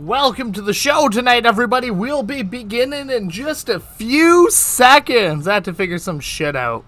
Welcome to the show tonight, everybody. We'll be beginning in just a few seconds. I had to figure some shit out.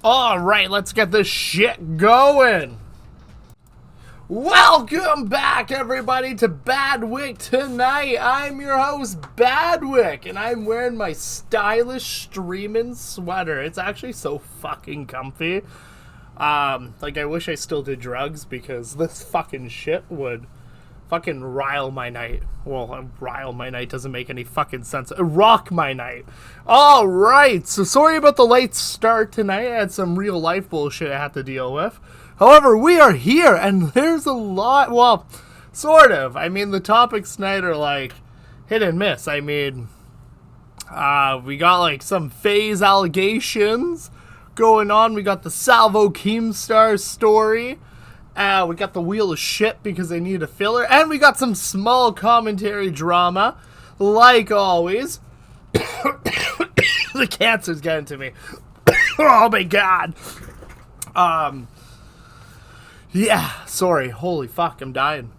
Alright, let's get this shit going. Welcome back, everybody, to Badwick Tonight. I'm your host, Badwick, and I'm wearing my stylish streaming sweater. It's actually so fucking comfy. I wish I still did drugs, because this fucking shit would fucking rile my night. Well, rile my night doesn't make any fucking sense. Rock my night. Alright, so sorry about the late start tonight. I had some real life bullshit I had to deal with. However, we are here, and there's a lot, well, sort of. I mean, the topics tonight are like hit and miss. I mean, we got like some FaZe allegations going on. We got the Salvo Keemstar story. We got the Wheel of Shit because they need a filler. And we got some small commentary drama, like always. The cancer's getting to me. Oh my god. Yeah, sorry. Holy fuck, I'm dying.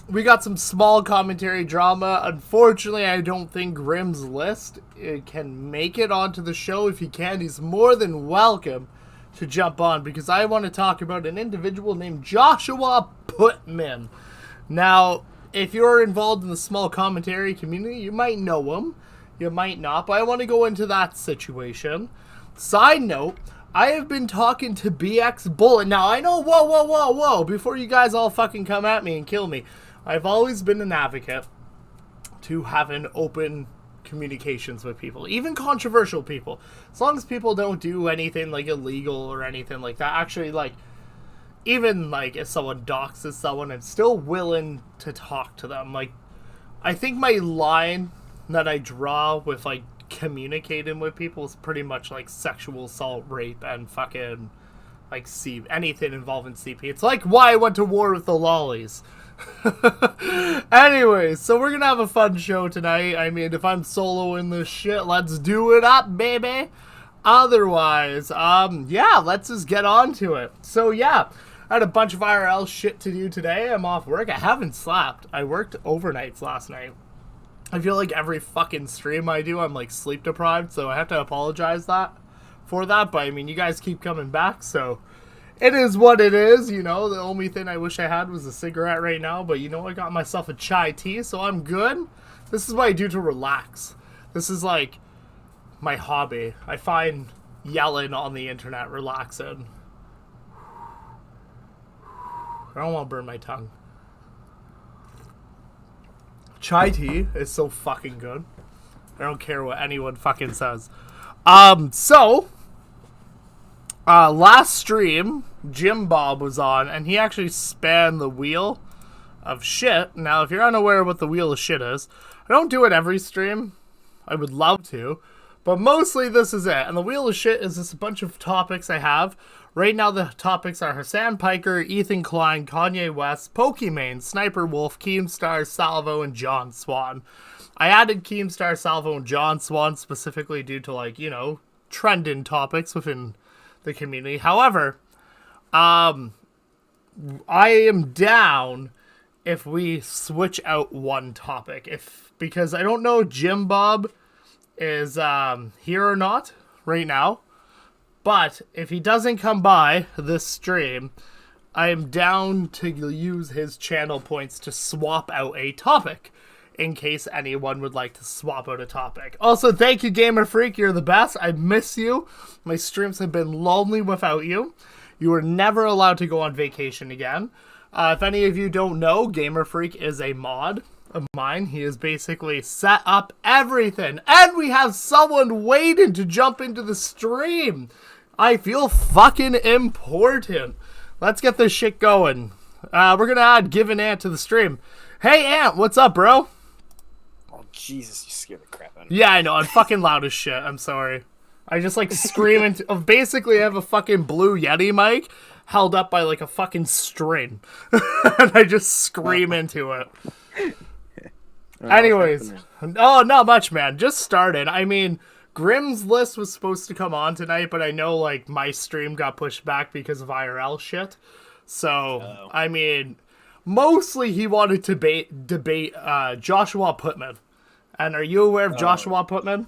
We got some small commentary drama. Unfortunately, I don't think Grim's List can make it onto the show. If he can, he's more than welcome to jump on, because I want to talk about an individual named Joshua Putman. Now, if you're involved in the small commentary community, you might know him, you might not, but I want to go into that situation. Side note, I have been talking to BX Bullet. Now, I know, whoa, before you guys all fucking come at me and kill me, I've always been an advocate to have an open communications with people, even controversial people, as long as people don't do anything like illegal or anything like that. Actually, like, even like if someone doxes someone, I'm still willing to talk to them. Like, I think my line that I draw with like communicating with people is pretty much like sexual assault, rape, and fucking like anything involving CP. It's like why I went to war with the lollies. Anyways, so we're gonna have a fun show tonight. I mean, if I'm soloing this shit, let's do it up, baby. Otherwise, yeah, let's just get on to it. So yeah, I had a bunch of IRL shit to do today. I'm off work. I haven't slept. I worked overnights last night. I feel like every fucking stream I do, I'm like sleep deprived, so I have to apologize for that. But I mean, you guys keep coming back, so it is what it is, you know. The only thing I wish I had was a cigarette right now, but you know, I got myself a chai tea, so I'm good. This is what I do to relax. This is like my hobby. I find yelling on the internet relaxing. I don't want to burn my tongue. Chai tea is so fucking good. I don't care what anyone fucking says. Last stream, Jim Bob was on, and he actually spanned the wheel of shit. Now, if you're unaware of what the wheel of shit is, I don't do it every stream. I would love to. But mostly this is it. And the wheel of shit is just a bunch of topics I have. Right now the topics are Hassan Piker, Ethan Klein, Kanye West, Pokimane, Sniper Wolf, Keemstar, Salvo, and John Swan. I added Keemstar, Salvo, and John Swan specifically due to, like, you know, trending topics within the community. However, I am down if we switch out one topic. Because I don't know if Jim Bob is here or not right now, but if he doesn't come by this stream, I am down to use his channel points to swap out a topic in case anyone would like to swap out a topic. Also, thank you, Gamer Freak. You're the best. I miss you. My streams have been lonely without you. You were never allowed to go on vacation again. If any of you don't know, Gamer Freak is a mod of mine. He has basically set up everything, and we have someone waiting to jump into the stream. I feel fucking important. Let's get this shit going. We're gonna add Given Ant to the stream. Hey Ant, what's up, bro? Oh Jesus, you scared the crap out of me. Yeah, I know, I'm fucking loud as shit. I'm sorry. I just like scream into basically I have a fucking Blue Yeti mic held up by like a fucking string. And I just scream into it. Anyways, not much, man. Just started. I mean, Grimm's List was supposed to come on tonight, but I know, like, my stream got pushed back because of IRL shit. So, I mean, mostly he wanted to debate Joshua Putman. And are you aware of Joshua Putman?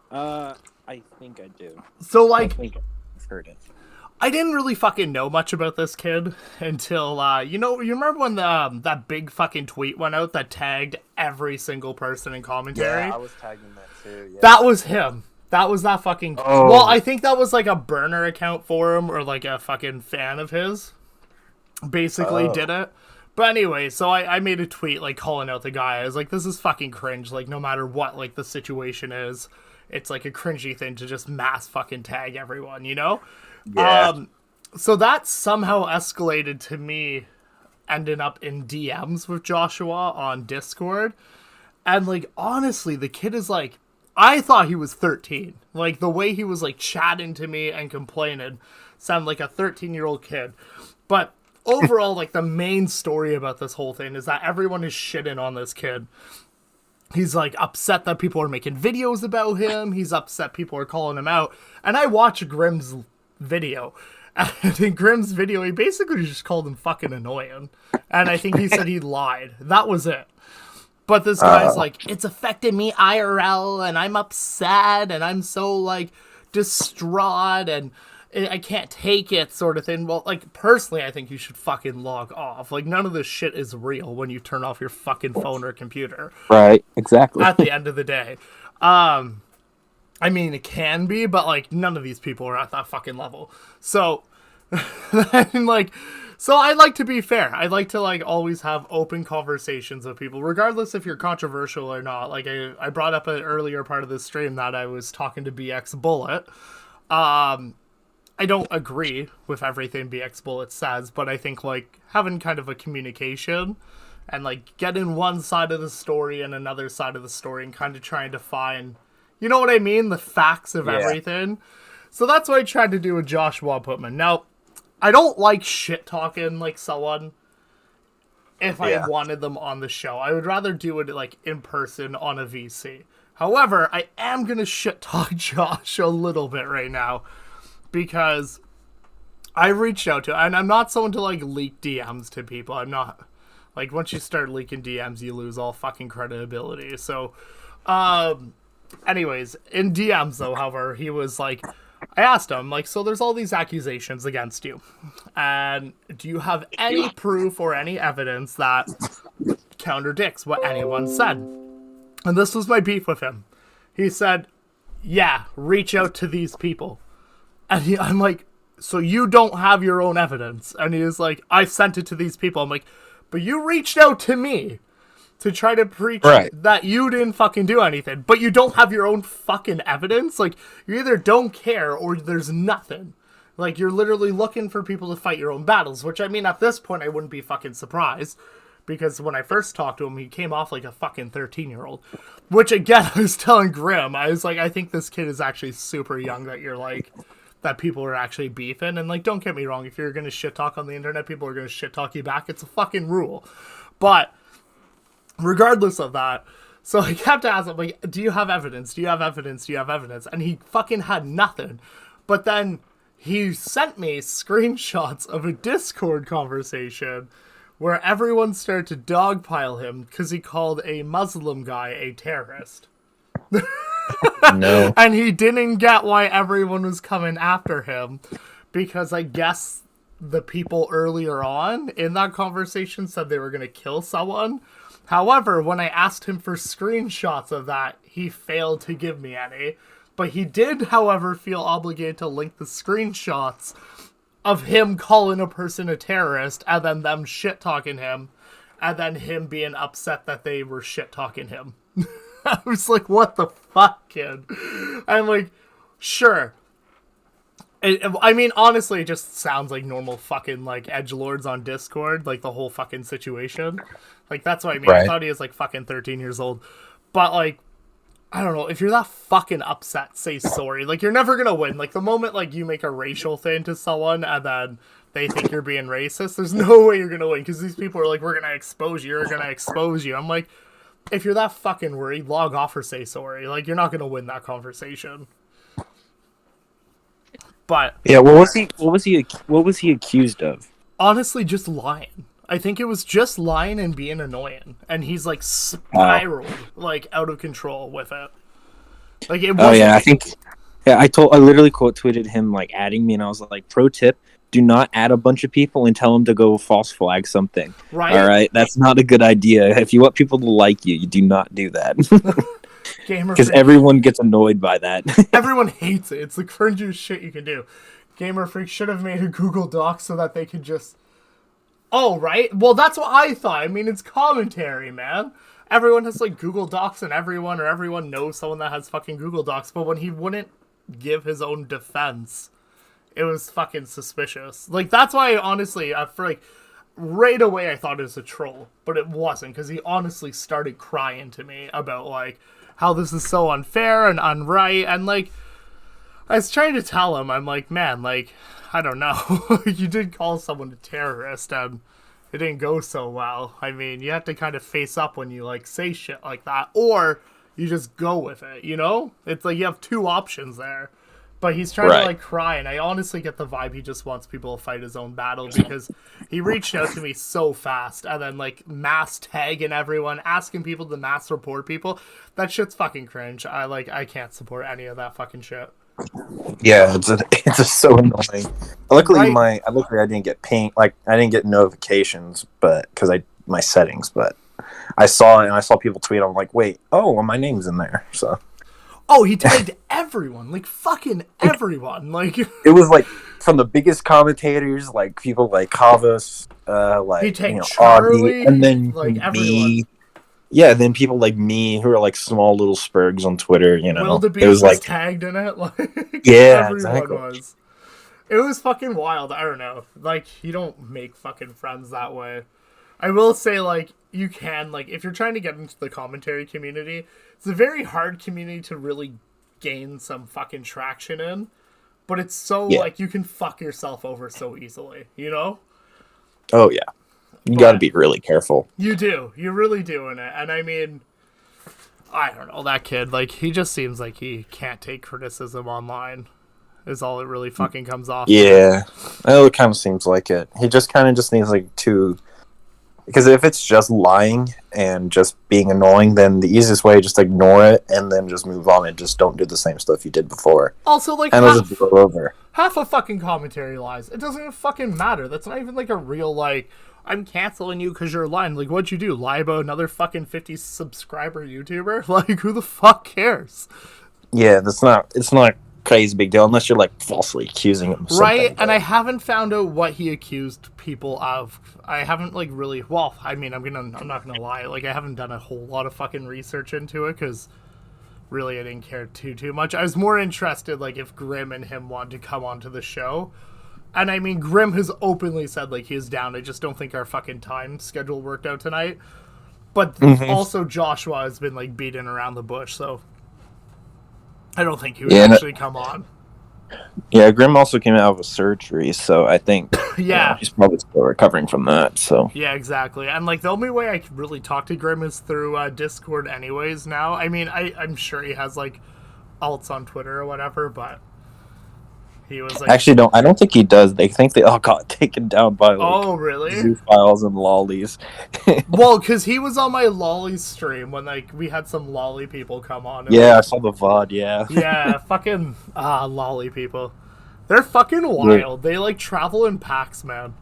I think I do. So, like, I think I've heard it. I didn't really fucking know much about this kid until, you remember when that big fucking tweet went out that tagged every single person in commentary? Yeah, I was tagging that too, yeah. That was him. That was that fucking... Oh. Well, I think that was like a burner account for him, or like a fucking fan of his. Basically did it. But anyway, so I made a tweet, like, calling out the guy. I was like, this is fucking cringe. Like, no matter what, like, the situation is, it's like a cringy thing to just mass fucking tag everyone, you know? Yeah. So that somehow escalated to me ending up in DMs with Joshua on Discord. And, like, honestly, the kid is, like, I thought he was 13. Like, the way he was, like, chatting to me and complaining sounded like a 13-year-old kid. But overall, like, the main story about this whole thing is that everyone is shitting on this kid. He's, like, upset that people are making videos about him. He's upset people are calling him out. And I watch Grimm's video. And in Grimm's video, he basically just called him fucking annoying. And I think he said he lied. That was it. But this guy's like, it's affected me IRL, and I'm upset, and I'm so, like, distraught, and I can't take it, sort of thing. Well, like, personally, I think you should fucking log off. Like, none of this shit is real when you turn off your fucking phone or computer. Right, exactly. At the end of the day. I mean, it can be, but, like, none of these people are at that fucking level. So, like, so I like to be fair. I like to, like, always have open conversations with people, regardless if you're controversial or not. Like, I brought up an earlier part of this stream that I was talking to BX Bullet. I don't agree with everything BX Bullet says, but I think, like, having kind of a communication and, like, getting one side of the story and another side of the story and kind of trying to find... You know what I mean? The facts of everything. So that's what I tried to do with Joshua Putman. Now, I don't like shit-talking, like, someone if I wanted them on the show. I would rather do it, like, in person on a VC. However, I am going to shit-talk Josh a little bit right now because I reached out to... And I'm not someone to, like, leak DMs to people. I'm not... Like, once you start leaking DMs, you lose all fucking credibility. So, anyways, in DMs, though, however, he was like, I asked him, like, so there's all these accusations against you. And do you have any proof or any evidence that counterdicts what anyone said? And this was my beef with him. He said, yeah, reach out to these people. And I'm like, so you don't have your own evidence? And he was like, I sent it to these people. I'm like, but you reached out to me. to try to preach Right. that you didn't fucking do anything, but you don't have your own fucking evidence. Like, you either don't care or there's nothing. Like, you're literally looking for people to fight your own battles, which, I mean, at this point, I wouldn't be fucking surprised. Because when I first talked to him, he came off like a fucking 13-year-old. Which, again, I was telling Grim, I was like, I think this kid is actually super young, that you're like, that people are actually beefing. And, like, don't get me wrong, if you're going to shit talk on the internet, people are going to shit talk you back. It's a fucking rule. But, regardless of that, so I kept asking him, like, do you have evidence? Do you have evidence? Do you have evidence? And he fucking had nothing. But then he sent me screenshots of a Discord conversation where everyone started to dogpile him because he called a Muslim guy a terrorist. No. And he didn't get why everyone was coming after him, because I guess the people earlier on in that conversation said they were going to kill someone. However, when I asked him for screenshots of that, he failed to give me any. But he did, however, feel obligated to link the screenshots of him calling a person a terrorist, and then them shit-talking him, and then him being upset that they were shit-talking him. I was like, what the fuck, kid? I'm like, sure. I mean, honestly, it just sounds like normal fucking, like, edgelords on Discord, like, the whole fucking situation. Like, that's what I mean. Right. I thought he was, like, fucking 13 years old. But, like, I don't know, if you're that fucking upset, say sorry. Like, you're never gonna win. Like, the moment, like, you make a racial thing to someone and then they think you're being racist, there's no way you're gonna win, because these people are like, we're gonna expose you, we're gonna expose you. I'm like, if you're that fucking worried, log off or say sorry. Like, you're not gonna win that conversation. But Yeah, what was he accused of? honestly, just lying. I think it was just lying and being annoying, and he's like spiraled like out of control with it. Like, it wasn't. Oh yeah, I literally quote tweeted him like adding me, and I was like, pro tip: do not add a bunch of people and tell them to go false flag something. Right. All right, that's not a good idea. If you want people to like you, you do not do that. Gamer Because Freak- everyone gets annoyed by that. everyone hates it. It's the cringiest shit you can do. Gamer Freak should have made a Google Doc so that they could just. Oh, right? Well, that's what I thought. I mean, it's commentary, man. Everyone has, like, Google Docs, and everyone knows someone that has fucking Google Docs, but when he wouldn't give his own defense, it was fucking suspicious. Like, that's why, honestly, for, like, right away I thought it was a troll, but it wasn't, because he honestly started crying to me about, like, how this is so unfair and unright, and, like, I was trying to tell him, I'm like, man, like, I don't know. You did call someone a terrorist, and it didn't go so well. I mean, you have to kind of face up when you, like, say shit like that, or you just go with it, you know? It's like you have two options there. But he's trying to, like, cry, and I honestly get the vibe he just wants people to fight his own battle, because he reached out to me so fast, and then, like, mass tagging everyone, asking people to mass report people. That shit's fucking cringe. I can't support any of that fucking shit. Yeah, it's just so annoying. Luckily, Right. I didn't get I didn't get notifications, but because my settings, but I saw it and I saw people tweet. I'm like, wait, oh, well, my name's in there. So Oh, he tagged everyone, like fucking everyone, like it was like from the biggest commentators, like people like Havas, like he tagged Audie, Charlie, and then like me. everyone. Yeah, then people like me who are like small little spurgs on Twitter. You know, Wildebeest it was was like tagged in it, like Yeah, everyone exactly. was. It was fucking wild. I don't know, like you don't make fucking friends that way. I will say, like, you can, like, if you're trying to get into the commentary community, it's a very hard community to really gain some fucking traction in, but it's so, like, you can fuck yourself over so easily, you know? Oh yeah, you got to be really careful. You do. You really do in it. And I mean, I don't know, that kid, like, he just seems like he can't take criticism online, is all it really fucking comes off. Yeah, it kind of seems like it. He just kind of just needs like to, because if it's just lying and just being annoying, then the easiest way is just ignore it and then just move on and just don't do the same stuff you did before. Also, like, And it'll just blow over. half a fucking commentary lies. It doesn't even fucking matter. That's not even like a real, like, I'm canceling you because you're lying. Like, what'd you do? Lie about another fucking 50 subscriber YouTuber? Like, who the fuck cares? Yeah, it's not crazy big deal unless you're like falsely accusing him of something. Right, and I haven't found out what he accused people of. I haven't like really. Well, I mean, I'm not gonna lie. Like, I haven't done a whole lot of fucking research into it because really I didn't care too much. I was more interested like if Grim and him wanted to come onto the show. And I mean, Grim has openly said like he's down. I just don't think our fucking time schedule worked out tonight. But also Joshua has been like beaten around the bush, so I don't think he would actually come on. Yeah, Grim also came out of a surgery, so I think Yeah. he's probably still recovering from that. So Yeah, exactly. And like the only way I could really talk to Grim is through Discord anyways now. I mean, I'm sure he has like alts on Twitter or whatever, but he was like... Actually, I don't think he does. They think they all got taken down by like Oh, really? Zoophiles and lollies. Well, because he was on my lolly stream when like we had some lolly people come on. And, Yeah, I saw the VOD, yeah. Yeah, fucking lolly people. They're fucking wild. They like travel in packs, man.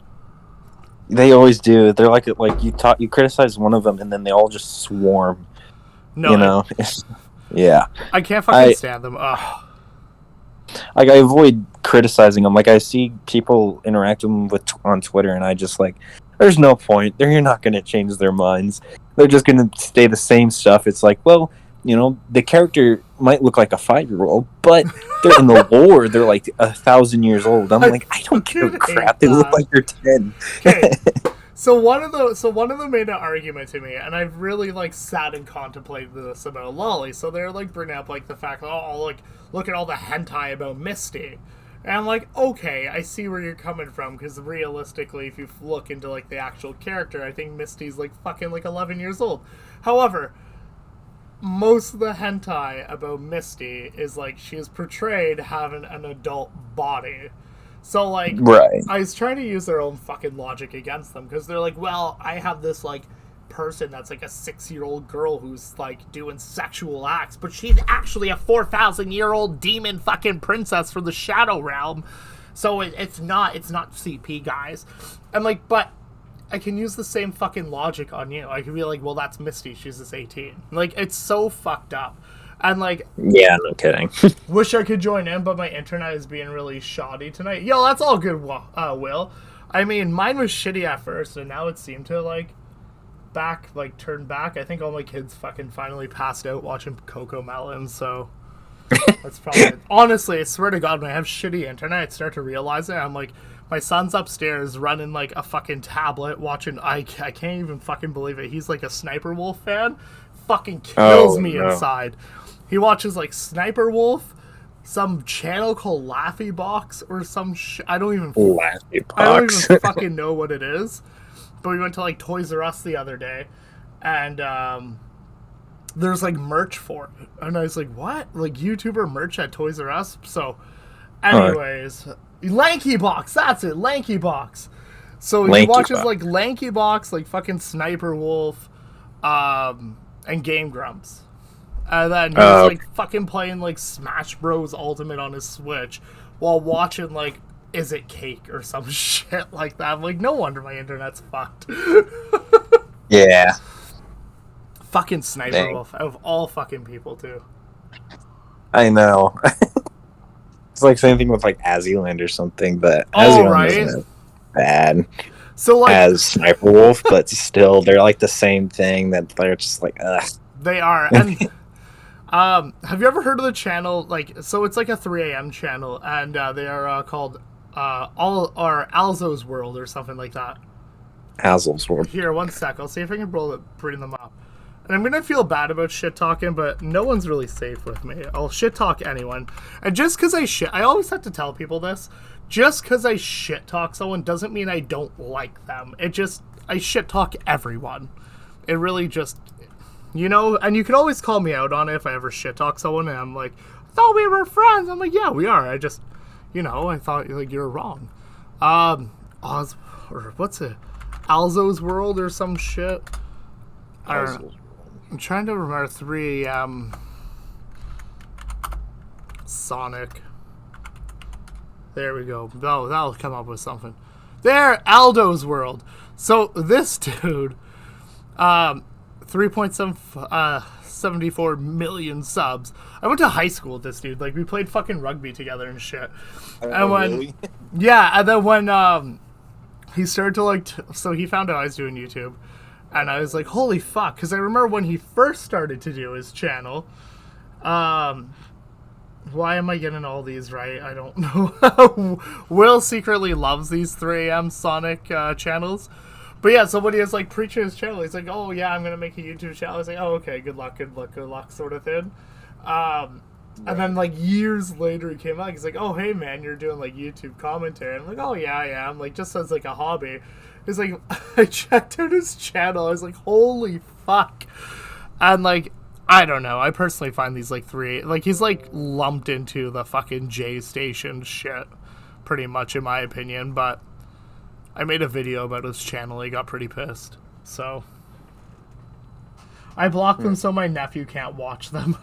They always do. They're like you criticize one of them and then they all just swarm. No, you know? Yeah. I can't fucking stand them. Ugh. Like, I avoid criticizing them. Like, I see people interacting with on Twitter, and I just like, there's no point. They're not going to change their minds. They're just going to say the same stuff. It's like, well, you know, the character might look like a 5-year-old, but they're in the lore. They're like 1,000 years old. I'm like, I don't give a crap. They look like they're 10. Okay. So one of them made an argument to me, and I've really like sat and contemplated this about Lolly. So they're like bringing up like the fact that like look at all the hentai about Misty, and I'm like, okay, I see where you're coming from, because realistically, if you look into like the actual character, I think Misty's like fucking like 11 years old. However, most of the hentai about Misty is like she is portrayed having an adult body. So, like, right. I was trying to use their own fucking logic against them, because they're like, well, I have this, like, person that's, like, a 6-year-old girl who's, like, doing sexual acts, but she's actually a 4,000-year-old demon fucking princess from the Shadow Realm, so it's not CP, guys. I'm like, but I can use the same fucking logic on you. I can be like, well, that's Misty, she's just 18. Like, it's so fucked up. And, like... Yeah, no kidding. Wish I could join in, but my internet is being really shoddy tonight. Yo, that's all good, Will. I mean, mine was shitty at first, and now it seemed to, like, turn back. I think all my kids fucking finally passed out watching Coco Melon, so... That's probably it. Honestly, I swear to God, when I have shitty internet, I start to realize it. I'm like, my son's upstairs running, like, a fucking tablet, watching... I can't even fucking believe it. He's, like, a Sniper Wolf fan. Fucking kills me inside. He watches, like, Sniper Wolf, some channel called Laffy Box, or some I don't even fucking know what it is. But we went to, like, Toys R Us the other day, and, there's, like, merch for it. And I was like, what? Like, YouTuber merch at Toys R Us? So, anyways, Lanky Box, that's it, Lanky Box. So he watches, like, Lanky Box, like, fucking Sniper Wolf, and Game Grumps. And then he was, like, fucking playing, like, Smash Bros. Ultimate on his Switch while watching, like, Is It Cake or some shit like that. I'm like, no wonder my internet's fucked. Yeah. Fucking Sniper Wolf, out of all fucking people, too. I know. It's like same thing with, like, Azzyland or something, but Azzyland isn't bad. So, like, as Sniper Wolf, but still, they're, like, the same thing that they're just like, ugh. They are, and... have you ever heard of the channel, like, so it's like a 3 a.m. channel, and they are called Alzo's World or something like that. Alzo's World. Here, one sec, I'll see if I can bring them up. And I'm gonna feel bad about shit talking, but no one's really safe with me. I'll shit talk anyone. And just because I always have to tell people this, just because I shit talk someone doesn't mean I don't like them. I shit talk everyone. It really just... You know, and you can always call me out on it if I ever shit talk someone, and I'm like, I thought we were friends. I'm like, yeah, we are. I just, you know, I thought like you're wrong. What's it? Alzo's World or some shit. I'm trying to remember 3 a.m. Sonic. There we go. No, that'll come up with something. There, Aldo's World. So this dude, 3.74 million subs. I went to high school with this dude. Like, we played fucking rugby together and shit. And when, really? yeah, and then when he started to like, so he found out I was doing YouTube, and I was like, holy fuck, because I remember when he first started to do his channel. Why am I getting all these right? I don't know. Will secretly loves these 3AM Sonic channels. But yeah, so when he was like preaching his channel, he's like, oh yeah, I'm going to make a YouTube channel. I was like, oh, okay, good luck, sort of thing. And then like years later he came out, he's like, oh, hey man, you're doing like YouTube commentary. And I'm like, oh yeah, I am. Like, just as like a hobby. He's like, I checked out his channel. I was like, holy fuck. And like, I don't know. I personally find these like like he's like lumped into the fucking J Station shit, pretty much in my opinion. But I made a video about his channel. He got pretty pissed, so I blocked them so my nephew can't watch them.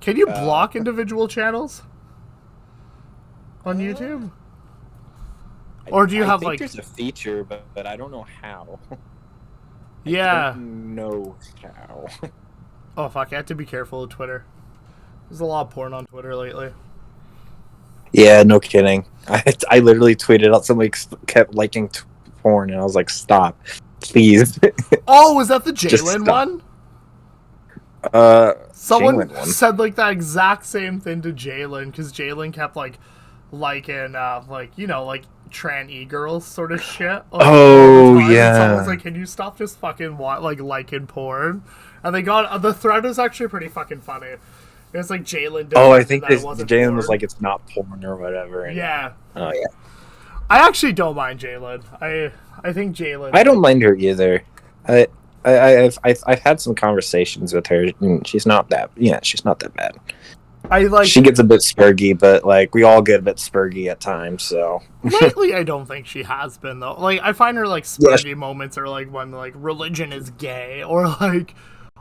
Can you block individual channels on YouTube? Or do you have I think like? there's a feature, but I don't know how. Yeah. I don't know how. Oh fuck! I have to be careful with Twitter. There's a lot of porn on Twitter lately. Yeah, no kidding. I literally tweeted out somebody kept liking porn, and I was like, stop, please. Oh, was that the Just Jalen stop. one? Jalen Someone one. said like that exact same thing to Jalen because Jalen kept like liking like you know like tran e-girls sort of shit. Like, Oh, all the time. And yeah. someone's like, can you stop just fucking like liking porn? And they got the thread was actually pretty fucking funny. It was like Jalen. Oh, I think that it wasn't Jalen was porn. like, it's not porn or whatever. And, Yeah, oh yeah. I actually don't mind Jalen. I think Jalen. I don't mind her either. I've had some conversations with her, and she's not that. Yeah, she's not that bad. I like She gets a bit spurgy, but like we all get a bit spurgy at times. So lately, I don't think she has been though. Like I find her like Yeah. spurgy moments are like when like religion is gay or like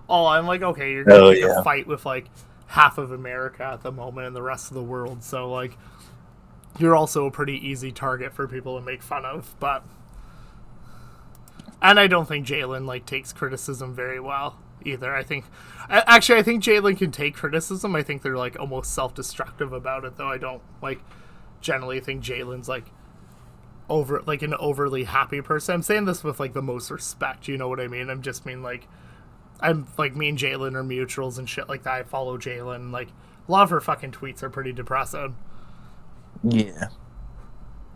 oh I'm like okay you're gonna pick a fight with like half of America at the moment and the rest of the world so like you're also a pretty easy target for people to make fun of but and I don't think Jalen like takes criticism very well either. I think Jalen can take criticism. I think they're like almost self-destructive about it though. I don't like generally think Jalen's like over like an overly happy person. I'm saying this with like the most respect, you know what I mean? I'm just mean like I'm like me and Jalen are mutuals and shit like that. I follow Jalen. Like a lot of her fucking tweets are pretty depressing. yeah,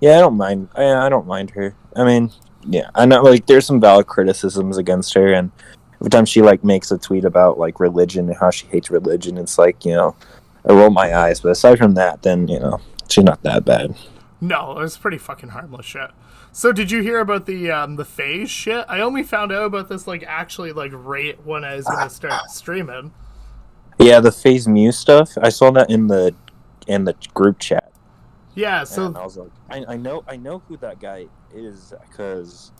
I don't mind. I don't mind her. I mean, yeah, I know like there's some valid criticisms against her, and every time she like makes a tweet about like religion and how she hates religion, it's like I roll my eyes. But aside from that, then she's not that bad. No, it was pretty fucking harmless shit. So did you hear about the phase shit? I only found out about this like actually like right when I was gonna start streaming. Yeah, the FaZe Mew stuff. I saw that in the group chat. Yeah, so And I was like, I know who that guy is because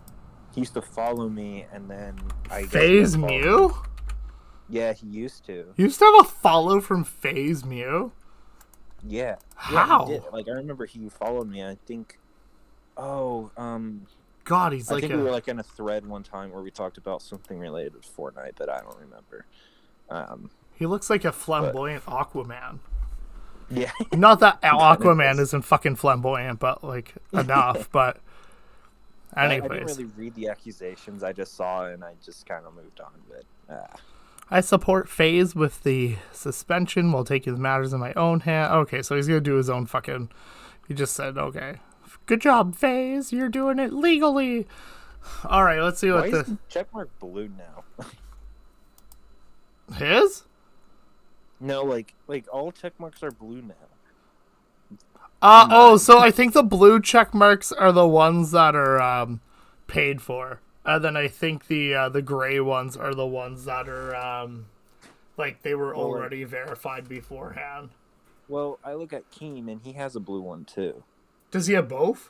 he used to follow me, and then I guess FaZe he unfollowed me. Mew? Yeah, he used to. You used to have a follow from FaZe Mew? Yeah. How? Yeah, he did. Like I remember he followed me. I think. Oh, God, he's I like think we were like in a thread one time where we talked about something related to Fortnite, but I don't remember. he looks like a flamboyant Aquaman. Yeah. Not that Aquaman isn't fucking flamboyant, but like enough. But I didn't anyways, really read the accusations. I just saw it and I just kind of moved on. But I support FaZe with the suspension while taking matters in my own hand. Okay, so he's gonna do his own fucking. He just said, "Okay, good job, FaZe. You're doing it legally." All right, let's see why what is the the checkmark blue now? his. No, like all checkmarks are blue now. So I think the blue check marks are the ones that are paid for, and then I think the gray ones are the ones that are like they were already verified beforehand. Well, I look at Keem and he has a blue one too. Does he have both?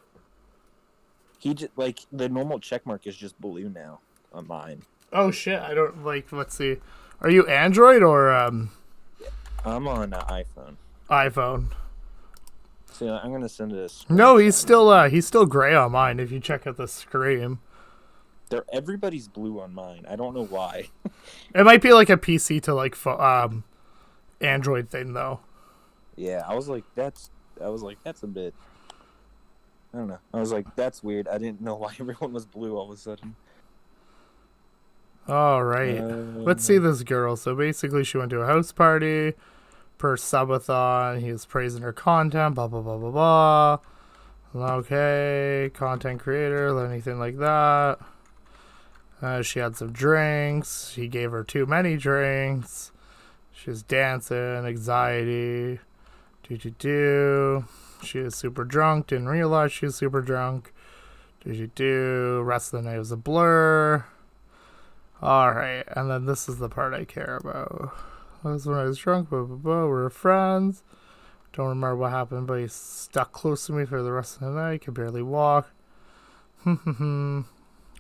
He just like the normal checkmark is just blue now on mine. Oh shit! I don't like. Let's see. Are you Android or I'm on iPhone. iPhone? So I'm gonna send it. No, he's still gray on mine. If you check out the screen. Everybody's blue on mine. I don't know why. It might be like a PC to like Android thing though. Yeah, I was like, that's a bit. I don't know. I was like, that's weird. I didn't know why everyone was blue all of a sudden. All right. Let's see this girl. So basically, she went to a house party per subathon. He was praising her content. Blah blah blah blah blah. Okay, content creator, anything like that. She had some drinks. He gave her too many drinks. She was dancing. Anxiety. She was super drunk. Didn't realize she was super drunk. Rest of the night was a blur. Alright, and then this is the part I care about. That was when I was drunk, blah, blah, blah. We were friends. Don't remember what happened, but he stuck close to me for the rest of the night. Could barely walk. We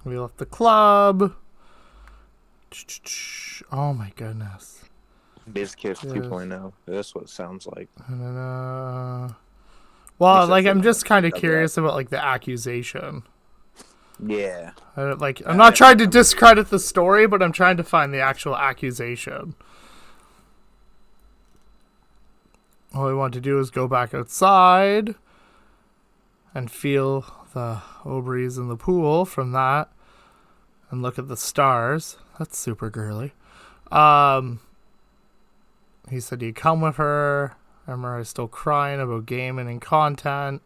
left the club. Oh my goodness. BizKiss 2.0. That's what it sounds like. Well, like, I'm just kind of curious about, like, the accusation. Yeah. I'm not trying to discredit the story, but I'm trying to find the actual accusation. All I want to do is go back outside and feel the breeze in the pool from that and look at the stars. That's super girly. He said he'd come with her. I remember I was still crying about gaming and content.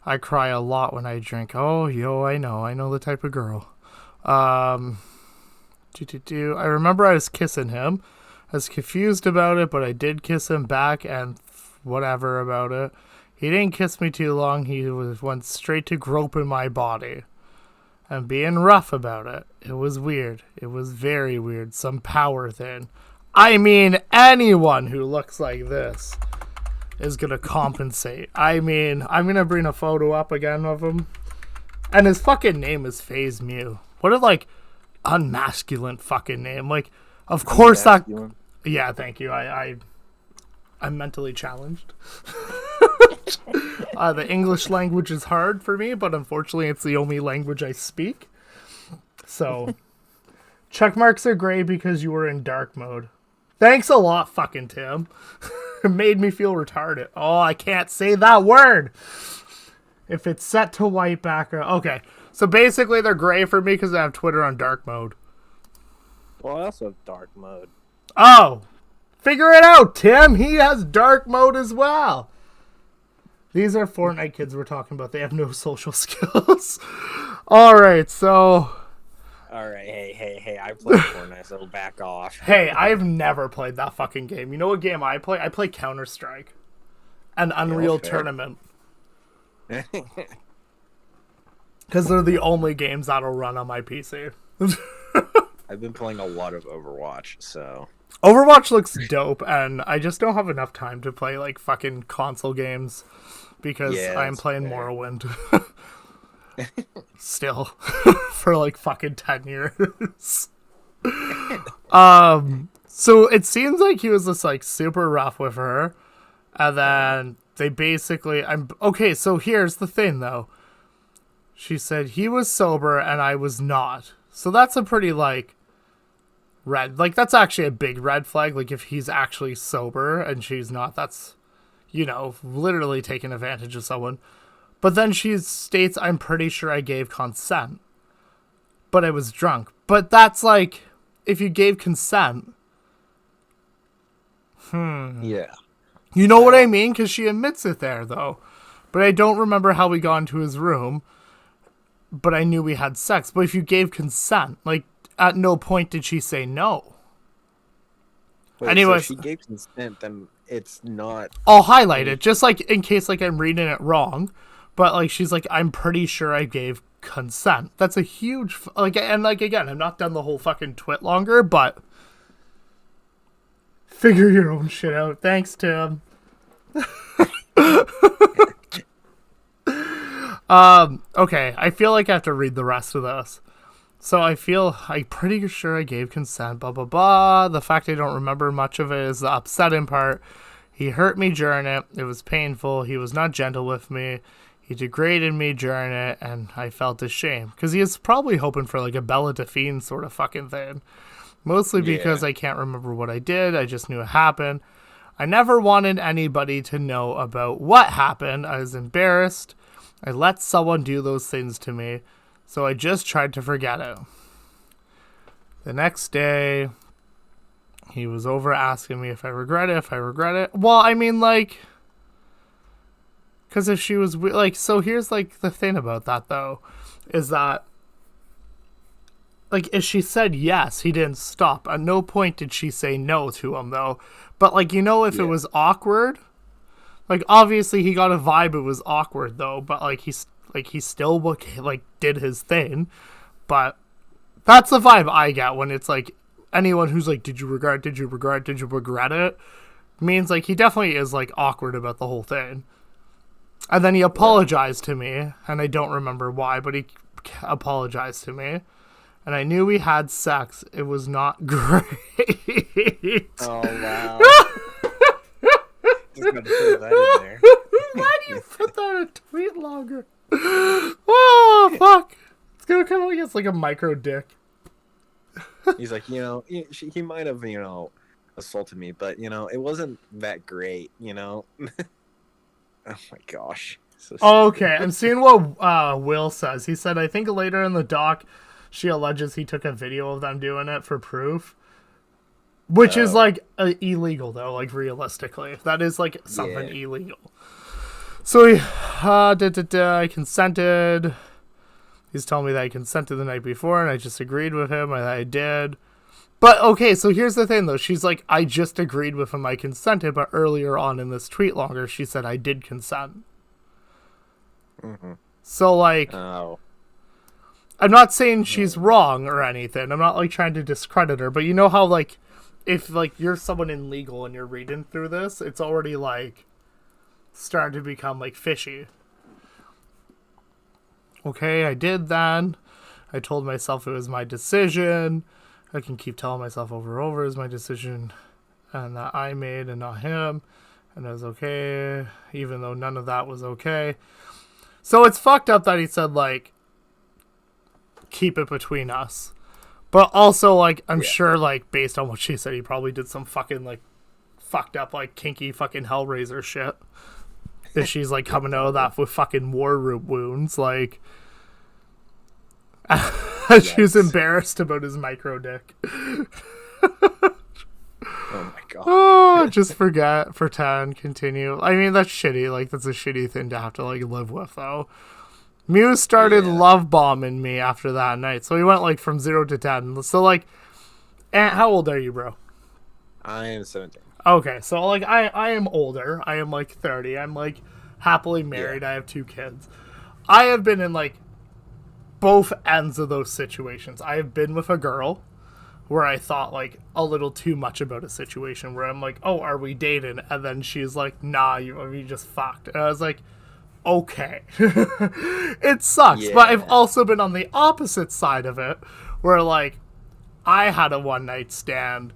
I cry a lot when I drink. Oh, I know the type of girl. I remember I was kissing him. I was confused about it, but I did kiss him back and whatever about it. He didn't kiss me too long. He went straight to groping my body and being rough about it. It was weird. It was very weird. Some power thing. I mean, anyone who looks like this is going to compensate. I mean, I'm going to bring a photo up again of him. And his fucking name is FaZe Mew. What a, like, unmasculine fucking name. Like, of course that... Yeah, thank you. I'm mentally challenged. The English language is hard for me, but unfortunately it's the only language I speak. So, check marks are gray because you were in dark mode. Thanks a lot, fucking Tim. It made me feel retarded. Oh, I can't say that word. If it's set to white background. Okay, so basically they're gray for me because I have Twitter on dark mode. Well, I also have dark mode. Oh, figure it out, Tim. He has dark mode as well. These are Fortnite kids we're talking about. They have no social skills. All right, so... All right, hey, I play Fortnite, so back off. Hey, I've never played that fucking game. You know what game I play? I play Counter-Strike. And Unreal Tournament. Because they're the only games that'll run on my PC. I've been playing a lot of Overwatch, so... Overwatch looks dope, and I just don't have enough time to play, like, fucking console games. Because I'm playing Morrowind. Still. For, like, fucking 10 years. So it seems like he was just, like, super rough with her. And then they basically... Okay, so here's the thing, though. She said he was sober and I was not. So that's a pretty, like... red, like, that's actually a big red flag. Like, if he's actually sober and she's not, that's, you know, literally taking advantage of someone. But then she states, I'm pretty sure I gave consent, but I was drunk. But that's like, if you gave consent, yeah, you know what I mean? Because she admits it there, though. But I don't remember how we got into his room, but I knew we had sex. But if you gave consent, like, at no point did she say no. Wait, anyway, so she gave consent, then it's not... I'll highlight it, just, like, in case, like, I'm reading it wrong. But, like, she's like, I'm pretty sure I gave consent. That's a huge... and, like, again, I've not done the whole fucking twit longer, but... Figure your own shit out. Thanks, Tim. Okay, I feel like I have to read the rest of this. So I'm pretty sure I gave consent, blah, blah, blah. The fact I don't remember much of it is the upsetting part. He hurt me during it. It was painful. He was not gentle with me. He degraded me during it, and I felt ashamed. Because he is probably hoping for, like, a Bella Delphine sort of fucking thing. Mostly because I can't remember what I did. I just knew it happened. I never wanted anybody to know about what happened. I was embarrassed. I let someone do those things to me. So I just tried to forget it. The next day, he was over asking me if I regret it. Well, I mean, like... Because if she was... Like, so here's, like, the thing about that, though. Is that... Like, if she said yes, he didn't stop. At no point did she say no to him, though. But, like, you know, if it was awkward... Like, obviously, he got a vibe it was awkward, though. But, like, he still, like, did his thing. But that's the vibe I get when it's, like, anyone who's like, did you regret it? Means, like, he definitely is, like, awkward about the whole thing. And then he apologized to me, and I don't remember why, but he apologized to me. And I knew we had sex. It was not great. Oh, wow. Just gotta throw that in there. Why do you put that in a tweet logger? Oh, fuck. It's gonna come out against, like, a micro dick. He's like, you know, he might have, you know, assaulted me, but, you know, it wasn't that great, you know? Oh my gosh. So Okay, I'm seeing what Will says. He said, I think later in the doc, she alleges he took a video of them doing it for proof. Which is, like, illegal, though, like, realistically. That is, like, something illegal. So, I consented. He's telling me that I consented the night before, and I just agreed with him, and I did. But, okay, so here's the thing, though. She's like, I just agreed with him, I consented, but earlier on in this tweet longer, she said I did consent. Mm-hmm. So, like, I'm not saying she's wrong or anything. I'm not, like, trying to discredit her, but you know how, like, if, like, you're someone in legal and you're reading through this, it's already, like, starting to become, like, fishy. Okay, I did that. I told myself it was my decision. I can keep telling myself over and over it was my decision and that I made and not him. And it was okay, even though none of that was okay. So it's fucked up that he said, like, keep it between us. But also, like, I'm sure, like, based on what she said, he probably did some fucking, like, fucked up, like, kinky fucking Hellraiser shit. If she's, like, coming out of that with fucking war wounds, like... She was embarrassed about his micro dick. Oh my god. Oh, just pretend, continue. I mean, that's shitty. Like, that's a shitty thing to have to, like, live with, though. Muse started love bombing me after that night. So he went, like, from 0 to 10. So, like, how old are you, bro? I am 17. Okay, so, like, I am older. I am, like, 30. I'm, like, happily married. I have 2 kids. I have been in, like, both ends of those situations. I have been with a girl where I thought, like, a little too much about a situation where I'm like, oh, are we dating? And then she's like, nah, you just fucked. And I was like, okay. It sucks. But I've also been on the opposite side of it where, like, I had a one-night stand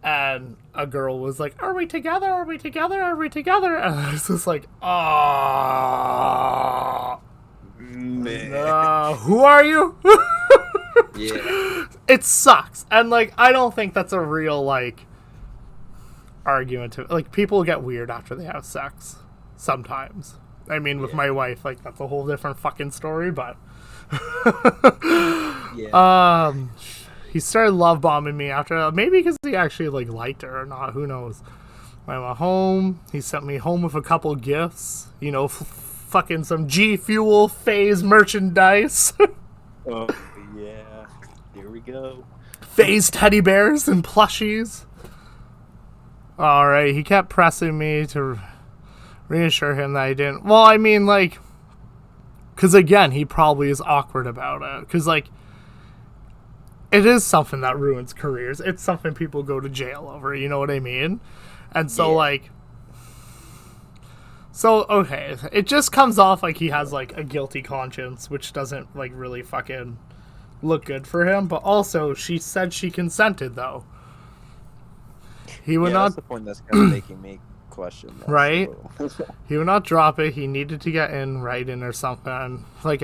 and a girl was like, are we together? Are we together? Are we together? And I was just like, oh, man. Who are you? Yeah. It sucks. And, like, I don't think that's a real, like, argument to, like, people get weird after they have sex sometimes. I mean, with my wife, like, that's a whole different fucking story, but he started love bombing me after that. Maybe because he actually, like, liked her or not, who knows. When I went home, he sent me home with a couple gifts, you know, fucking some G Fuel Phase merchandise. Oh yeah, here we go. Phase teddy bears and plushies. Alright, he kept pressing me to reassure him that I didn't. Well, I mean, like, because again, he probably is awkward about it. Because, like, it is something that ruins careers. It's something people go to jail over, you know what I mean? And so, like, so, okay, it just comes off like he has, like, a guilty conscience, which doesn't, like, really fucking look good for him. But also, she said she consented, though. He would not... That's the point that's kind of making me question. Right? So. He would not drop it. He needed to get in writing or something. Like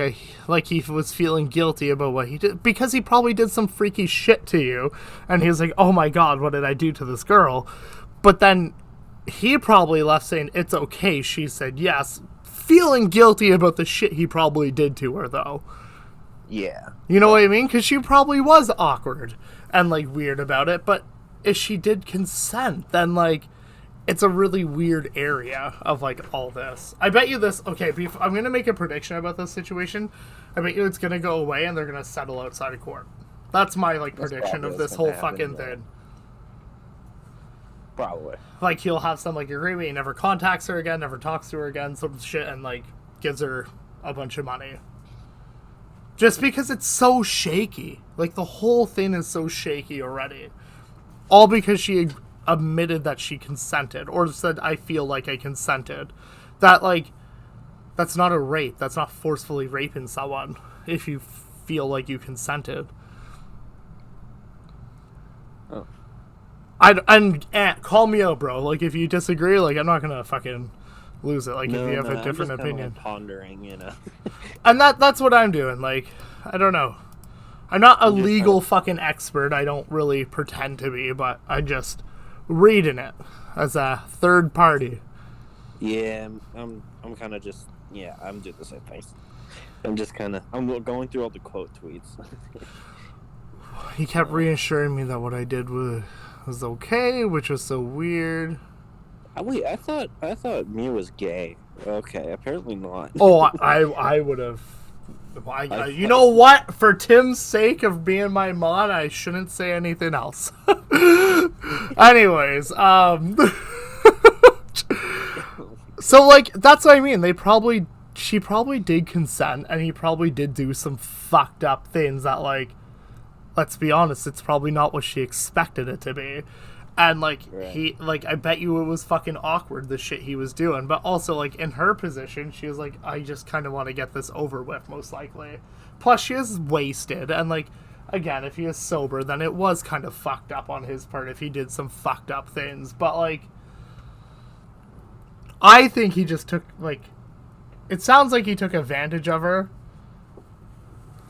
he was feeling guilty about what he did because he probably did some freaky shit to you, and he was like, "Oh my god, what did I do to this girl?" But then he probably left saying it's okay. She said yes, feeling guilty about the shit he probably did to her, though. Yeah. You know what I mean? Because she probably was awkward and like weird about it. But if she did consent, then like. It's a really weird area of, like, all this. I bet you this... Okay, I'm going to make a prediction about this situation. I bet you it's going to go away and they're going to settle outside of court. That's my, like, prediction of this whole fucking thing. Probably. Like, he'll have some, like, agreement. He never contacts her again, never talks to her again, some shit, and, like, gives her a bunch of money. Just because it's so shaky. Like, the whole thing is so shaky already. All because she admitted that she consented, or said, I feel like I consented. That, like, that's not a rape. That's not forcefully raping someone if you feel like you consented. Oh. Call me out, bro. Like, if you disagree, like, I'm not gonna fucking lose it. Like, if you have a different I'm just opinion. kind of pondering, you know. And that's what I'm doing. Like, I don't know. I'm not a legal fucking expert. I don't really pretend to be, but I just reading it as a third party. Yeah, I'm kind of just I'm doing the same thing. I'm just kind of going through all the quote tweets. He kept reassuring me that what I did was okay, which was so weird. Wait, I thought Mia was gay. Okay, apparently not. Oh, I would have. You know what? For Tim's sake of being my mod, I shouldn't say anything else. Anyways, so like that's what I mean. She probably did consent, and he probably did do some fucked up things that, like, let's be honest, it's probably not what she expected it to be. And, like, right. I bet you it was fucking awkward, the shit he was doing. But also, like, in her position, she was like, I just kind of want to get this over with, most likely. Plus, she is wasted. And, like, again, if he is sober, then it was kind of fucked up on his part if he did some fucked up things. But, like, I think he just took, like, it sounds like he took advantage of her.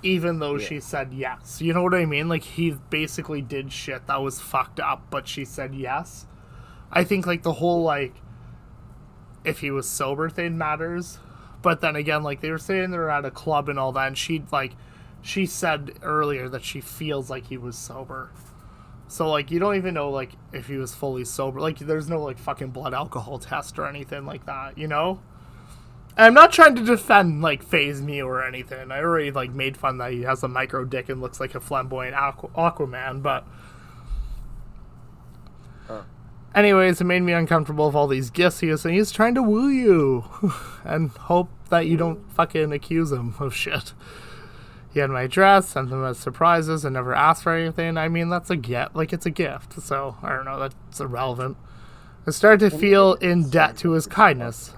Even though she said yes. You know what I mean? Like, he basically did shit that was fucked up, but she said yes. I think, like, the whole, like, if he was sober thing matters. But then again, like, they were saying they were at a club and all that, and she said earlier that she feels like he was sober. So, like, you don't even know, like, if he was fully sober. Like, there's no, like, fucking blood alcohol test or anything like that, you know? And I'm not trying to defend, like, FaZe Me or anything. I already, like, made fun that he has a micro dick and looks like a flamboyant Aquaman, but... Anyways, it made me uncomfortable with all these gifts he was saying. He's trying to woo you. And hope that you don't fucking accuse him of shit. He had my address, sent him as surprises, and never asked for anything. I mean, that's a gift. Like, it's a gift. So, I don't know. That's irrelevant. I started to feel in debt to his kindness.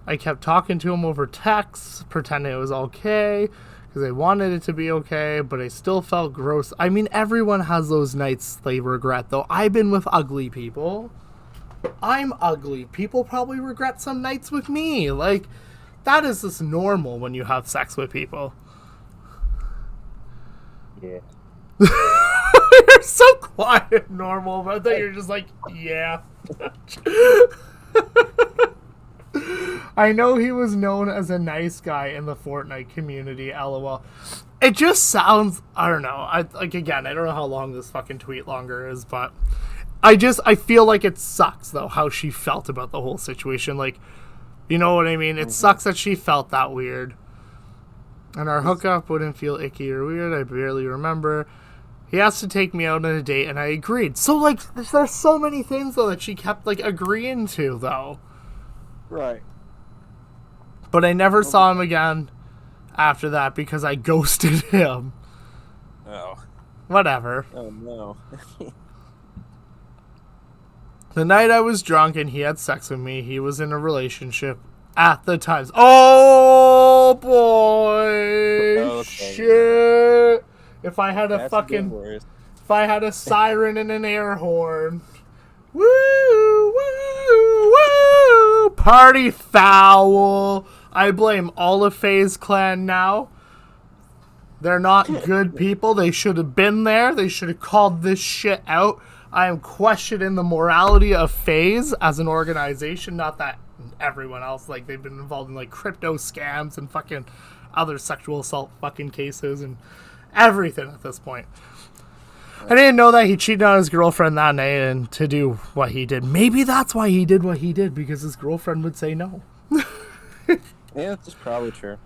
I kept talking to him over text, pretending it was okay, because I wanted it to be okay, but I still felt gross. I mean, everyone has those nights they regret, though. I've been with ugly people. I'm ugly. People probably regret some nights with me. Like, that is just normal when you have sex with people. Yeah. You're so quiet, normal, but then you're just like, yeah. I know he was known as a nice guy in the Fortnite community, lol. It just sounds, I don't know. Again, I don't know how long this fucking tweet longer is, but I feel like it sucks, though, how she felt about the whole situation. Like, you know what I mean? It sucks that she felt that weird. And our hookup wouldn't feel icky or weird. I barely remember. He asked to take me out on a date, and I agreed. So, like, there's so many things, though, that she kept, like, agreeing to, though. Right. But I never saw him again after that because I ghosted him. Oh. Whatever. Oh, no. The night I was drunk and he had sex with me, he was in a relationship at the time. Oh, boy. Okay. Shit. If I had That's if I had a siren and an air horn, Woo! Woo! Woo! Party foul! I blame all of FaZe Clan now. They're not good people. They should have been there. They should have called this shit out. I am questioning the morality of FaZe as an organization. Not that everyone else, like, they've been involved in, like, crypto scams and fucking other sexual assault fucking cases and everything at this point. I didn't know that he cheated on his girlfriend that night and to do what he did. Maybe that's why he did what he did, because his girlfriend would say no. Yeah, that's probably true.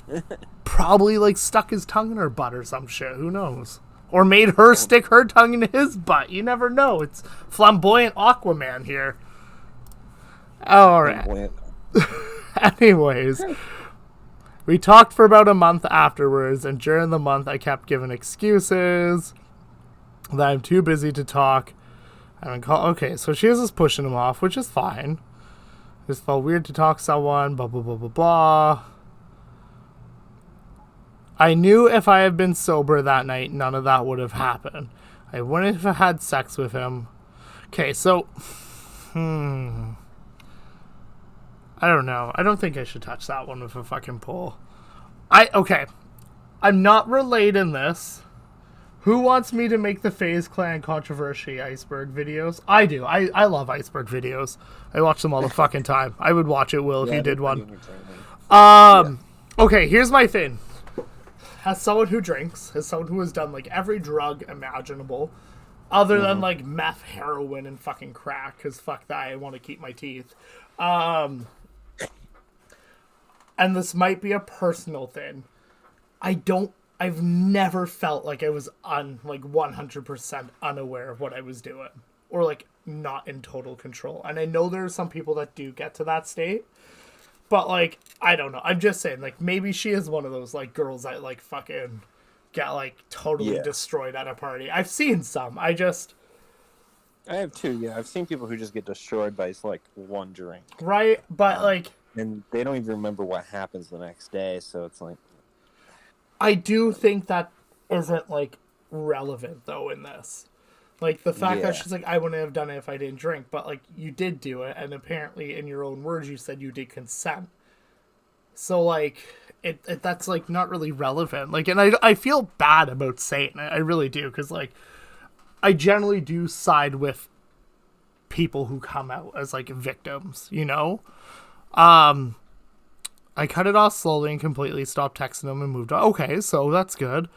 Probably, like, stuck his tongue in her butt or some shit. Who knows? Or made her stick her tongue into his butt. You never know. It's flamboyant Aquaman here. All right. Anyways, we talked for about a month afterwards, and during the month I kept giving excuses that I'm too busy to talk. Okay, so she was just pushing him off, which is fine. Just felt weird to talk to someone, blah, blah, blah, blah, blah. I knew if I had been sober that night, none of that would have happened. I wouldn't have had sex with him. Okay, so... I don't know. I don't think I should touch that one with a fucking pole. Okay. I'm not relating this. Who wants me to make the FaZe Clan controversy iceberg videos? I do. I love iceberg videos. I watch them all the fucking time. I would watch it, Will, if you did one. Okay, here's my thing. As someone who drinks, as someone who has done, like, every drug imaginable, other than, like, meth, heroin, and fucking crack, because fuck that, I want to keep my teeth. And this might be a personal thing. I've never felt like I was 100% unaware of what I was doing. Or, like, not in total control. And I know there are some people that do get to that state. But, like, I don't know. I'm just saying, like, maybe she is one of those, like, girls that, like, fucking get, like, totally destroyed at a party. I've seen some. I have too, yeah. I've seen people who just get destroyed by, like, one drink. Right? But, like... And they don't even remember what happens the next day, so it's like... I do think that isn't, like, relevant, though, in this. Like, the fact that she's like, I wouldn't have done it if I didn't drink. But, like, you did do it. And apparently, in your own words, you said you did consent. So, like, that's, like, not really relevant. Like, and I feel bad about saying it. I really do. Because, like, I generally do side with people who come out as, like, victims, you know? I cut it off slowly and completely stopped texting him and moved on. Okay, so that's good.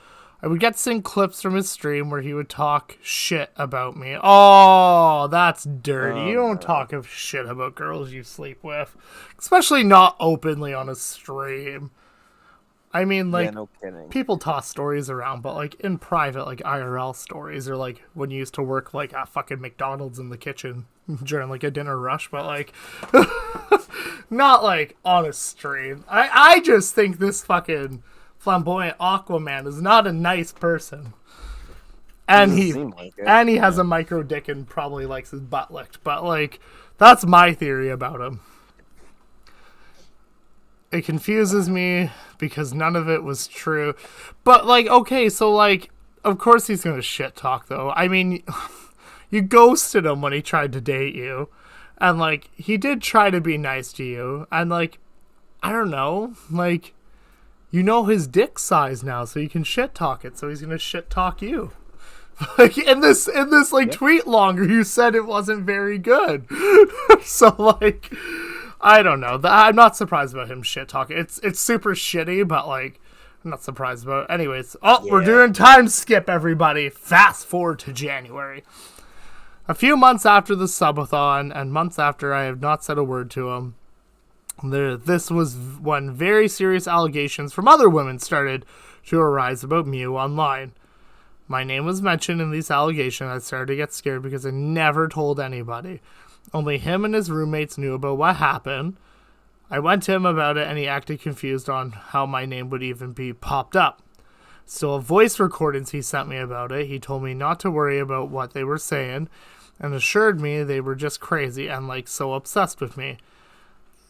I would get sync clips from his stream where he would talk shit about me. Oh, that's dirty. You don't talk of shit about girls you sleep with. Especially not openly on a stream. I mean, like, no kidding. People toss stories around, but, like, in private, like, IRL stories, or, like, when you used to work, like, at fucking McDonald's in the kitchen during, like, a dinner rush, but, like, not, like, on a stream. I just think this fucking flamboyant Aquaman is not a nice person. And he has a micro dick and probably likes his butt licked, but, like, that's my theory about him. It confuses me because none of it was true. But, like, okay, so, like, of course he's gonna shit talk, though. I mean, you ghosted him when he tried to date you. And, like, he did try to be nice to you. And, like, I don't know. Like, you know his dick size now, so you can shit talk it. So he's gonna shit talk you. Like, in this tweet longer, you said it wasn't very good. So, like... I don't know. I'm not surprised about him shit talking. It's super shitty, but, like, I'm not surprised about it. Anyways, we're doing time skip, everybody. Fast forward to January. A few months after the subathon, and months after I have not said a word to him, this was when very serious allegations from other women started to arise about Mew online. My name was mentioned in these allegations. I started to get scared because I never told anybody. Only him and his roommates knew about what happened. I went to him about it, and he acted confused on how my name would even be popped up. Still, voice recordings he sent me about it. He told me not to worry about what they were saying, and assured me they were just crazy and, like, so obsessed with me.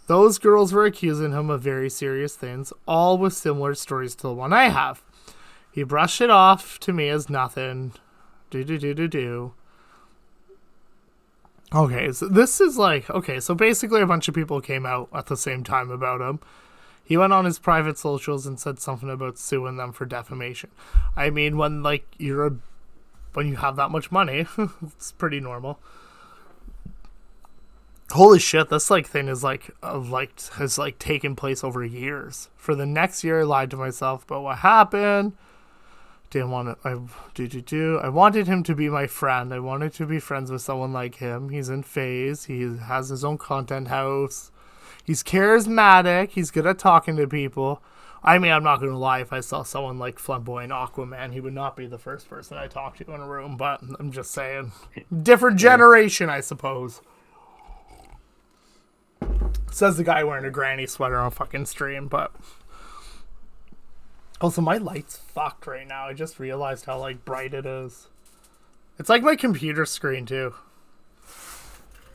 Those girls were accusing him of very serious things, all with similar stories to the one I have. He brushed it off to me as nothing. Okay, so this is like, okay, so basically a bunch of people came out at the same time about him. He went on his private socials and said something about suing them for defamation. I mean, when like when you have that much money, it's pretty normal. Holy shit, this like thing is has taken place over years. For the next year, I lied to myself about what happened. Didn't want to. I wanted him to be my friend. I wanted to be friends with someone like him. He's in phase. He has his own content house. He's charismatic. He's good at talking to people. I mean, I'm not going to lie. If I saw someone like Flamboyant Aquaman, he would not be the first person I talk to in a room. But I'm just saying. Different generation, I suppose. Says the guy wearing a granny sweater on fucking stream, but... Also, my light's fucked right now. I just realized how, like, bright it is. It's like my computer screen, too.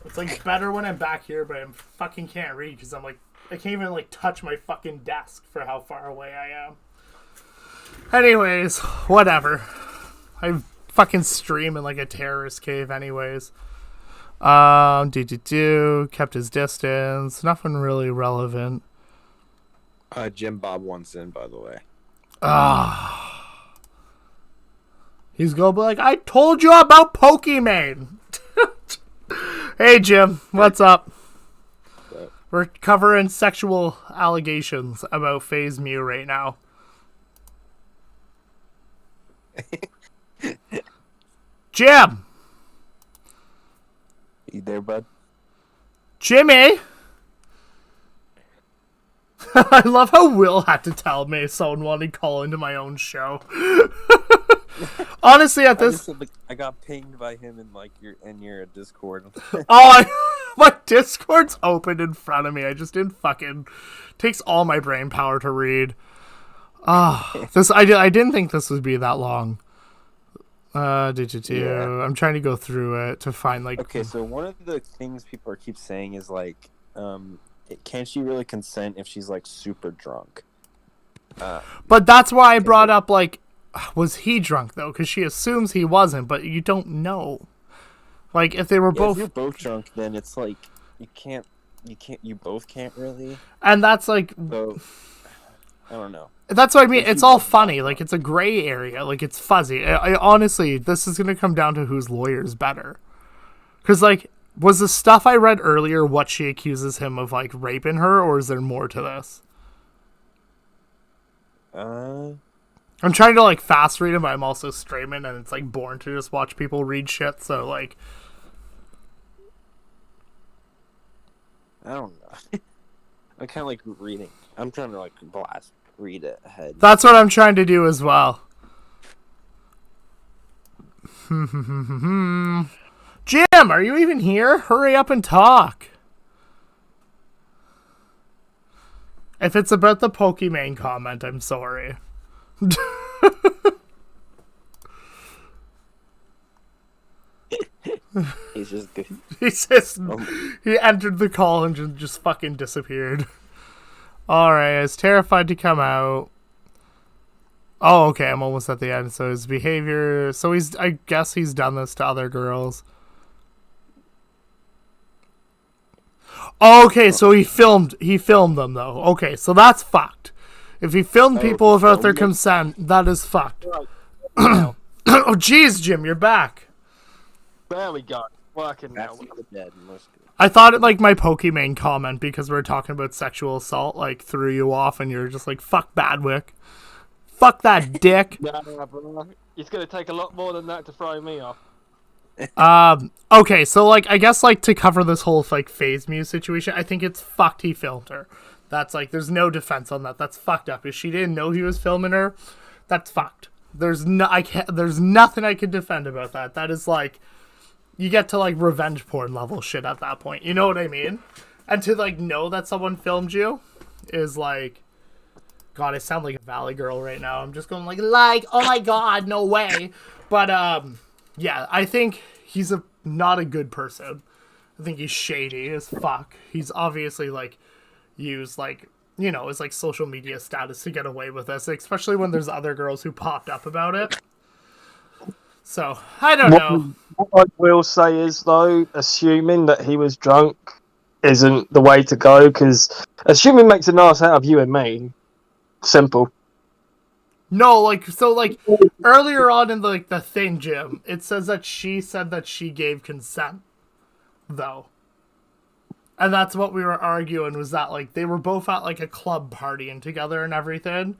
It's, like, better when I'm back here, but I fucking can't read because I'm, like, I can't even, like, touch my fucking desk for how far away I am. Anyways, whatever. I fucking stream in, like, a terrorist cave anyways. Kept his distance. Nothing really relevant. Jim Bob wants in, by the way. He's gonna be like, I told you about Pokemon. Hey Jim, what's up? We're covering sexual allegations about FaZe Mew right now. Jim! You there, bud? Jimmy! I love how Will had to tell me someone wanted to call into my own show. Honestly, at this, I got pinged by him in your Discord. My Discord's open in front of me. I just didn't fucking takes all my brain power to read. I didn't think this would be that long. Yeah. I'm trying to go through it to find like. Okay, so one of the things people keep saying is like, can she really consent if she's like super drunk? But that's why I brought up like, was he drunk though? Because she assumes he wasn't, but you don't know. Like if they were both. If you're both drunk, then it's like you both can't really. And that's like. So, I don't know. That's what I mean. It's all funny. Like, it's a gray area. Like, it's fuzzy. I honestly, this is going to come down to whose lawyer's better. Because, like, was the stuff I read earlier what she accuses him of, like, raping her, or is there more to this? I'm trying to, like, fast read it, but I'm also streaming, and it's, like, boring to just watch people read shit, so, like... I don't know. I'm kind of, like, reading. I'm trying to, like, read it ahead. That's what I'm trying to do as well. Jim, are you even here? Hurry up and talk. If it's about the Pokemon comment, I'm sorry. He's just good. He entered the call and just fucking disappeared. Alright, I was terrified to come out. Oh, okay, I'm almost at the end. So his behavior... So I guess he's done this to other girls. Okay, so he filmed them, though. Okay, so that's fucked. If he filmed people without their consent, that is fucked. Oh, jeez, Jim, you're back. There we go. Working now. I thought it like my Pokemon comment because we were talking about sexual assault like threw you off and you're just like fuck Badwick. Fuck that dick. Nah, bro. It's gonna take a lot more than that to throw me off. Okay, so like I guess like to cover this whole like FaZe Mew situation, I think it's fucked he filmed her. That's like there's no defense on that. That's fucked up. If she didn't know he was filming her, that's fucked. There's nothing I can defend about that. That is like you get to like revenge porn level shit at that point. You know what I mean? And to like know that someone filmed you is like, God, I sound like a Valley girl right now. I'm just going like, oh my God, no way. But yeah, I think he's not a good person. I think he's shady as fuck. He's obviously like used like, you know, his like social media status to get away with this, especially when there's other girls who popped up about it. So I don't know. What I will say is, though, assuming that he was drunk isn't the way to go, because assuming makes an ass out of you and me. Simple. No, like earlier on in the thing, Jim, it says that she said that she gave consent, though. And that's what we were arguing, was that like they were both at like a club partying together and everything.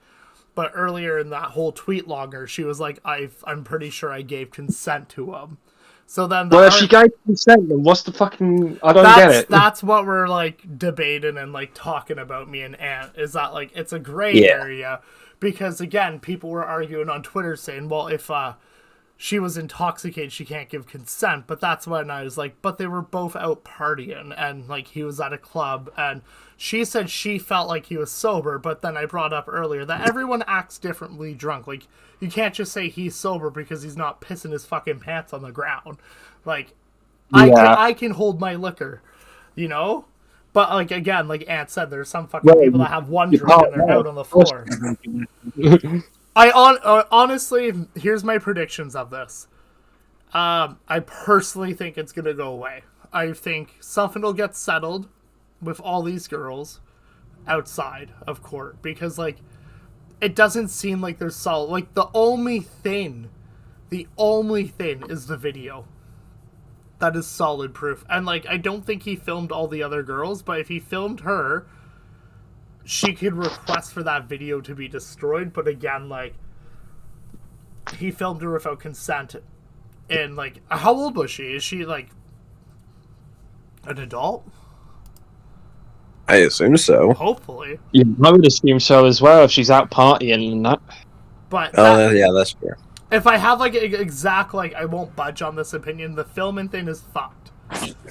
But earlier in that whole tweet logger, she was like, I'm pretty sure I gave consent to him. So then Well, if she gave consent, then what's the fucking... I don't get it. That's what we're like debating and like talking about, me and Ant, is that like it's a gray area. Because again, people were arguing on Twitter saying, well, if she was intoxicated, she can't give consent. But that's when I was like, but they were both out partying and like he was at a club, and she said she felt like he was sober. But then I brought up earlier that everyone acts differently drunk. Like, you can't just say he's sober because he's not pissing his fucking pants on the ground. Like, I can hold my liquor, you know? But, like, again, like Ant said, there's some fucking people that have one drink and they're out on the floor. Honestly, here's my predictions of this. I personally think it's going to go away. I think something will get settled with all these girls outside of court. Because, like, it doesn't seem like there's solid... Like, the only thing is the video. That is solid proof. And, like, I don't think he filmed all the other girls, but if he filmed her, she could request for that video to be destroyed. But again, like, he filmed her without consent. And, like, how old was she? Is she, like, an adult? I assume so. Hopefully. Yeah, I would assume so as well if she's out partying and that. But Yeah, that's true. if I have, like, an exact, like, I won't budge on this opinion, the filming thing is fucked.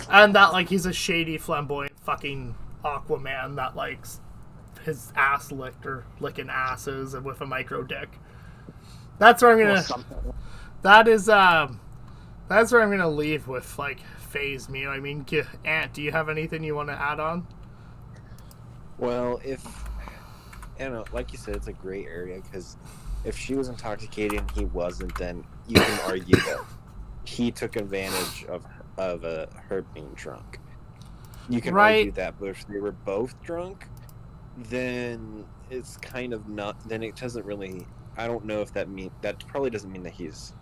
And that, like, he's a shady, flamboyant fucking Aquaman that likes his ass licked or licking asses and with a micro dick. That's where I'm gonna... That's where I'm gonna leave with, like, Phase Mew. I mean, Ant, do you have anything you want to add on? Well, I don't know, like you said, it's a gray area, because if she was intoxicated and he wasn't, then you can argue that he took advantage of her being drunk. You can argue that, but if they were both drunk, then it's kind of not. Then it doesn't really. I don't know if that probably doesn't mean that he's,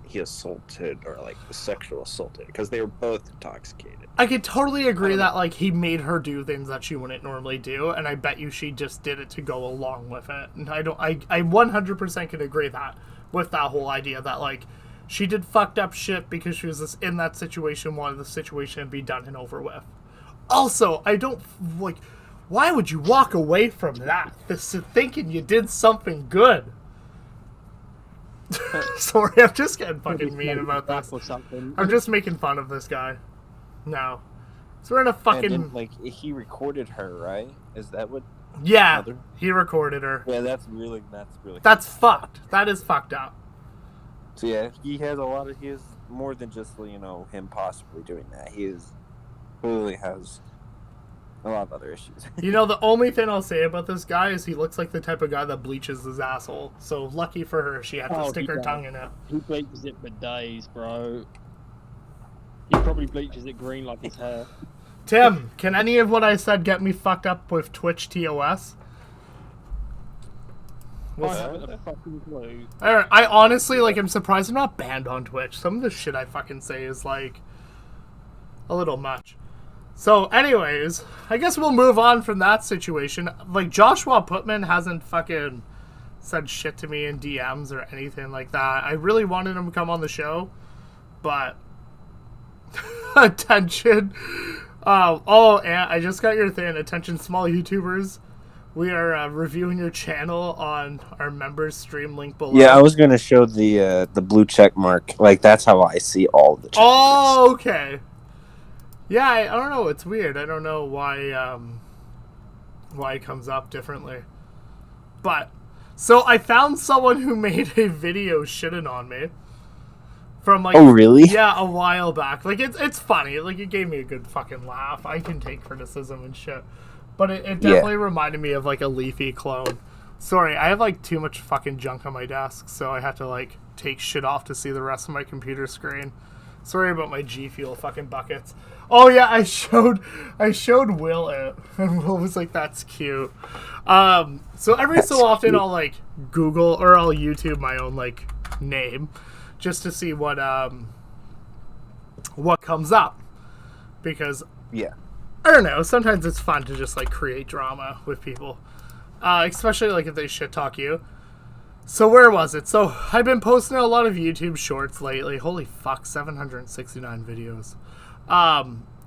he assaulted or like sexual assaulted, because they were both intoxicated. I could totally agree that, like, he made her do things that she wouldn't normally do, and I bet you she just did it to go along with it. And I 100% can agree with that whole idea that, like, she did fucked up shit because she was in that situation, wanted the situation to be done and over with. Also, I don't, like, why would you walk away from that? Thinking you did something good. Sorry, I'm just getting fucking mean about this. I'm just making fun of this guy. No. So we're in a fucking... And then, like, he recorded her, right? Is that what... Yeah, he recorded her. Yeah, that's really... That's fucked. That is fucked up. So yeah, he has more than just, him possibly doing that. He clearly has a lot of other issues. The only thing I'll say about this guy is he looks like the type of guy that bleaches his asshole. So lucky for her, she had to stick her tongue in it. He bleaches it for days, bro. He probably bleaches it green like his hair. Tim, can any of what I said get me fucked up with Twitch TOS? I haven't a fucking clue. I honestly, like, I'm surprised I'm not banned on Twitch. Some of the shit I fucking say is, like, a little much. So, anyways, I guess we'll move on from that situation. Like, Joshua Putman hasn't fucking said shit to me in DMs or anything like that. I really wanted him to come on the show, but... Attention. And I just got your thing. Attention, small YouTubers. We are reviewing your channel on our members stream link below. Yeah, I was gonna show the blue check mark. Like, that's how I see all the check marks. Oh, okay. Yeah, I don't know. It's weird. I don't know why it comes up differently. But so I found someone who made a video shitting on me. From, like, oh, really? Yeah, a while back. Like, it's funny. Like, it gave me a good fucking laugh. I can take criticism and shit. But it definitely reminded me of, like, a Leafy clone. Sorry, I have, like, too much fucking junk on my desk, so I have to, like, take shit off to see the rest of my computer screen. Sorry about my G Fuel fucking buckets. Oh yeah, I showed Will it, and Will was like, "That's cute." So every so often I'll like Google or I'll YouTube my own like name, just to see what comes up, because Yeah. I don't know. Sometimes it's fun to just like create drama with people, especially like if they shit talk you. So where was it? So I've been posting a lot of YouTube shorts lately. Holy fuck, 769 videos.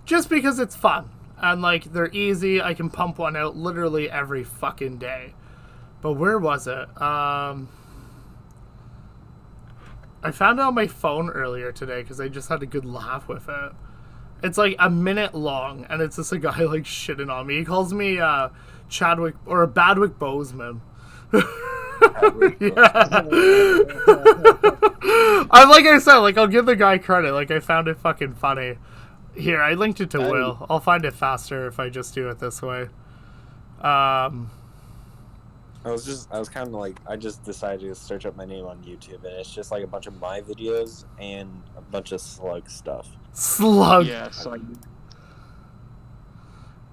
Just because it's fun and like they're easy. I can pump one out literally every fucking day. But where was it? I found it on my phone earlier today because I just had a good laugh with it. It's like a minute long, and it's just a guy like shitting on me. He calls me Chadwick or Badwick Boseman. Yeah. I'm like I said, like I'll give the guy credit. Like I found it fucking funny. Here, I linked it to Will. I'll find it faster if I just do it this way. I was kind of like, I just decided to search up my name on YouTube, and it's just like a bunch of my videos and a bunch of slug stuff. Slug. Yeah, so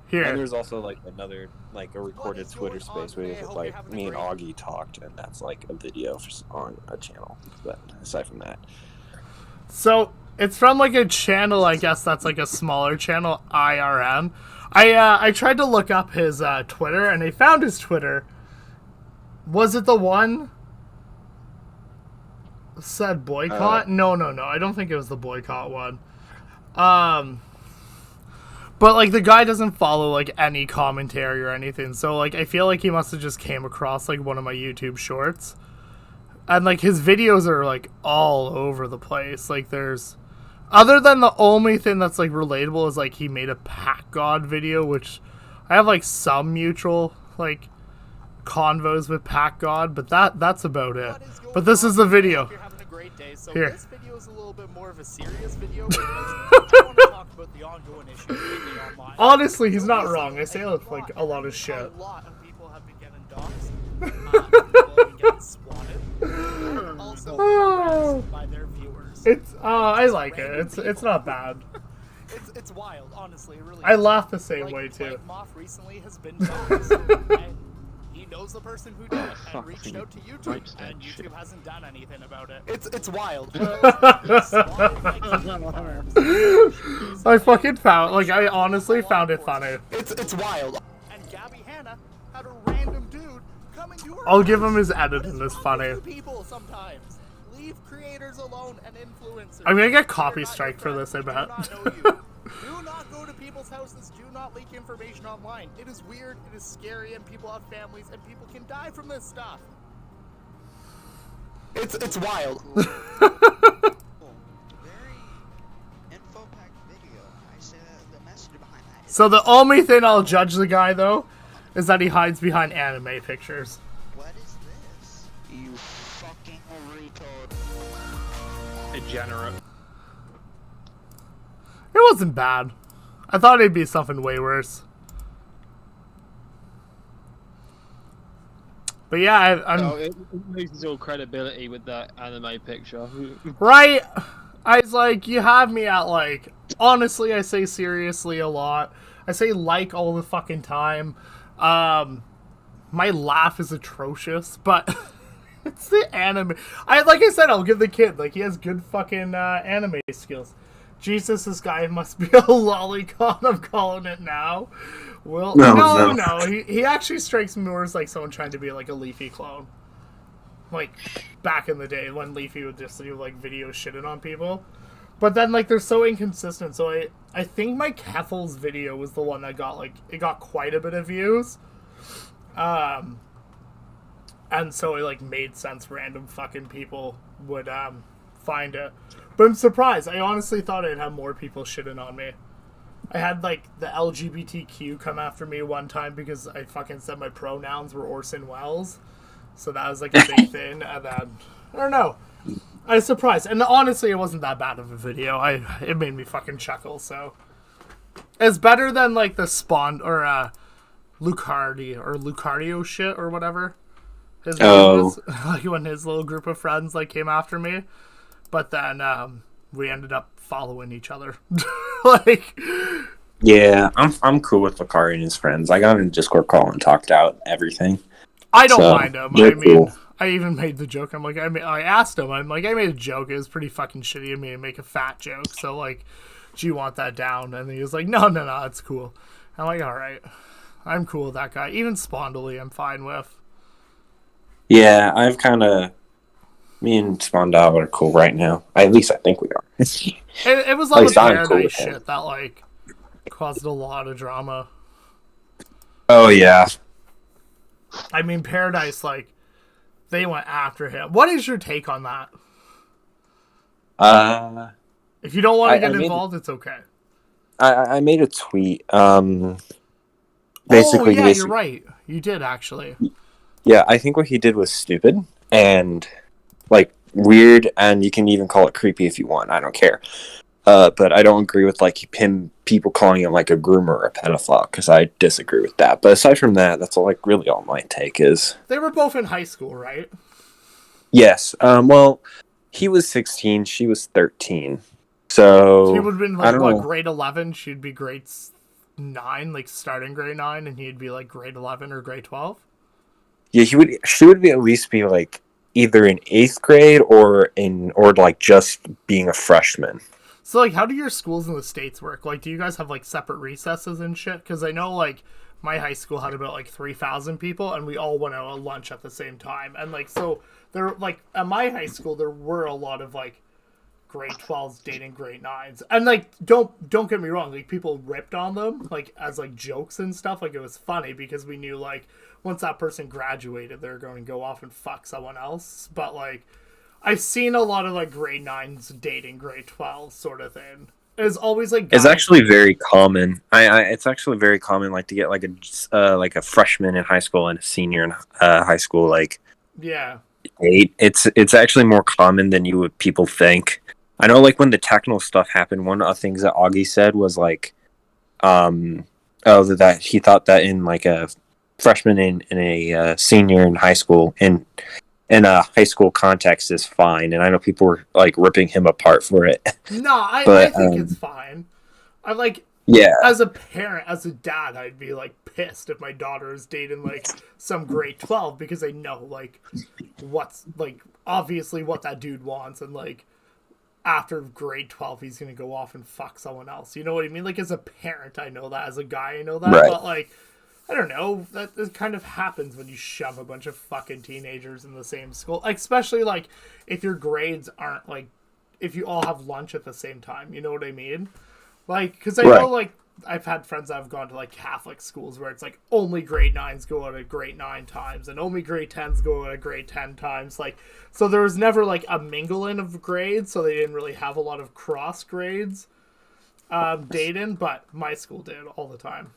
Here. And there's also like another, like a recorded Twitter space where like me and Augie talked, and that's like a video on a channel. But aside from that, So it's from like a channel, I guess that's like a smaller channel, IRM. I tried to look up his Twitter, and I found his Twitter. Was it the one said boycott? No. I don't think it was the boycott one. But like the guy doesn't follow like any commentary or anything, so like I feel like he must have just came across like one of my YouTube shorts, and like his videos are like all over the place. Like there's, other than the only thing that's like relatable is like he made a Pack God video, which I have like some mutual like convos with Pack God, but that's about it. But this is the video. You're having a great day. So Here. this video is a little bit more of a serious video because I want to talk about the ongoing issue lately online. Honestly, he's not wrong. I say like a lot of shit. A lot of people have been getting doxxed. People have been getting swatted. And also harassed by their viewers. It's I like it. It's not bad. It's wild, honestly. It really I is. laugh the same Like, way too. Moth recently has been doxxed, and he knows the person who did it and reached out to YouTube, and YouTube hasn't done anything about it. It's wild. I fucking found, like, I honestly found it funny. It's wild. And Gabby Hanna had a random dude come into her I'll give him house. his What editing is this wrong funny. with you people sometimes? Leave creators alone and influencers. I'm gonna get They're copy not your strike for friends. this, I They bet. do not know you. Do not go to people's houses. Do not leak information online. It is weird, it is scary, and people have families, and people can die from this stuff. It's wild. Very info-packed video. I said the message behind that. So the only thing I'll judge the guy, though, is that he hides behind anime pictures. What is this? You fucking retard. degenerate. It wasn't bad. I thought it'd be something way worse. But yeah, I'm... No, it loses all credibility with that anime picture. Right? I was like, you have me at like, honestly, I say seriously a lot. I say like all the fucking time. My laugh is atrocious, but it's the anime. Like I said, I'll give the kid, like, he has good fucking anime skills. Jesus, this guy must be a lolicon, I'm calling it now. Well, no. He actually strikes me more as like someone trying to be like a Leafy clone. Like, back in the day when Leafy would just do like video shitting on people. But then like they're so inconsistent, so I think my Keffels video was the one that got like, it got quite a bit of views. And so it like made sense random fucking people would find it. But I'm surprised. I honestly thought I'd have more people shitting on me. I had like the LGBTQ come after me one time because I fucking said my pronouns were Orson Welles. So that was like a big thing. And then, I don't know. I was surprised. And honestly, it wasn't that bad of a video. It made me fucking chuckle, so. It's better than like the Lucardi or Lucario shit or whatever. His Oh. business, like when his little group of friends like came after me, but then we ended up following each other. Like, Yeah, I'm cool with Lakari and his friends. I got in a Discord call and talked out everything. I don't So, mind him. they're I mean, cool. I even made the joke. I'm like, I asked him. I'm like, I made a joke. It was pretty fucking shitty of me to make a fat joke. So like, do you want that down? And he was like, no, it's cool. I'm like, all right, I'm cool with that guy. Even Spondily, I'm fine with. Yeah, I've kind of. Me and Spondal are cool right now. At least I think we are. It was all the least I'm cool Paradise with him. shit that like caused a lot of drama. Oh yeah. I mean, Paradise, like, they went after him. What is your take on that? If you don't want to get involved, it's okay. I made a tweet. Oh Basically, yeah, you're right. You did actually. Yeah, I think what he did was stupid and like weird, and you can even call it creepy if you want. I don't care. But I don't agree with like people calling him like a groomer or a pedophile, because I disagree with that. But aside from that, that's all, like really all my take is. They were both in high school, right? Yes. Well, he was 16, she was 13. So He would have been I like don't what, know. grade 11? She'd be grade 9, like starting grade 9, and he'd be like grade 11 or grade 12. Yeah, she would be at least be like either in 8th grade or like just being a freshman. So like, how do your schools in the States work? Like, do you guys have like separate recesses and shit? Because I know like my high school had about like 3,000 people, and we all went out at lunch at the same time. And like, so there, like at my high school, there were a lot of like grade 12s dating grade 9s, and like don't get me wrong, like people ripped on them like as like jokes and stuff. Like, it was funny because we knew like once that person graduated, they're going to go off and fuck someone else. But like, I've seen a lot of like grade 9s dating grade 12s sort of thing. It's always like It's guys- actually very common. It's actually very common, like to get like a freshman in high school and a senior in high school like yeah. date. It's actually more common than people think. I know, like when the techno stuff happened, one of the things that Augie said was like, that he thought that in like a freshman in a senior in high school in a high school context is fine, and I know people were like ripping him apart for it. No, I But, think it's fine. I like, Yeah, as a parent, as a dad, I'd be like pissed if my daughter is dating like some grade 12, because I know like what's like obviously what that dude wants, and like after grade 12 he's gonna go off and fuck someone else. You know what I mean? Like, as a parent I know that, as a guy I know that, Right. but like, I don't know, that it kind of happens when you shove a bunch of fucking teenagers in the same school, especially like if your grades aren't like, if you all have lunch at the same time, you know what I mean? Like, because I know, like, I've had friends that have gone to, like, Catholic schools where it's, like, only grade 9s go out at grade 9 times, and only grade 10s go out at grade 10 times. Like, so there was never, like, a mingling of grades, so they didn't really have a lot of cross grades dating, but my school did all the time.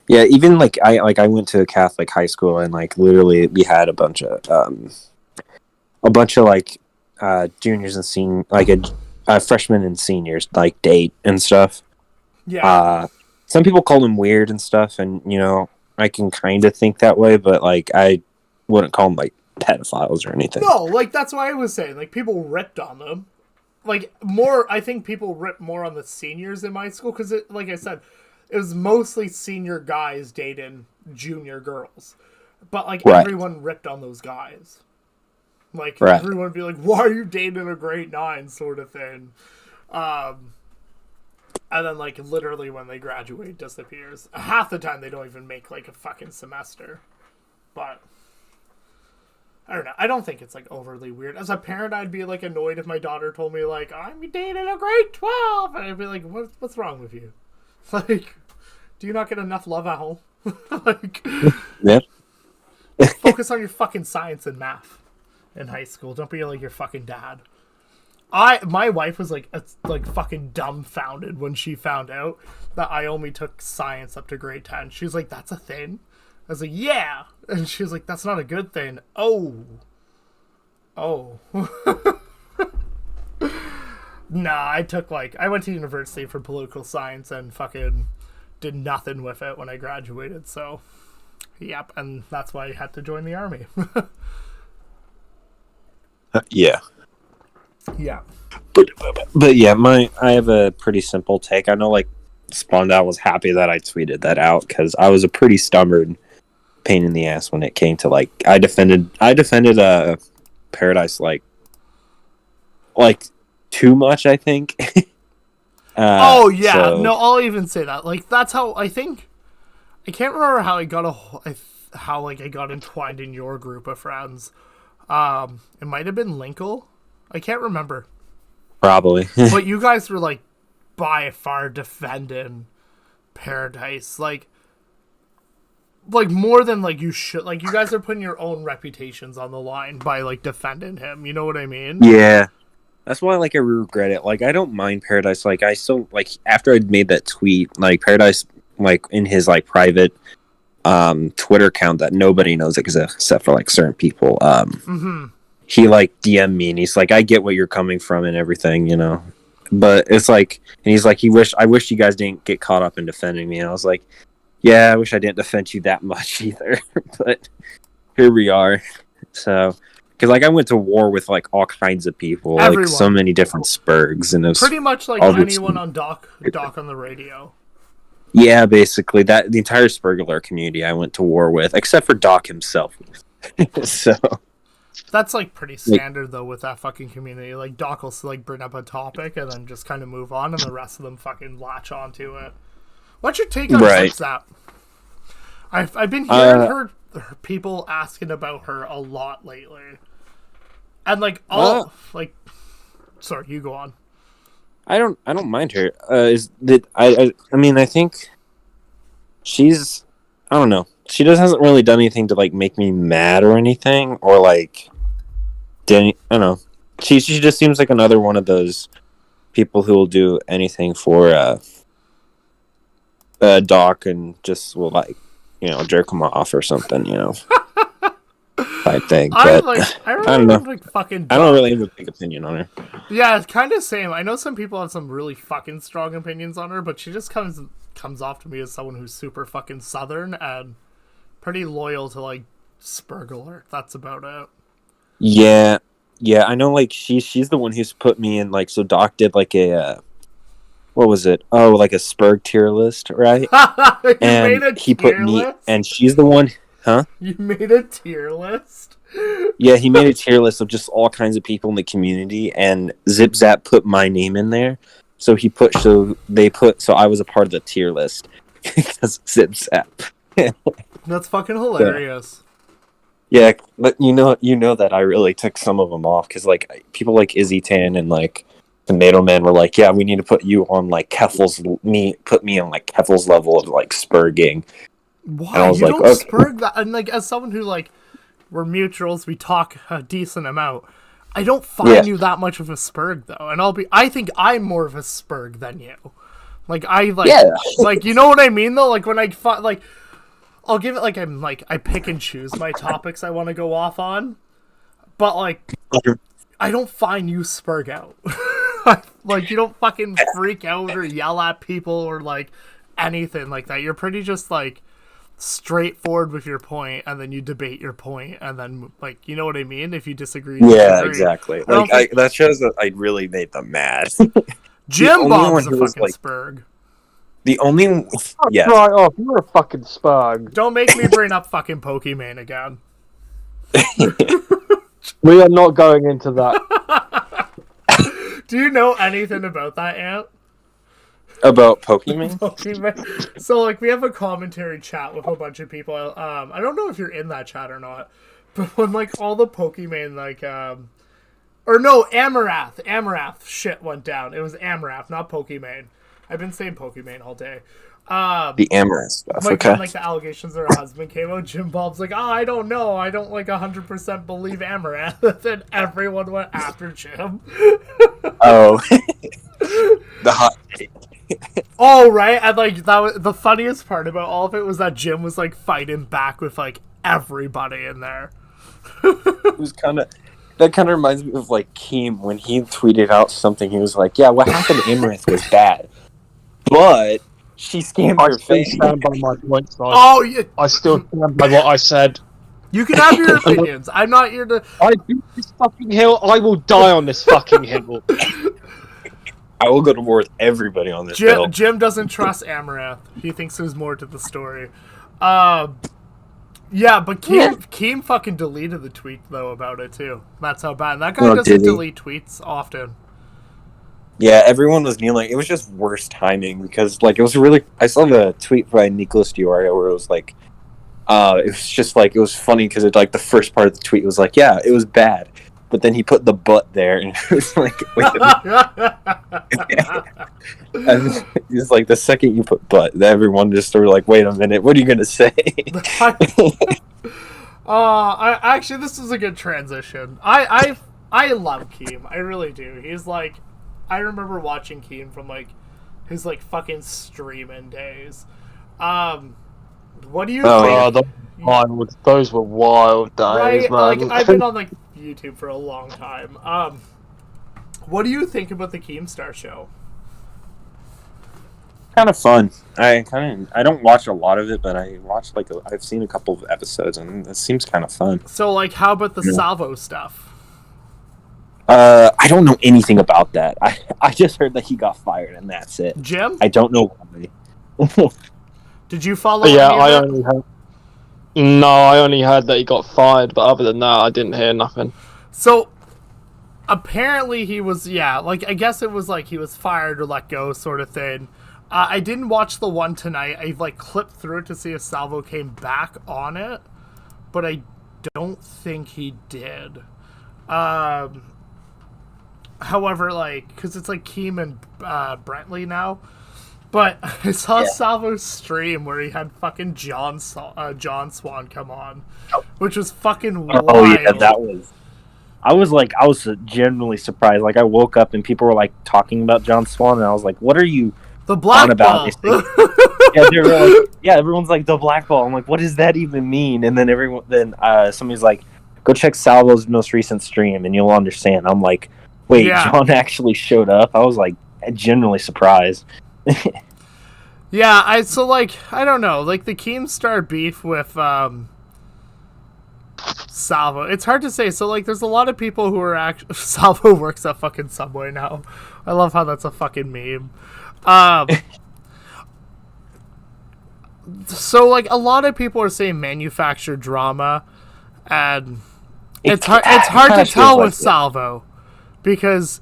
yeah. Even like I went to a Catholic high school, and like literally we had a bunch of like juniors and seniors, like freshmen and seniors like date and stuff. Yeah. Some people call them weird and stuff, and you know I can kind of think that way, but like I wouldn't call them like pedophiles or anything. No, like, that's why I was saying, like, people ripped on them. Like, more, I think people ripped more on the seniors in my school, because, like I said, it was mostly senior guys dating junior girls. But, like, Right. everyone ripped on those guys. Like, Right. everyone would be like, why are you dating a grade 9 sort of thing? And then, like, literally when they graduate, it disappears. Half the time they don't even make, like, a fucking semester. But I don't know. I don't think it's, like, overly weird. As a parent, I'd be, like, annoyed if my daughter told me, like, I'm dating a grade 12. And I'd be like, what's wrong with you? Like, do you not get enough love at home? Like, Yep. focus on your fucking science and math in high school. Don't be like your fucking dad. My wife was like fucking dumbfounded when she found out that I only took science up to grade 10. She was like, that's a thing? I was like, yeah. And she was like, that's not a good thing. Oh. Nah, I went to university for political science and fucking did nothing with it when I graduated, so Yep, and that's why he had to join the army. Yeah. Yeah. But yeah, I have a pretty simple take. I know like Spawndal was happy that I tweeted that out because I was a pretty stubborn pain in the ass when it came to like I defended Paradise like too much, I think. Oh yeah, so- no, I'll even say that. Like that's how I think. I can't remember how I got I got entwined in your group of friends. It might have been Linkle. I can't remember. Probably. But you guys were like by far defending Paradise, like more than like you should. Like you guys are putting your own reputations on the line by like defending him. You know what I mean? Yeah. That's why like I regret it. Like I don't mind Paradise. Like I still like after I'd made that tweet, like Paradise like in his like private Twitter account that nobody knows except for like certain people. He like DM'd me and he's like, I get what you're coming from and everything, you know. But it's like, and he's like, I wish you guys didn't get caught up in defending me. And I was like, yeah, I wish I didn't defend you that much either. But here we are. So, because like I went to war with like all kinds of people, Everyone. like so many different Spurgs, and it was Pretty much like all this- anyone on Doc on the radio. Yeah, basically that the entire Spurgler community I went to war with, except for Doc himself. So That's like pretty standard though with that fucking community. Like Doc will like bring up a topic and then just kind of move on, and the rest of them fucking latch onto it. What's your take on Right. Zipzap? I've been hearing her people asking about her a lot lately, and like all like. Sorry, you go on. I don't mind her. Is that I mean I think she's I don't know. She hasn't really done anything to like make me mad or anything or like I don't know. She just seems like another one of those people who will do anything for Doc and just will like, you know, jerk him off or something, you know. I think. I But I don't know. like fucking. I don't really have a big opinion on her. Yeah, it's kind of same. I know some people have some really fucking strong opinions on her, but she just comes off to me as someone who's super fucking southern and pretty loyal to like Spurgler. That's about it. Yeah, I know. Like she's the one who's put me in. Like so, Doc did like a what was it? Oh, like a Spurg tier list, right? You And made a he put tier me, list? and she's the one, huh? You made a tier list? Yeah, he made a tier list of just all kinds of people in the community, and Zipzap put my name in there. So I was a part of the tier list because Zipzap. That's fucking hilarious. Yeah, but you know that I really took some of them off because like people like Izzy Tan and like Tomato Man were like, yeah, we need to put you on like put me on like Keffel's level of like spurging. Why? And I was You like, don't okay. spurg that. And like, as someone who like, we're mutuals, we talk a decent amount. I don't find Yeah. you that much of a spurg though, and I think I'm more of a spurg than you. Like I like, Yeah. like you know what I mean though. Like when I like, I'll give it like I pick and choose my topics I want to go off on, but like I don't find you spurg out. Like you don't fucking freak out or yell at people or like anything like that. You're pretty just like straightforward with your point, and then you debate your point, and then like you know what I mean. If you disagree, you Yeah, disagree. exactly. I don't Like think- that shows that I really made them mad. Jim only Bob's one a who was, fucking like- spurg. The only yeah. Right off, you're a fucking spug. Don't make me bring up fucking Pokemon again. We are not going into that. Do you know anything about that, Ant? About Pokemon? Pokemon. So like we have a commentary chat with a bunch of people. I don't know if you're in that chat or not, but when like all the Pokemon like or no, Amarath shit went down. It was Amarath, not Pokemon. I've been saying Pokemon all day. The Amaranth stuff. Like Okay. when like the allegations of her husband came out, Jim Bob's like, I don't know, I don't like 100% believe Amaranth. Then everyone went after Jim. Oh. The hot take. Oh right, and like that was the funniest part about all of it was that Jim was like fighting back with like everybody in there. It was that kind of reminds me of like Keem when he tweeted out something. He was like, "Yeah, what happened to Amaranth was bad, but She scammed I your still face. stand by my points, though. Oh, yeah, I still stand by what I said. you can have your opinions. I'm not here to. I beat this fucking hill. I will die on this fucking hill. I will go to war with everybody on this hill. Jim doesn't trust Amaranth. He thinks there's more to the story. Yeah, but Keem fucking deleted the tweet though about it too. That's how bad. And that guy Oh, doesn't did he? delete tweets often. Yeah, everyone was kneeling. It was just worse timing because, like, it was really. I saw the tweet by Nicholas Diorio where it was like, it was just like it was funny because it like the first part of the tweet was like, yeah, it was bad, but then he put the butt there and it was like, wait a minute. And it's like the second you put butt, everyone just sort of like, wait a minute, what are you gonna say? Actually, this is a good transition. I love Keem. I really do. He's like, I remember watching Keem from like his like fucking streaming days. What do you think? Those were wild days, Right? man. Like I've been on like YouTube for a long time. What do you think about the Keemstar show? Kind of fun. I don't watch a lot of it, but I watched I've seen a couple of episodes and it seems kind of fun. So like, how about the Salvo stuff? I don't know anything about that. I just heard that he got fired and that's it. Jim, I don't know why. did you follow? Yeah, any I of it? only heard. No, I only heard that he got fired, but other than that, I didn't hear nothing. So apparently he was, like I guess it was like he was fired or let go sort of thing. I didn't watch the one tonight. I like clipped through it to see if Salvo came back on it, but I don't think he did. However, like, because it's like Keem and Brentley now. But I saw Salvo's stream where he had fucking John Swan come on, which was fucking wild. Oh yeah, that was. I was genuinely surprised. Like I woke up and people were like talking about John Swan, and I was like, "What are you the black on about?" ball. Yeah, they were like, everyone's like the black ball. I'm like, what does that even mean? And then somebody's like, go check Salvo's most recent stream, and you'll understand. I'm like, wait, John actually showed up. I was like genuinely surprised. Yeah, I don't know, like the Keemstar beef with Salvo. It's hard to say. So like, there's a lot of people who are actually Salvo works at fucking Subway now. I love how that's a fucking meme. So like, a lot of people are saying manufactured drama, and it's hard to tell with Salvo because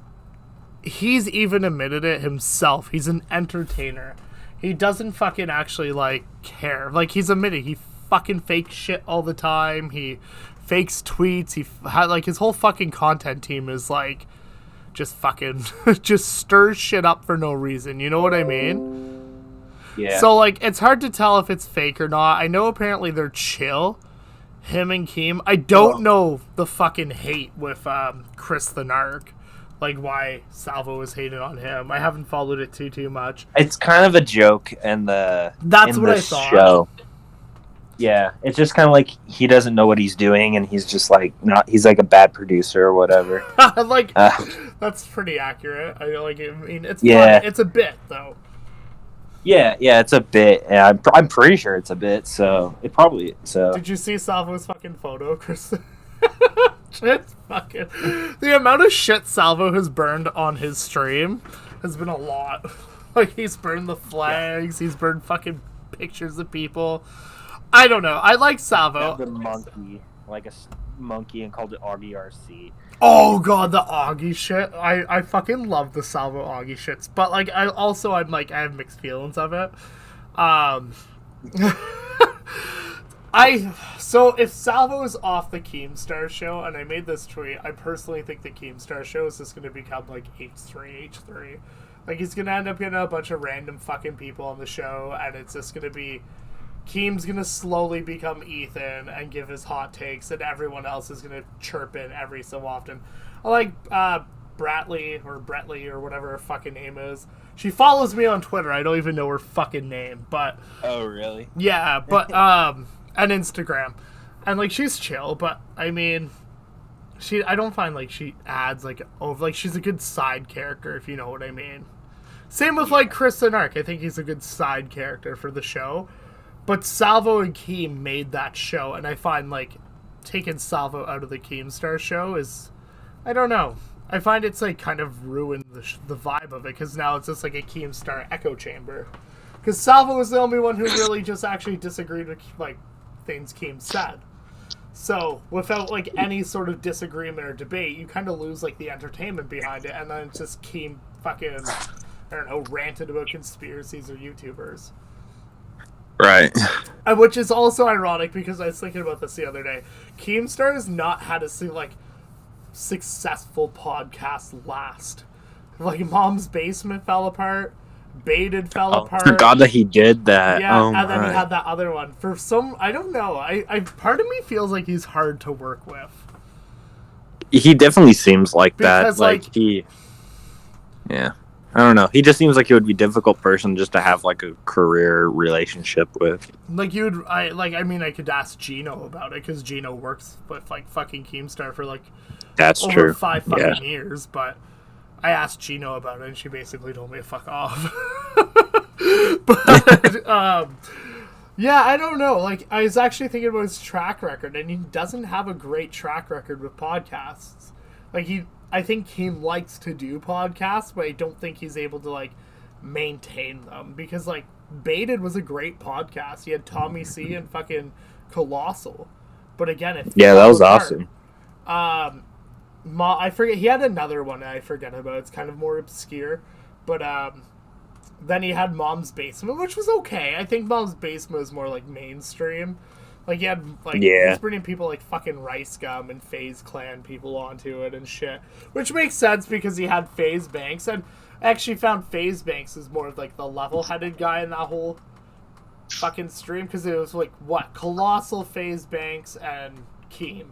he's even admitted it himself. He's an entertainer. He doesn't fucking actually like care. Like he's admitted he fucking fakes shit all the time. He fakes tweets. He had like his whole fucking content team is like just fucking just stirs shit up for no reason. You know what I mean? Yeah. So like, it's hard to tell if it's fake or not. I know apparently they're chill, him and Keem. I don't know the fucking hate with Chris the Narc. Like why Salvo was hated on him. I haven't followed it too much. It's kind of a joke in That's what I thought. Show. Yeah, it's just kind of like he doesn't know what he's doing, and he's just like he's like a bad producer or whatever. Like that's pretty accurate. I mean, it's yeah, fun. It's a bit though. Yeah, it's a bit. Yeah, I'm pretty sure it's a bit. So it probably so. Did you see Salvo's fucking photo, Chris? It's fucking the amount of shit Salvo has burned on his stream has been a lot. Like he's burned the flags, he's burned fucking pictures of people. I don't know. I like Salvo. The monkey, like a monkey, and called it Augie RC. Oh god, the Augie shit. I fucking love the Salvo Augie shits, but like I have mixed feelings of it. So if Salvo is off the Keemstar show, and I made this tweet, I personally think the Keemstar show is just going to become like H3. Like he's going to end up getting a bunch of random fucking people on the show, and it's just going to be Keem's going to slowly become Ethan and give his hot takes, and everyone else is going to chirp in every so often. I like Brettley or whatever her fucking name is. She follows me on Twitter. I don't even know her fucking name, but oh really? Yeah, but and Instagram, and like she's chill, but I mean, I don't find like she adds like over, like she's a good side character, if you know what I mean. Same with like Chris and Ark. I think he's a good side character for the show. But Salvo and Keem made that show, and I find like taking Salvo out of the Keemstar show is, I don't know. I find it's like kind of ruined the vibe of it, because now it's just like a Keemstar echo chamber. Because Salvo was the only one who really just actually disagreed with like things Keem said. So without like any sort of disagreement or debate, you kind of lose like the entertainment behind it, and then it's just Keem fucking, I don't know, ranted about conspiracies or YouTubers. Right. Which is also ironic, because I was thinking about this the other day. Keemstar has not had a like successful podcast last. Like Mom's Basement fell apart, Baited fell apart. I forgot that he did that. Yeah, oh, and then he had that other one. For some, I don't know. I part of me feels like he's hard to work with. He definitely seems like Because, that. Like he, yeah. I don't know. He just seems like he would be a difficult person just to have like a career relationship with. Like I mean, I could ask Gino about it, because Gino works with like fucking Keemstar for like That's over true. 5 fucking years. But I asked Gino about it, and she basically told me to fuck off. But yeah, I don't know. Like, I was actually thinking about his track record, and he doesn't have a great track record with podcasts. Like I think he likes to do podcasts, but I don't think he's able to like maintain them, because like Baited was a great podcast. He had Tommy C and fucking Colossal, but again, it Yeah, that was fell awesome. apart. I forget, he had another one I forget about. It's kind of more obscure, but then he had Mom's Basement, which was okay. I think Mom's Basement was more like mainstream. Like, he had, like, he's bringing people like fucking Rice Gum and FaZe Clan people onto it and shit. Which makes sense, because he had FaZe Banks, and I actually found FaZe Banks is more of, like, the level-headed guy in that whole fucking stream, because it was, like, what? Colossal, FaZe Banks, and Keem.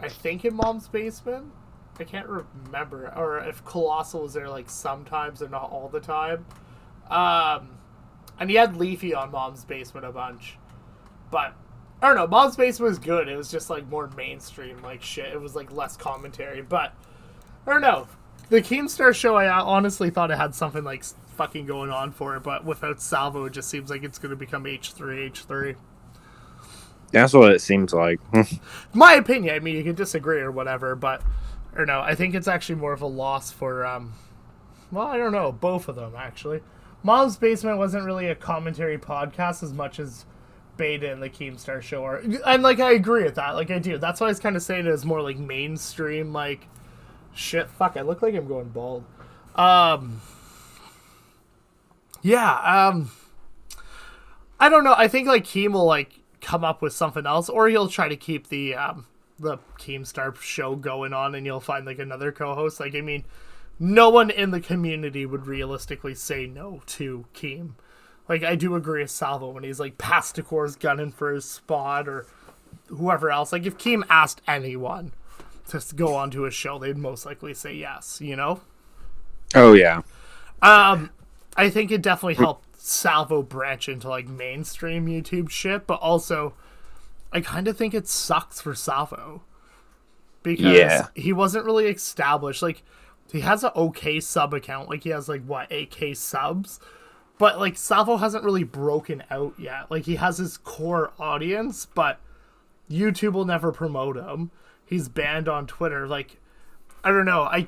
I think in Mom's Basement? I can't remember. Or if Colossal was there, like, sometimes or not all the time. And he had Leafy on Mom's Basement a bunch. But, I don't know, Mom's Basement was good. It was just, like, more mainstream, like, shit. It was, like, less commentary. But, I don't know. The Keemstar show, I honestly thought it had something, like, fucking going on for it. But without Salvo, it just seems like it's going to become H3. That's what it seems like. My opinion. I mean, you can disagree or whatever. But, I don't know. I think it's actually more of a loss for, well, I don't know. Both of them, actually. Mom's Basement wasn't really a commentary podcast as much as Beta and the Keemstar show are. And, like, I agree with that. Like, I do. That's why I was kind of saying it is more, like, mainstream, like, shit. Fuck, I look like I'm going bald. Yeah, I don't know. I think, like, Keem will, like, come up with something else, or he'll try to keep the Keemstar show going on, and you'll find, like, another co-host. Like, I mean, no one in the community would realistically say no to Keem. Like, I do agree with Salvo when he's like, Pasticor's gunning for his spot, or whoever else. Like, if Keem asked anyone to go onto his show, they'd most likely say yes, you know? Oh, yeah. I think it definitely helped Salvo branch into, like, mainstream YouTube shit, but also, I kind of think it sucks for Salvo. Because he wasn't really established. Like, he has an okay sub account. Like, he has, like, what, 8K subs? But, like, Salvo hasn't really broken out yet. Like, he has his core audience, but YouTube will never promote him. He's banned on Twitter. Like, I don't know. I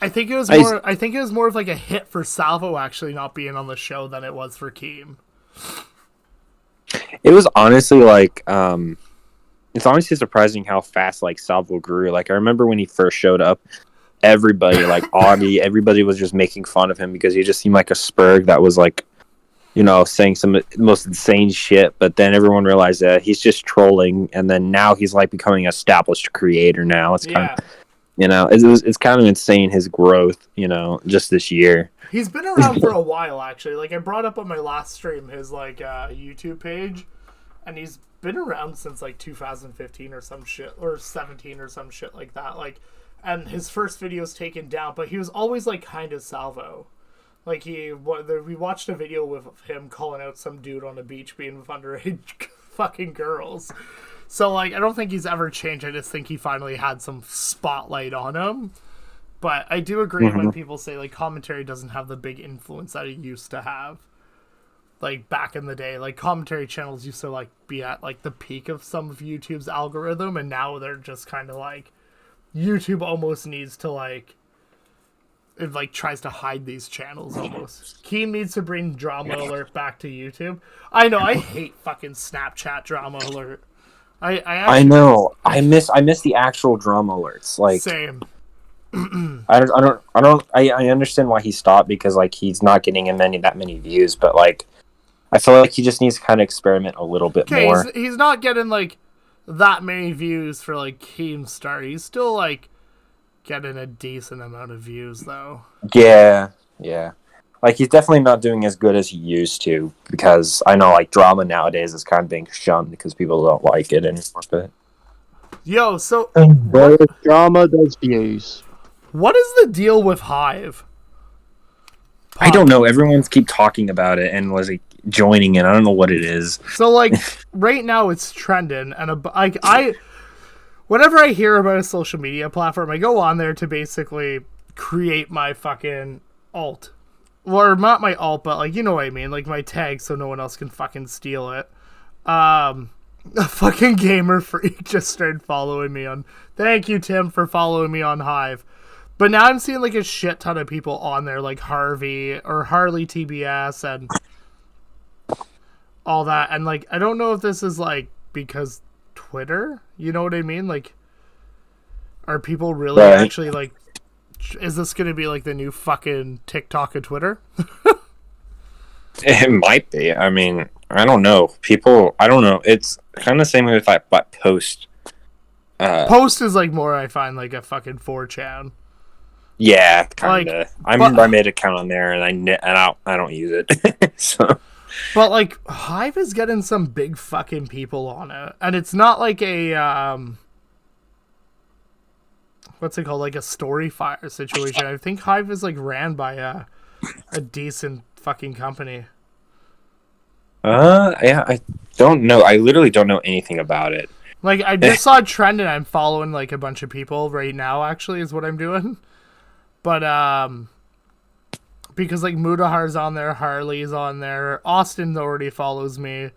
think it was more. I think it was more of like a hit for Salvo actually not being on the show than it was for Keem. It was honestly like, it's honestly surprising how fast like Salvo grew. Like, I remember when he first showed up, everybody, like Augie, everybody was just making fun of him because he just seemed like a spurg that was like, you know, saying some most insane shit. But then everyone realized that he's just trolling, and then now he's like becoming an established creator. Now it's kind of, you know, it's kind of insane his growth, you know, just this year. He's been around for a while, actually. Like, I brought up on my last stream his, like, YouTube page, and he's been around since, like, 2015 or some shit, or 17 or some shit like that. Like, and his first video was taken down, but he was always, like, kind of Salvo. Like, we watched a video with him calling out some dude on the beach being with underage fucking girls. So, like, I don't think he's ever changed. I just think he finally had some spotlight on him. But I do agree when Mhm. people say like commentary doesn't have the big influence that it used to have. Like back in the day, like commentary channels used to like be at like the peak of some of YouTube's algorithm, and now they're just kind of like YouTube almost needs to like it like tries to hide these channels almost. Keem needs to bring Drama Alert back to YouTube. I know I hate fucking Snapchat Drama Alert. I I know. I miss the actual drama alerts. Like same. I understand why he stopped because like he's not getting that many views, but like I feel like he just needs to kind of experiment a little bit Okay, more. he's not getting like that many views for like Keemstar. He's still like getting a decent amount of views though. Yeah. Like he's definitely not doing as good as he used to because I know like drama nowadays is kind of being shunned because people don't like it anymore. But Yo, so Well, drama does views. what is the deal with Hive? I don't know. Everyone's keep talking about it and was like joining it. I don't know what it is. So like right now it's trending, and I whenever I hear about a social media platform, I go on there to basically create my fucking alt. Or not my alt, but like you know what I mean, like my tag, so no one else can fucking steal it. A fucking Gamer Freak just started following me on. Thank you, Tim, for following me on Hive. But now I'm seeing like a shit ton of people on there, like Harvey or Harley TBS and all that. And like I don't know if this is like because Twitter, you know what I mean? Like, are people really Right. actually like? Is this gonna be like the new fucking TikTok of Twitter? It might be. I mean, I don't know. I don't know. It's kind of the same with like Post. Post is like more I find like a fucking 4chan. Yeah, kind of. Like, I remember I made an account on there and I don't use it. So But like Hive is getting some big fucking people on it, and it's not like a what's it called, like a story fire situation. I think Hive is like ran by a decent fucking company. yeah, I don't know. I literally don't know anything about it. Like I just saw a trend and I'm following like a bunch of people right now. Actually, is what I'm doing. But because like Mudahar's on there, Harley's on there, Austin already follows me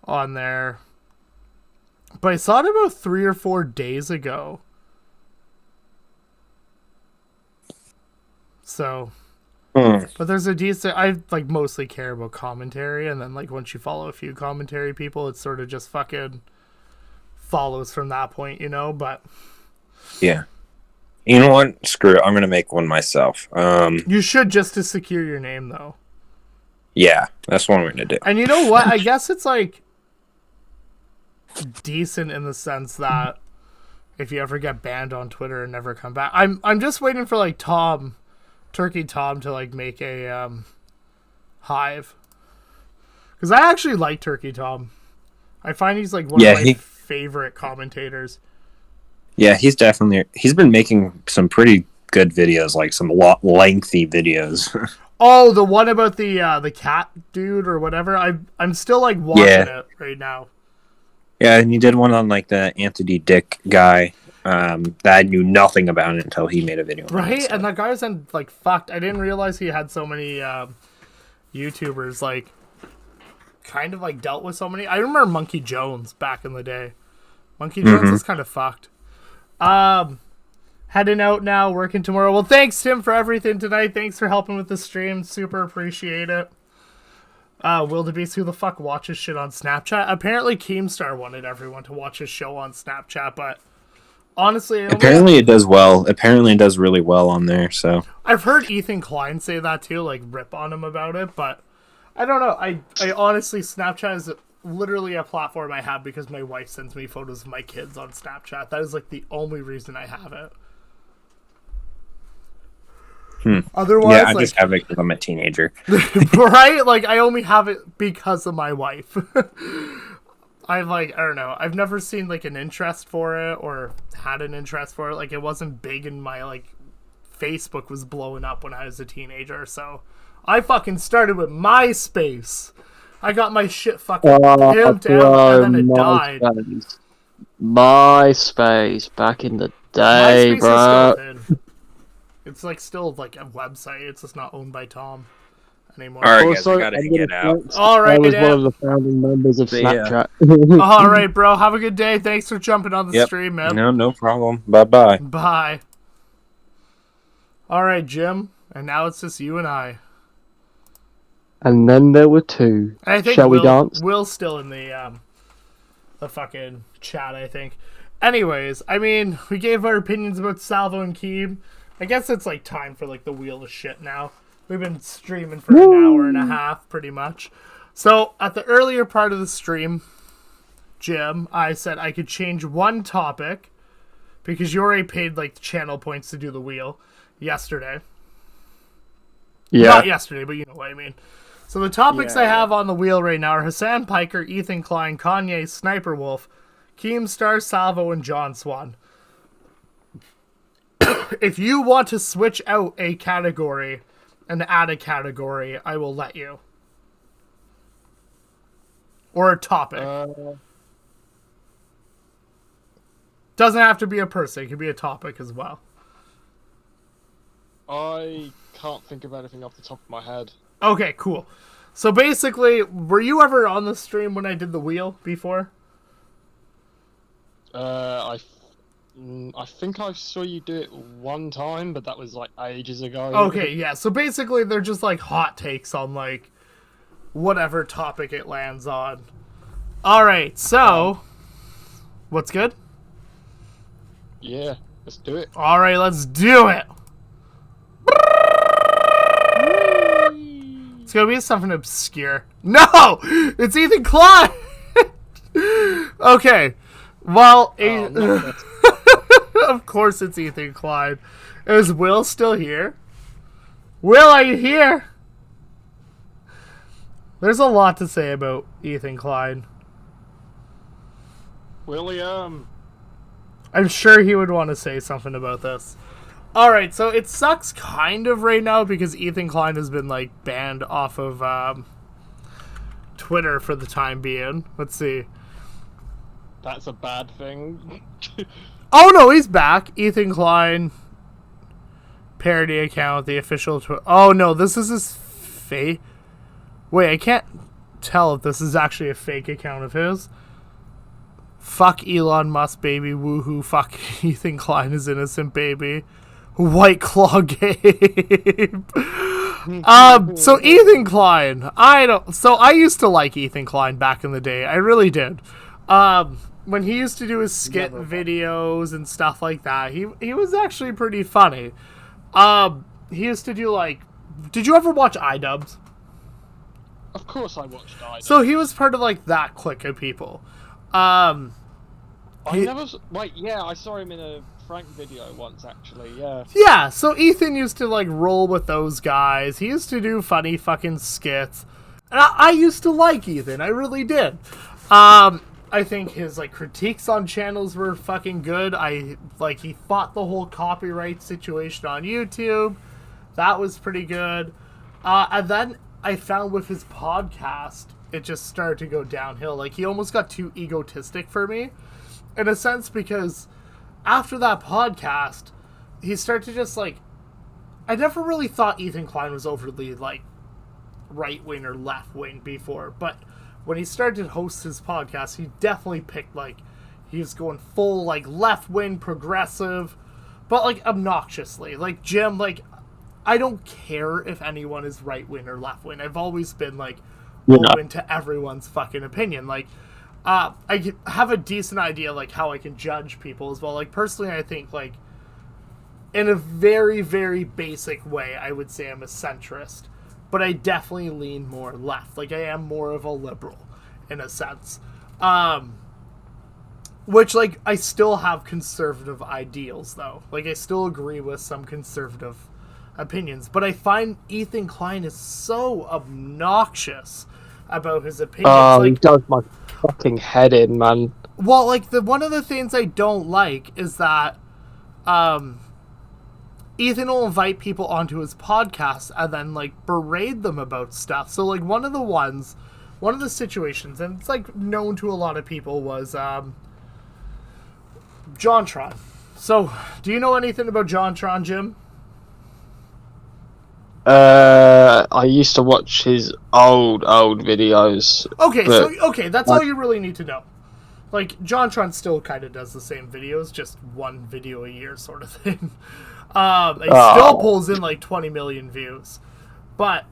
on there. But I saw it about 3 or 4 days ago. So, but there's a decent. I like mostly care about commentary, and then like once you follow a few commentary people, it sort of just fucking follows from that point, you know. But Yeah. You know what? Screw it. I'm gonna make one myself. you should, just to secure your name, though. Yeah, that's what I'm gonna do. And you know what? I guess it's like decent in the sense that if you ever get banned on Twitter and never come back, I'm just waiting for like Turkey Tom to like make a Hive, because I actually like Turkey Tom. I find he's like one of my favorite commentators. Yeah, he's been making some pretty good videos, like some lengthy videos. Oh, the one about the cat dude or whatever. I'm still like watching it right now. Yeah, and he did one on like the Anthony Dick guy. That I knew nothing about it until he made a video. Right, so. and that guy was like fucked. I didn't realize he had so many YouTubers like kind of like dealt with so many. I remember Monkey Jones back in the day. Monkey Jones is kind of fucked. Heading out now, working tomorrow. Well, thanks Tim for everything tonight. Thanks for helping with the stream. Super appreciate it. Wildebeest, who the fuck watches shit on Snapchat? Apparently Keemstar wanted everyone to watch his show on Snapchat, but honestly, apparently it does well. Apparently it does really well on there. So I've heard Ethan Klein say that too, like rip on him about it, but I don't know. I honestly, Snapchat is literally a platform I have because my wife sends me photos of my kids on Snapchat. That is like the only reason I have it. Otherwise, yeah, I just have it because I'm a teenager. right? Like I only have it because of my wife. I don't know. I've never seen like an interest for it or had an interest for it. Like it wasn't big in my like Facebook was blowing up when I was a teenager. So I fucking started with MySpace. I got my shit fucking pimped out and then it died. MySpace back in the day, MySpace bro. is still thin. It's like still like a website. It's just not owned by Tom anymore. All right, guys, Also, I gotta I'm get gonna out. flex, All right, I was Ed. one of the founding members of See ya. Snapchat. All right, bro. Have a good day. Thanks for jumping on the Yep. stream, man. No problem. Bye-bye. Bye. All right, Jim. And now it's just you and I. And then there were two. I think Shall we dance? Will's still in the fucking chat, I think. Anyways, I mean, we gave our opinions about Salvo and Keem. I guess it's like time for like the wheel of shit now. We've been streaming for an hour and a half, pretty much. So at the earlier part of the stream, Jim, I said I could change one topic because you already paid like the channel points to do the wheel yesterday. Yeah. Not yesterday, but you know what I mean. So the topics I have on the wheel right now are Hassan Piker, Ethan Klein, Kanye, Sniper Wolf, Keemstar, Salvo, and John Swan. If you want to switch out a category and add a category, I will let you. Or a topic. Doesn't have to be a person. It can be a topic as well. I can't think of anything off the top of my head. Okay, cool. So basically, were you ever on the stream when I did the wheel before? I think I saw you do it one time, but that was like ages ago. Okay, yeah. So basically, they're just like hot takes on like whatever topic it lands on. All right, so what's good? Yeah, let's do it. All right, let's do it. It's gonna be something obscure. No, it's Ethan Klein. Okay, well, of course it's Ethan Klein. Is Will still here? Will, are you here? There's a lot to say about Ethan Klein. William. I'm sure he would want to say something about this. Alright, so it sucks kind of right now because Ethan Klein has been, like, banned off of Twitter for the time being. Let's see. That's a bad thing. Oh, no, he's back. Ethan Klein. Parody account, the official Twitter. Oh, no, this is his fake. Wait, I can't tell if this is actually a fake account of his. Fuck Elon Musk, baby. Woohoo. Fuck Ethan Klein is innocent, baby. White Claw Gabe. So Ethan Klein. I used to like Ethan Klein back in the day. I really did. When he used to do his skit videos and stuff like that, he was actually pretty funny. He used to do like, did you ever watch iDubbbz? Of course I watched iDubbbz. So he was part of like that clique of people. I saw him in a Frank video once, actually, yeah. Yeah, so Ethan used to, like, roll with those guys. He used to do funny fucking skits. And I used to like Ethan. I really did. I think his, like, critiques on channels were fucking good. He fought the whole copyright situation on YouTube. That was pretty good. And then I found with his podcast, it just started to go downhill. Like, he almost got too egotistic for me. In a sense, because after that podcast, he started to just, like... I never really thought Ethan Klein was overly, like, right-wing or left-wing before, but when he started to host his podcast, he definitely picked, like... He was going full, like, left-wing, progressive, but, like, obnoxiously. Like, Jim, like, I don't care if anyone is right-wing or left-wing. I've always been, like, open to everyone's fucking opinion. Like... I have a decent idea, like, how I can judge people as well. Like, personally, I think, like, in a very, very basic way, I would say I'm a centrist. But I definitely lean more left. Like, I am more of a liberal, in a sense. Which, like, I still have conservative ideals, though. Like, I still agree with some conservative opinions. But I find Ethan Klein is so obnoxious about his opinions. He does my fucking head in, man. Well, like, one of the things I don't like is that Ethan will invite people onto his podcast and then, like, berate them about stuff. So, like, one of the situations, and it's, like, known to a lot of people, was JonTron. So, do you know anything about JonTron, Jim? I used to watch his old videos. Okay, But- so that's all you really need to know. Like, JonTron still kind of does the same videos, just one video a year sort of thing. He still pulls in like 20 million views, but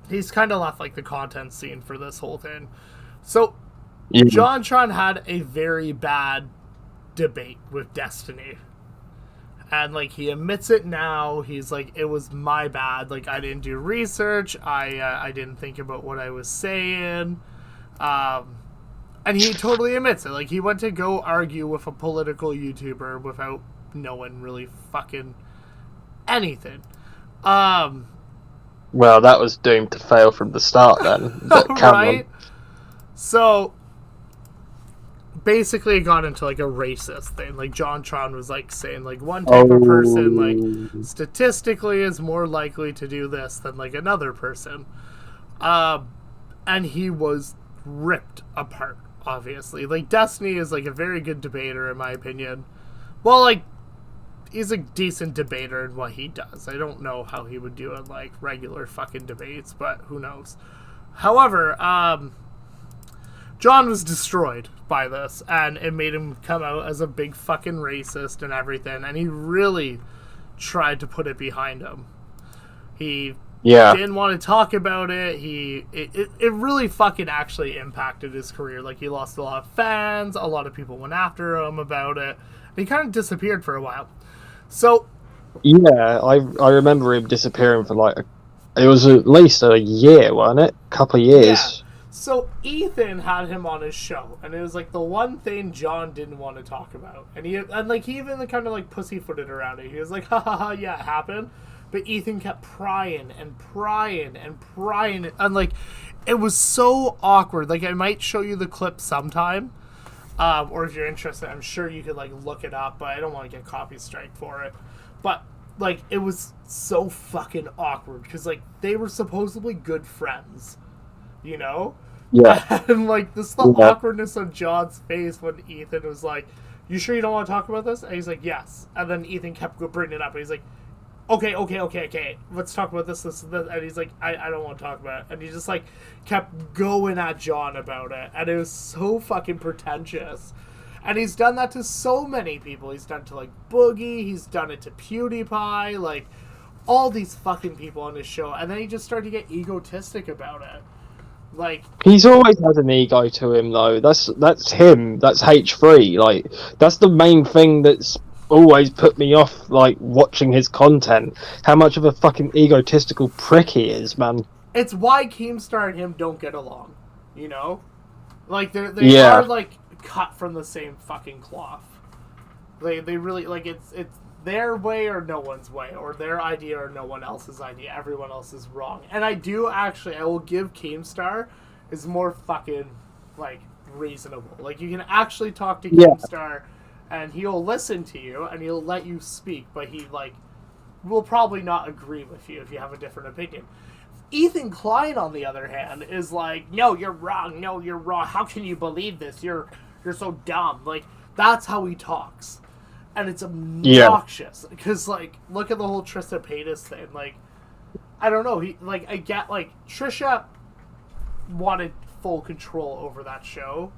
he's kind of left like the content scene for this whole thing. So JonTron had a very bad debate with Destiny. And, like, he admits it now. He's like, it was my bad. Like, I didn't do research. I didn't think about what I was saying. And he totally admits it. Like, he went to go argue with a political YouTuber without knowing really fucking anything. Well, that was doomed to fail from the start then. Right? So, basically it got into like a racist thing. Like JonTron was like saying like one type of person like statistically is more likely to do this than like another person. And he was ripped apart, obviously. Like Destiny is like a very good debater in my opinion. Well, like he's a decent debater in what he does. I don't know how he would do in like regular fucking debates, but who knows. However, John was destroyed by this, and it made him come out as a big fucking racist and everything, and he really tried to put it behind him. He didn't want to talk about it. It really fucking actually impacted his career. Like, he lost a lot of fans, a lot of people went after him about it, and he kind of disappeared for a while. So... Yeah, I remember him disappearing for like... It was at least a year, wasn't it? A couple of years. Yeah. So Ethan had him on his show, and it was like the one thing John didn't want to talk about, and he even kind of like pussyfooted around it. He was like, "Ha ha ha, yeah, it happened," but Ethan kept prying, and like it was so awkward. Like I might show you the clip sometime, or if you're interested, I'm sure you could like look it up, but I don't want to get copy strike for it. But like it was so fucking awkward because like they were supposedly good friends, you know. Yeah. And like the awkwardness on John's face when Ethan was like, "You sure you don't want to talk about this?" And he's like, "Yes." And then Ethan kept bringing it up, and he's like, Okay. Let's talk about this. And he's like, I don't want to talk about it. And he just like kept going at John about it, and it was so fucking pretentious. And he's done that to so many people. He's done it to like Boogie. He's done it to PewDiePie. Like all these fucking people on his show, and then he just started to get egotistic about it. Like he's always had an ego to him, though. That's him. That's H3. Like that's the main thing that's always put me off. Like watching his content, how much of a fucking egotistical prick he is, man. It's why Keemstar and him don't get along. You know, like they are like cut from the same fucking cloth. They really like it's their way or no one's way, or their idea or no one else's idea. Everyone else is wrong. And I will give Keemstar is more fucking like reasonable. Like you can actually talk to Keemstar and he'll listen to you and he'll let you speak, but he like will probably not agree with you if you have a different opinion. Ethan Klein, on the other hand, is like, "No, you're wrong. No, you're wrong. How can you believe this? You're so dumb." Like that's how he talks. And it's obnoxious because, like, look at the whole Trisha Paytas thing. Like, I don't know. I get, like, Trisha wanted full control over that show.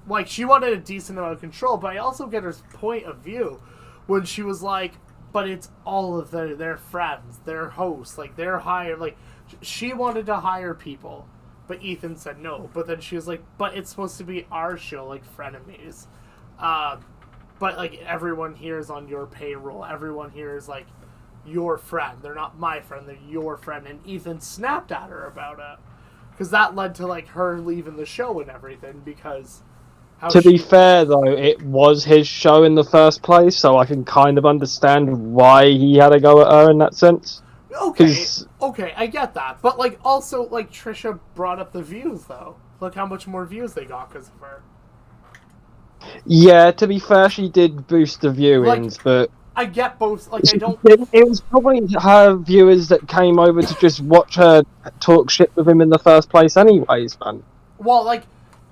Like, she wanted a decent amount of control, but I also get her point of view when she was like, but it's all of their friends, their hosts, like, they're hired. Like, she wanted to hire people, but Ethan said no. But then she was like, but it's supposed to be our show, like, Frenemies. But, like, everyone here is on your payroll. Everyone here is, like, your friend. They're not my friend. They're your friend. And Ethan snapped at her about it. Because that led to, like, her leaving the show and everything. Because... To be fair, though, it was his show in the first place. So I can kind of understand why he had a go at her in that sense. Okay, I get that. But, like, also, like, Trisha brought up the views, though. Look how much more views they got because of her. Yeah, to be fair, she did boost the viewings, but... I get both, like, I don't... It was probably her viewers that came over to just watch her talk shit with him in the first place anyways, man. Well, like,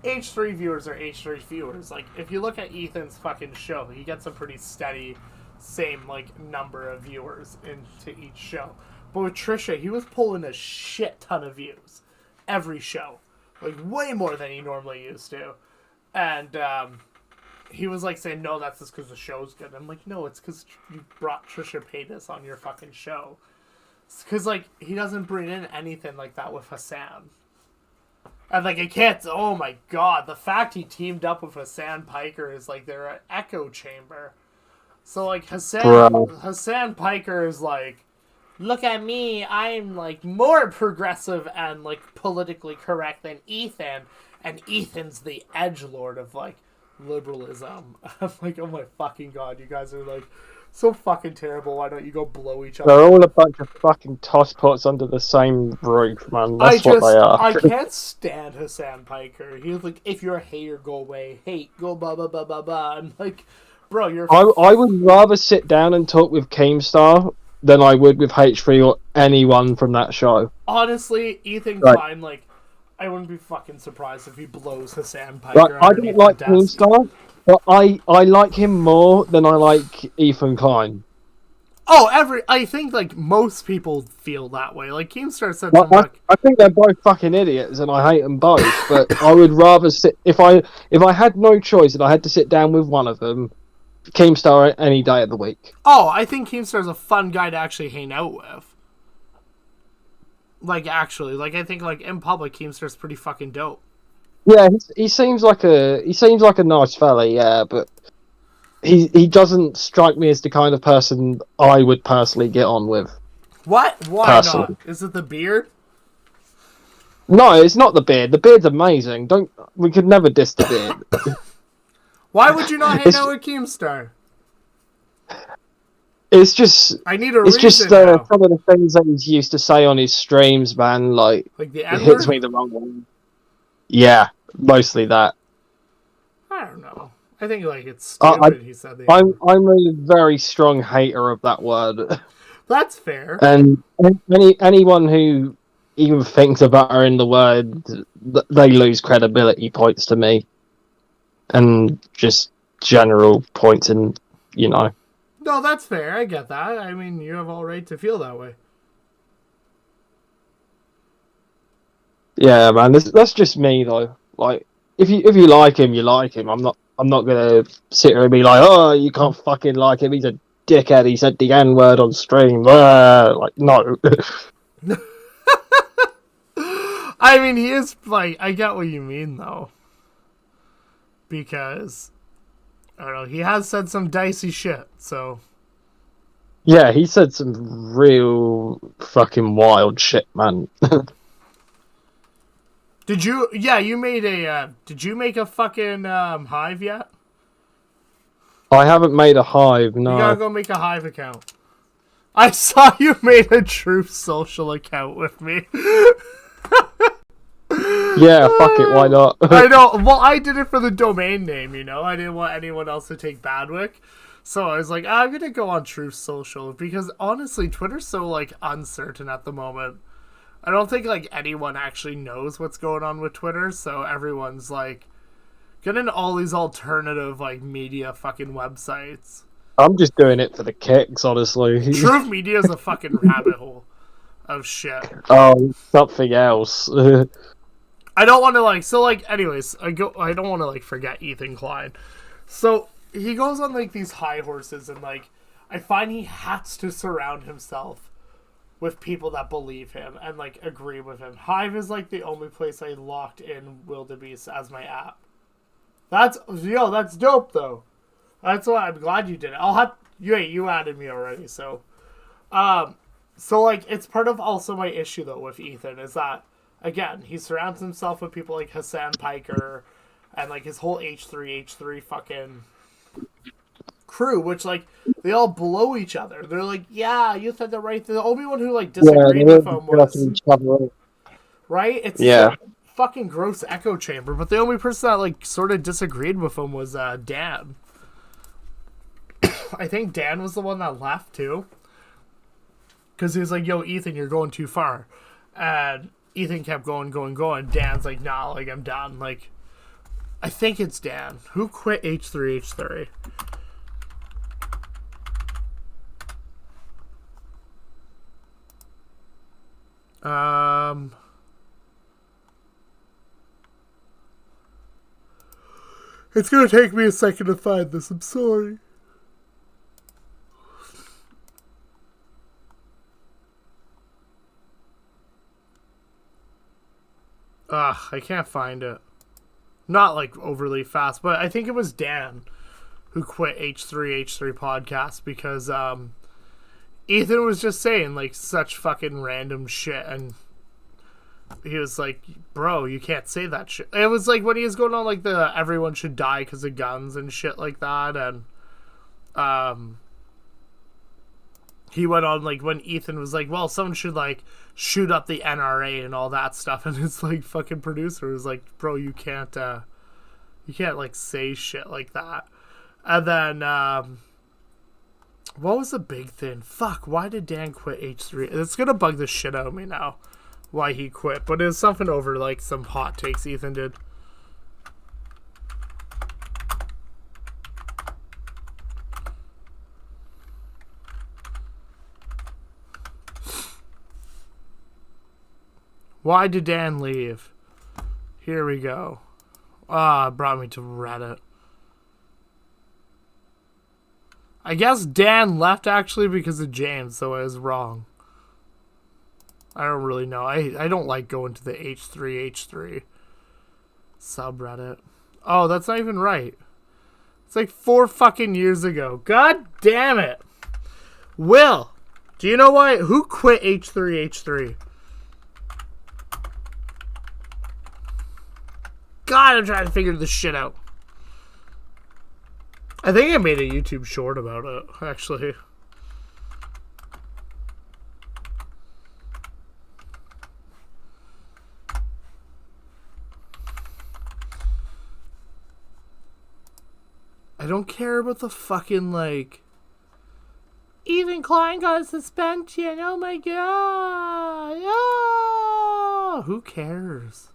H3 viewers are H3 viewers. Like, if you look at Ethan's fucking show, he gets a pretty steady, same, like, number of viewers into each show. But with Trisha, he was pulling a shit ton of views every show, like way more than he normally used to, and he was like saying, "No, that's just because the show's good." I'm like, "No, it's because you brought Trisha Paytas on your fucking show." Because like he doesn't bring in anything like that with Hassan. And like I can't. Oh my god, the fact he teamed up with Hassan Piker is like they're an echo chamber. So like Hassan Piker is like, look at me, I'm like more progressive and like politically correct than Ethan, and Ethan's the edgelord of like liberalism. I'm like, oh my fucking god, you guys are like so fucking terrible. Why don't you go blow each other? They're all a bunch of fucking tosspots under the same roof, man. That's what they are. I can't stand Hassan Piker. He's like, if you're a hater, go away. Hate, go blah blah blah blah blah. I'm like, bro, you're. I would rather sit down and talk with Keemstar than I would with H3 or anyone from that show. Honestly, Ethan Right. Klein, like, I wouldn't be fucking surprised if he blows Hassan Piker. Like, I don't like Keemstar, but I like him more than I like Ethan Klein. Oh, I think like most people feel that way. Like Keemstar said, Like, something like, I think they're both fucking idiots, and I hate them both. But I would rather sit if I had no choice and I had to sit down with one of them, Keemstar any day of the week. oh, I think Keemstar's a fun guy to actually hang out with. Like actually, like I think like in public, Keemstar's pretty fucking dope. Yeah, he seems like a nice fella, yeah, but he doesn't strike me as the kind of person I would personally get on with. What? Why Personally. not? Is it the beard? No, it's not the beard. The beard's amazing. We could never diss the beard. Why would you not hang It's- out with Keemstar? It's just I need a it's reason just now. some of the things that he's used to say on his streams, man. Like Like the it N-word? hits me the wrong way. Yeah, mostly that. I don't know. I think like it's I- stupid. He said the I'm a very strong hater of that word, That's fair. and anyone who even thinks about uttering the word, they lose credibility points to me, and just general points, and you know. No, that's fair. I get that. I mean, you have all right to feel that way. Yeah, man, that's just me though. Like, if you like him, you like him. I'm not gonna sit here and be like, oh, you can't fucking like him. He's a dickhead. He said the N word on stream. Like, no. I mean, he is like, I get what you mean though, because I don't know. He has said some dicey shit. So Yeah, he said some real fucking wild shit, man. did you? Yeah, you made a. Did you make a fucking Hive yet? I haven't made a Hive, You gotta no. go make a Hive account. I saw you made a Truth Social account with me. Yeah, fuck it, why not? I know. Well, I did it for the domain name, you know. I didn't want anyone else to take Badwick. So I was like, I'm going to go on Truth Social. Because honestly, Twitter's so, like, uncertain at the moment. I don't think, like, anyone actually knows what's going on with Twitter. So everyone's, like, getting all these alternative, like, media fucking websites. I'm just doing it for the kicks, honestly. Truth Media is a fucking rabbit hole of shit. Oh, something else. I don't want to like so like anyways I don't want to like forget Ethan Klein. So he goes on like these high horses and like I find he has to surround himself with people that believe him and like agree with him. Hive is like the only place I locked in Wildebeest as my app. That's dope though. That's why I'm glad you did it. You added me already, so so like it's part of also my issue though with Ethan is that again, he surrounds himself with people like Hassan Piker and like his whole H3 fucking crew, which like they all blow each other. They're like, yeah, you said the right thing. The only one who like disagreed with him was right. It's Yeah. fucking gross echo chamber. But the only person that like sort of disagreed with him was Dan. I think Dan was the one that left too, because he was like, "Yo, Ethan, you're going too far," and Ethan kept going. Dan's like, nah, like, I'm done. Like, I think it's Dan. Who quit H3? It's gonna take me a second to find this. I'm sorry. I can't find it. Not like overly fast, but I think it was Dan who quit H3H3 podcast because Ethan was just saying like such fucking random shit, and he was like, bro, you can't say that shit. It was like when he was going on like the everyone should die because of guns and shit like that, and he went on like when Ethan was like, well, someone should like shoot up the NRA and all that stuff, and his like fucking producer was like, bro, you can't like say shit like that. And then what was the big thing? Fuck, why did Dan quit H3? It's gonna bug the shit out of me now why he quit, but it was something over like some hot takes Ethan did. Why did Dan leave? Here we go. It brought me to Reddit. I guess Dan left actually because of James, so I was wrong. I don't really know. I don't like going to the H3H3 subreddit. Oh, that's not even right. It's like 4 fucking years ago. God damn it. Will, do you know why? Who quit H3H3? God, I'm trying to figure this shit out. I think I made a YouTube short about it, actually. I don't care about the fucking, like... Ethan Klein got a suspension, oh my god! Oh! Who cares?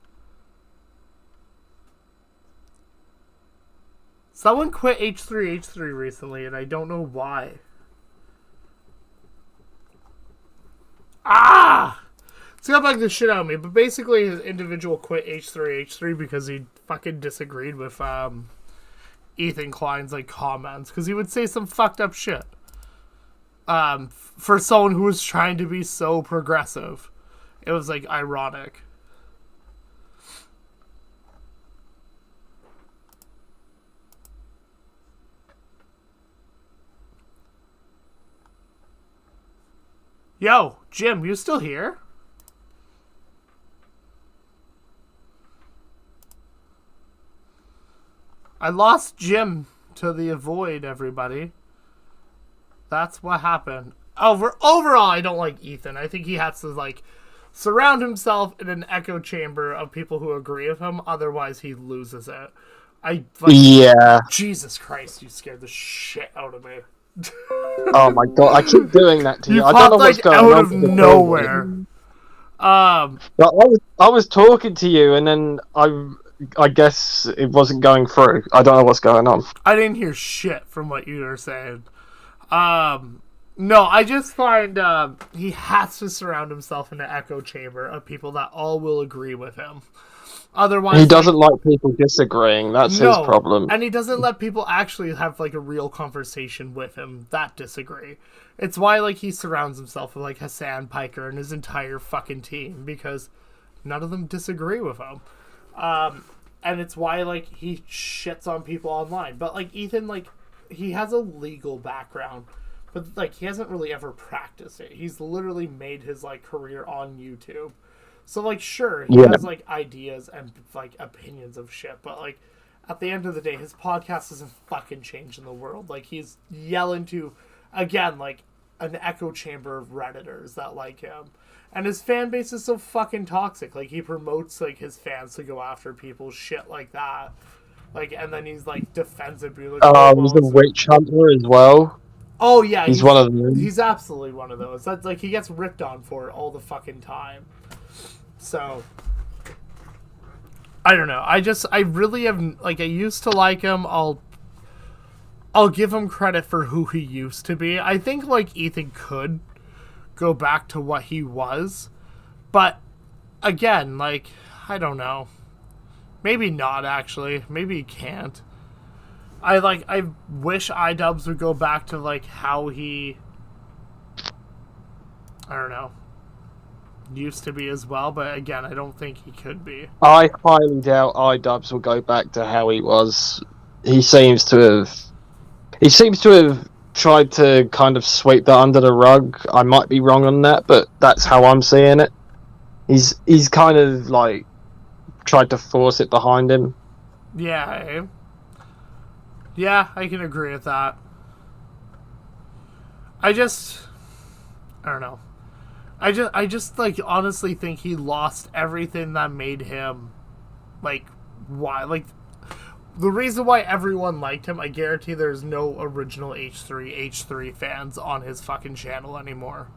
Someone quit H3H3 recently, and I don't know why. It's gonna bug the shit out of me, but basically his individual quit H3H3 because he fucking disagreed with Ethan Klein's like comments, because he would say some fucked up shit. For someone who was trying to be so progressive. It was like ironic. Yo, Jim, you still here? I lost Jim to the void, everybody. That's what happened. Overall, I don't like Ethan. I think he has to, like, surround himself in an echo chamber of people who agree with him. Otherwise, he loses it. Yeah. Jesus Christ, you scared the shit out of me. Oh my god, I keep doing that to you. I don't popped, know what's like, going out on of with the nowhere. But I was talking to you, and then I guess it wasn't going through. I don't know what's going on. I didn't hear shit from what you were saying. No, I just find he has to surround himself in an echo chamber of people that all will agree with him. Otherwise, He doesn't like people disagreeing. That's his problem. And he doesn't let people actually have like a real conversation with him that disagree. It's why like he surrounds himself with like Hassan Piker and his entire fucking team, because none of them disagree with him. And it's why like he shits on people online. But like Ethan, like he has a legal background, but like he hasn't really ever practiced it. He's literally made his like career on YouTube. So, like, sure, he has, like, ideas and, like, opinions of shit, but, like, at the end of the day, his podcast isn't fucking changing the world. Like, he's yelling to, again, like, an echo chamber of Redditors that like him. And his fan base is so fucking toxic. Like, he promotes, like, his fans to go after people, shit like that. Like, and then he's, like, defensive. Like, he's a witch hunter as well. Oh, yeah. He's one of them. He's absolutely one of those. That's, like, he gets ripped on for it all the fucking time. So, I don't know. I really have, like, I used to like him. I'll give him credit for who he used to be. I think, like, Ethan could go back to what he was, But again, like, I don't know. Maybe not, actually. Maybe he can't. I wish iDubbbz would go back to, like, how he, I don't know, used to be as well, but again, I don't think he could be. I highly doubt iDubbbz will go back to how he was. He seems to have tried to kind of sweep that under the rug. I might be wrong on that, but that's how I'm seeing it. He's kind of like tried to force it behind him. Yeah, yeah, I can agree with that. I don't know. I just like honestly think he lost everything that made him like why like the reason why everyone liked him. I guarantee there's no original H3 fans on his fucking channel anymore.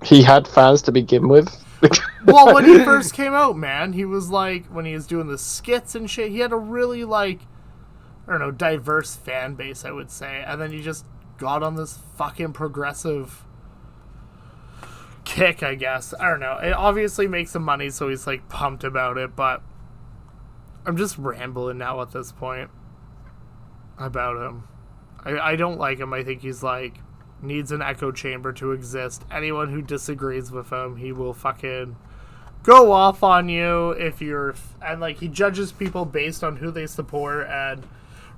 He had fans to begin with. Well, when he first came out, man, he was like, when he was doing the skits and shit, he had a really, like, I don't know, diverse fan base, I would say. And then he just got on this fucking progressive kick, I guess. I don't know. It obviously makes him money, so he's, like, pumped about it, but I'm just rambling now at this point about him. I don't like him. I think he's, like, needs an echo chamber to exist. Anyone who disagrees with him, he will fucking go off on you if you're, and like he judges people based on who they support. And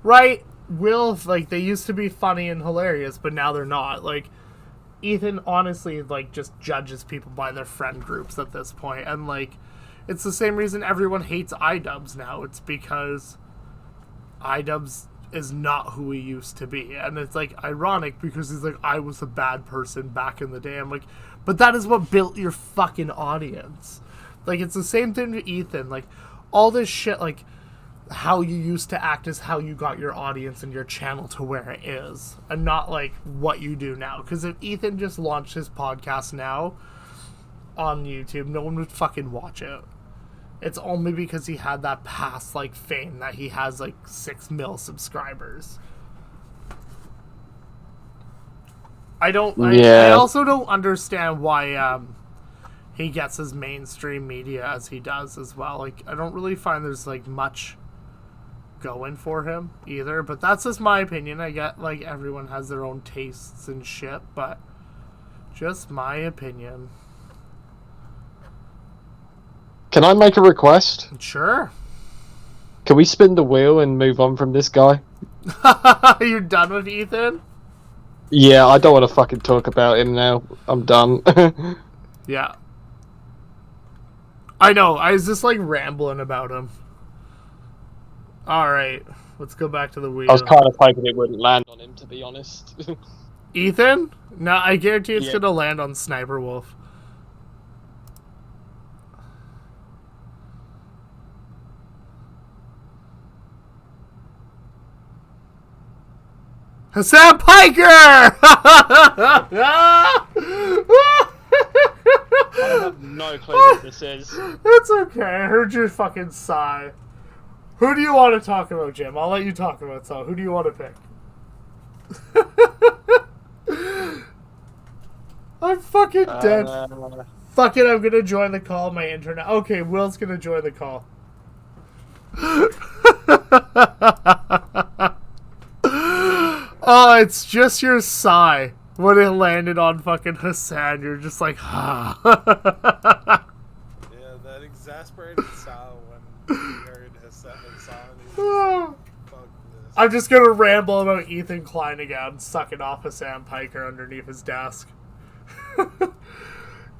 right, like they used to be funny and hilarious, but now they're not. Like Ethan honestly like just judges people by their friend groups at this point, and like it's the same reason everyone hates iDubbbz now. It's because iDubbbz is not who he used to be. And it's like ironic because he's like, I was a bad person back in the day. I'm like, but that is what built your fucking audience. Like it's the same thing to Ethan. Like all this shit, like how you used to act is how you got your audience and your channel to where it is, and not like what you do now. Because if Ethan just launched his podcast now on YouTube, no one would fucking watch it. It's only because he had that past, like, fame that he has, like, 6 mil subscribers. I also don't understand why, he gets his mainstream media as he does as well. Like, I don't really find there's, like, much going for him either. But that's just my opinion. I get, like, everyone has their own tastes and shit, but just my opinion. Can I make a request? Sure. Can we spin the wheel and move on from this guy? You're done with Ethan? Yeah, I don't want to fucking talk about him now. I'm done. Yeah. I know, I was just like rambling about him. Alright, let's go back to the wheel. I was kind of hoping it wouldn't land on him, to be honest. Ethan? No, I guarantee it's Yeah. gonna land on Sniper Wolf. Hassan Piker! I have no clue what this is. It's okay, I heard your fucking sigh. Who do you want to talk about, Jim? I'll let you talk about it, so who do you want to pick? I'm fucking dead. Fuck it, I'm gonna join the call on my internet. Okay, Will's gonna join the call. Oh, it's just your sigh. When it landed on fucking Hassan, you're just like, ah. Yeah, that exasperated sound when he heard Hassan and he was like, fuck this. I'm just gonna ramble about Ethan Klein again, sucking off Hassan Piker underneath his desk.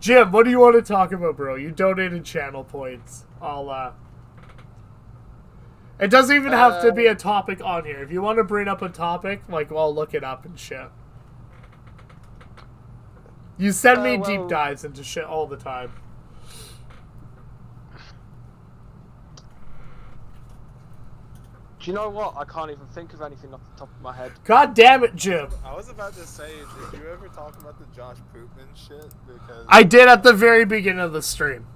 Jim, what do you want to talk about, bro? You donated channel points. It doesn't even have to be a topic on here. If you want to bring up a topic, like, I'll look it up and shit. You send me deep dives into shit all the time. Do you know what? I can't even think of anything off the top of my head. God damn it, Jim. I was about to say, did you ever talk about the Josh Pootman shit? Because I did at the very beginning of the stream.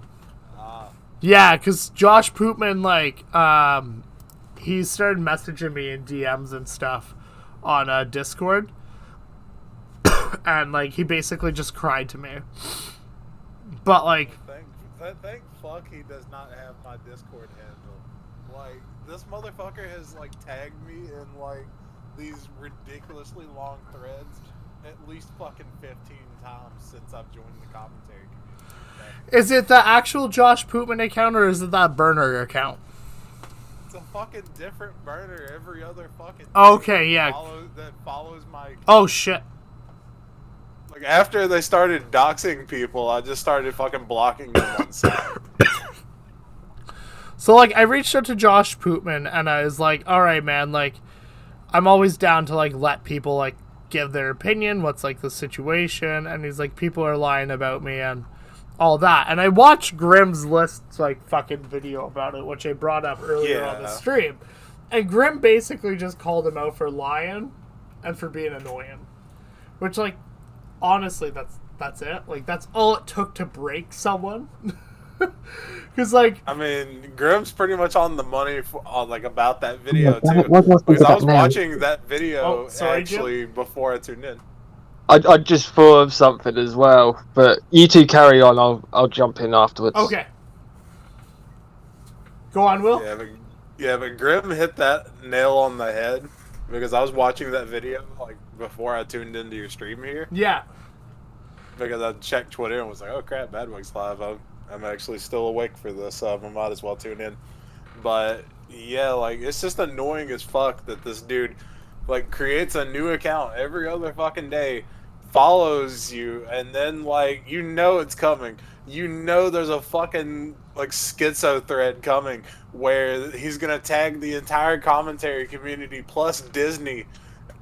Yeah, because Josh Pootman, like, he started messaging me in DMs and stuff on Discord. and like he basically just cried to me. But like, Thank fuck he does not have my Discord handle. Like, this motherfucker has like tagged me in like these ridiculously long threads at least fucking 15 times since I've joined the commentary community. is it the actual Josh Pootman account or is it that burner account? It's a fucking different burner every other fucking Okay, yeah. that follows my. Oh shit. Like, after they started doxing people, I just started fucking blocking them on site. So like I reached out to Josh Pootman and I was like, all right, man, like I'm always down to like let people like give their opinion, what's like the situation, and he's like, people are lying about me and all that. And I watched Grimm's List's like fucking video about it, which I brought up earlier on the stream. And Grimm basically just called him out for lying and for being annoying. Which like honestly that's it. Like that's all it took to break someone. Because like I mean, Grimm's pretty much on the money like about that video too. Because I was watching that video actually before I tuned in. I just thought of something as well, but you two carry on. I'll jump in afterwards. Okay. Go on, Will. But Grimm hit that nail on the head because I was watching that video like before I tuned into your stream here. Yeah. Because I checked Twitter and was like, oh crap, Badwig's live. I'm actually still awake for this, so I might as well tune in. But yeah, like it's just annoying as fuck that this dude like creates a new account every other fucking day, follows you, and then like you know it's coming. You know there's a fucking like schizo thread coming where he's gonna tag the entire commentary community plus Disney.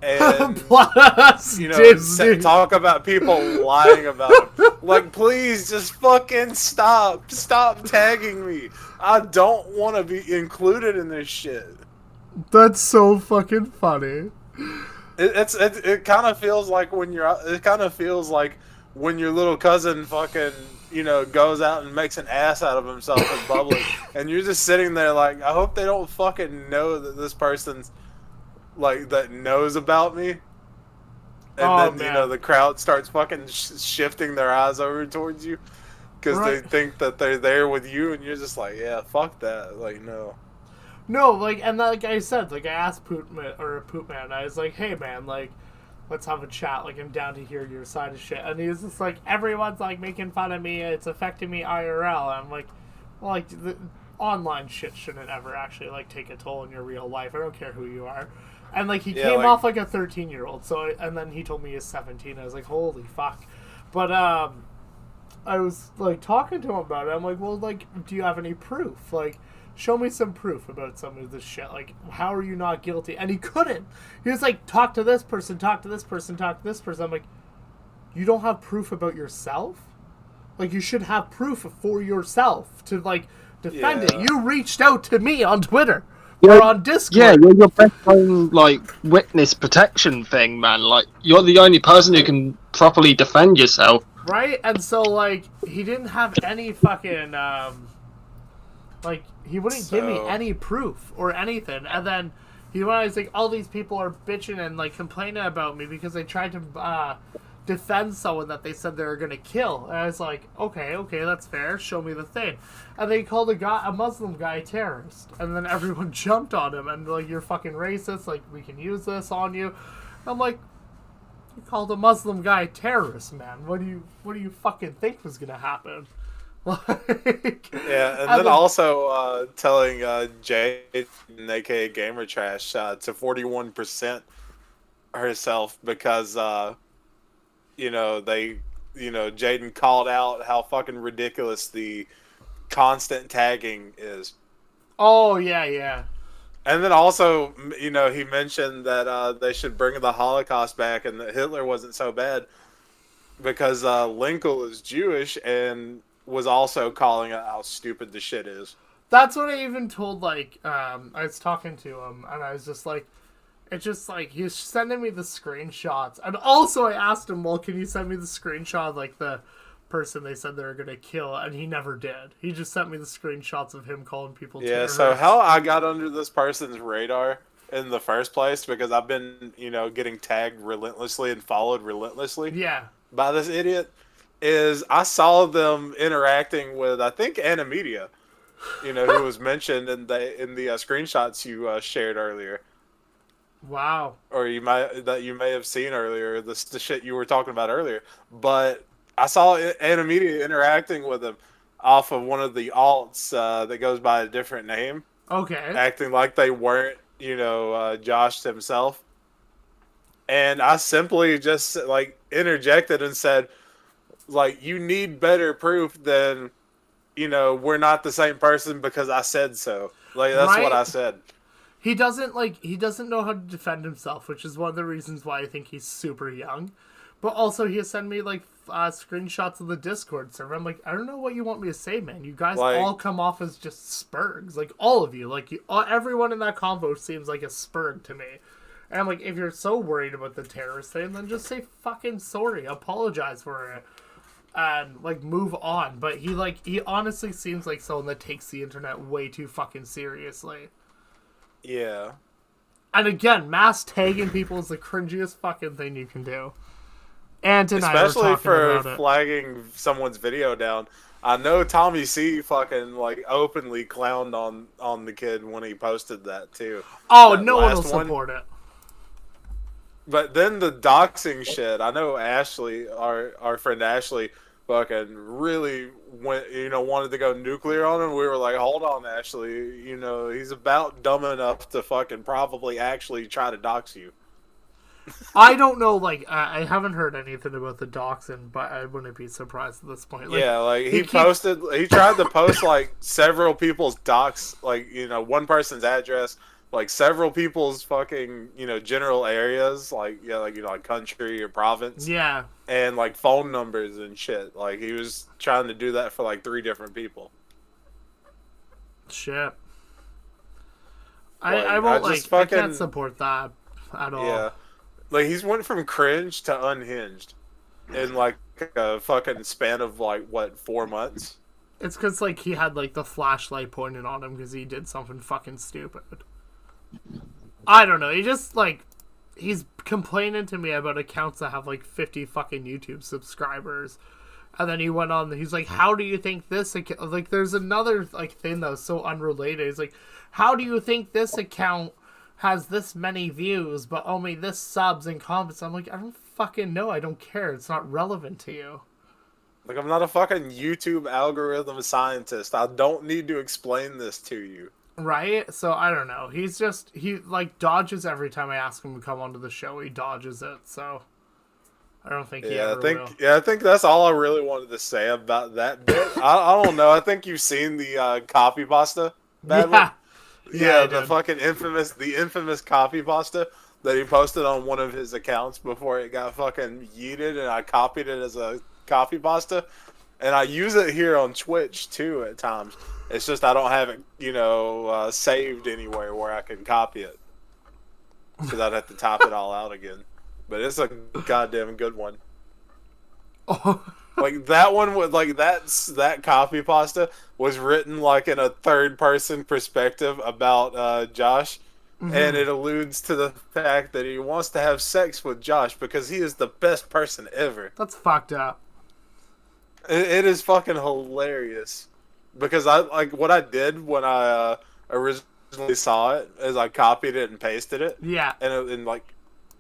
And plus you know, Disney. Talk about people lying about him. Like, please just fucking stop tagging me. I don't want to be included in this shit. That's so fucking funny. It kind of feels like when your little cousin fucking, you know, goes out and makes an ass out of himself in public, and you're just sitting there like, I hope they don't fucking know that this person's like that knows about me. And then, you know, the crowd starts fucking shifting their eyes over towards you because they think that they're there with you, and you're just like, yeah, fuck that. Like, no. No, like, and like I said, like, I asked Pootman, I was like, hey, man, like, let's have a chat. Like, I'm down to hear your side of shit. And he was just like, everyone's, like, making fun of me. It's affecting me IRL. And I'm like, well, like, the online shit shouldn't ever actually, like, take a toll in your real life. I don't care who you are. And, like, he came off like a 13-year-old. So, and then he told me he's 17. I was like, holy fuck. But, I was, like, talking to him about it. I'm like, well, like, do you have any proof? Like, show me some proof about some of this shit. Like, how are you not guilty? And he couldn't. He was like, talk to this person, talk to this person, talk to this person. I'm like, you don't have proof about yourself? Like, you should have proof for yourself to, like, defend it. You reached out to me on Twitter. Or on Discord. Yeah, you're your best own, like, witness protection thing, man. Like, you're the only person who can properly defend yourself. Right? And so, like, he didn't have any fucking, like, he wouldn't give me any proof or anything. And then he was like, all these people are bitching and, like, complaining about me because they tried to, defend someone that they said they were going to kill. And I was like, okay, that's fair. Show me the thing. And they called a Muslim guy a terrorist. And then everyone jumped on him and like, you're fucking racist. Like, we can use this on you. I'm like, you called a Muslim guy a terrorist, man. What do you fucking think was going to happen? Like, yeah, and then also telling Jade, aka Gamer Trash, to 41% herself because you know, Jaden called out how fucking ridiculous the constant tagging is. Oh, yeah. And then also, you know, he mentioned that they should bring the Holocaust back and that Hitler wasn't so bad because Lincoln is Jewish and was also calling out how stupid the shit is. That's what I even told, like, I was talking to him and I was just like, it's just like, he's sending me the screenshots. And also I asked him, well, can you send me the screenshot of, like, the person they said they were going to kill? And he never did. He just sent me the screenshots of him calling people terrorists. So how I got under this person's radar in the first place because I've been, getting tagged relentlessly and followed relentlessly Yeah. by this idiot, is I saw them interacting with, I think, Animedia, who was mentioned in the screenshots you shared earlier. Wow. Or you may have seen earlier, the shit you were talking about earlier. But I saw Animedia interacting with him off of one of the alts that goes by a different name, Okay. acting like they weren't, Josh himself. And I simply just interjected and said, you need better proof than, we're not the same person because I said so. That's Right? what I said. He doesn't know how to defend himself, which is one of the reasons why I think he's super young. But also, he has sent me screenshots of the Discord server. I'm like, I don't know what you want me to say, man. You guys all come off as just spurgs, all of you. Everyone in that convo seems like a spurg to me. And I'm like, if you're so worried about the terrorist thing, then just say fucking sorry, apologize for it, and move on. But he honestly seems like someone that takes the internet way too fucking seriously. Yeah. And again, mass tagging people is the cringiest fucking thing you can do. And especially for flagging someone's video down. I know Tommy C fucking openly clowned on the kid when he posted that too. Oh, no one will support it. But then the doxing shit, I know Ashley, our friend Ashley, fucking really wanted to go nuclear on him. We were like, hold on, Ashley, he's about dumb enough to fucking probably actually try to dox you. I don't know, I haven't heard anything about the doxing, but I wouldn't be surprised at this point. He tried to post several people's docs, one person's address, several people's fucking, general areas, country or province. Yeah. And phone numbers and shit. He was trying to do that for 3 different people. Shit. I won't I can't support that at all. Yeah. He's went from cringe to unhinged in a fucking span of 4 months. It's because he had the flashlight pointed on him because he did something fucking stupid. I don't know. He just he's complaining to me about accounts that have 50 fucking YouTube subscribers, and then he went on. He's like, "How do you think this account?" There's another thing that was so unrelated. He's like, "How do you think this account has this many views but only this subs and comments?" I'm like, I don't fucking know. I don't care. It's not relevant to you. I'm not a fucking YouTube algorithm scientist. I don't need to explain this to you. Right? So I don't know. He dodges every time I ask him to come onto the show. He dodges it. So I don't think he ever will. Yeah, I think that's all I really wanted to say about that bit. I don't know. I think you've seen the copy pasta battle. Yeah, the fucking infamous copy pasta that he posted on one of his accounts before it got fucking yeeted, and I copied it as a copy pasta, and I use it here on Twitch too at times. It's just I don't have it, saved anywhere where I can copy it, because I'd have to type it all out again. But it's a goddamn good one. Oh. That one was that copy pasta was written in a third person perspective about Josh, and it alludes to the fact that he wants to have sex with Josh because he is the best person ever. That's fucked up. It is fucking hilarious because what I did when I originally saw it is I copied it and pasted it. Yeah.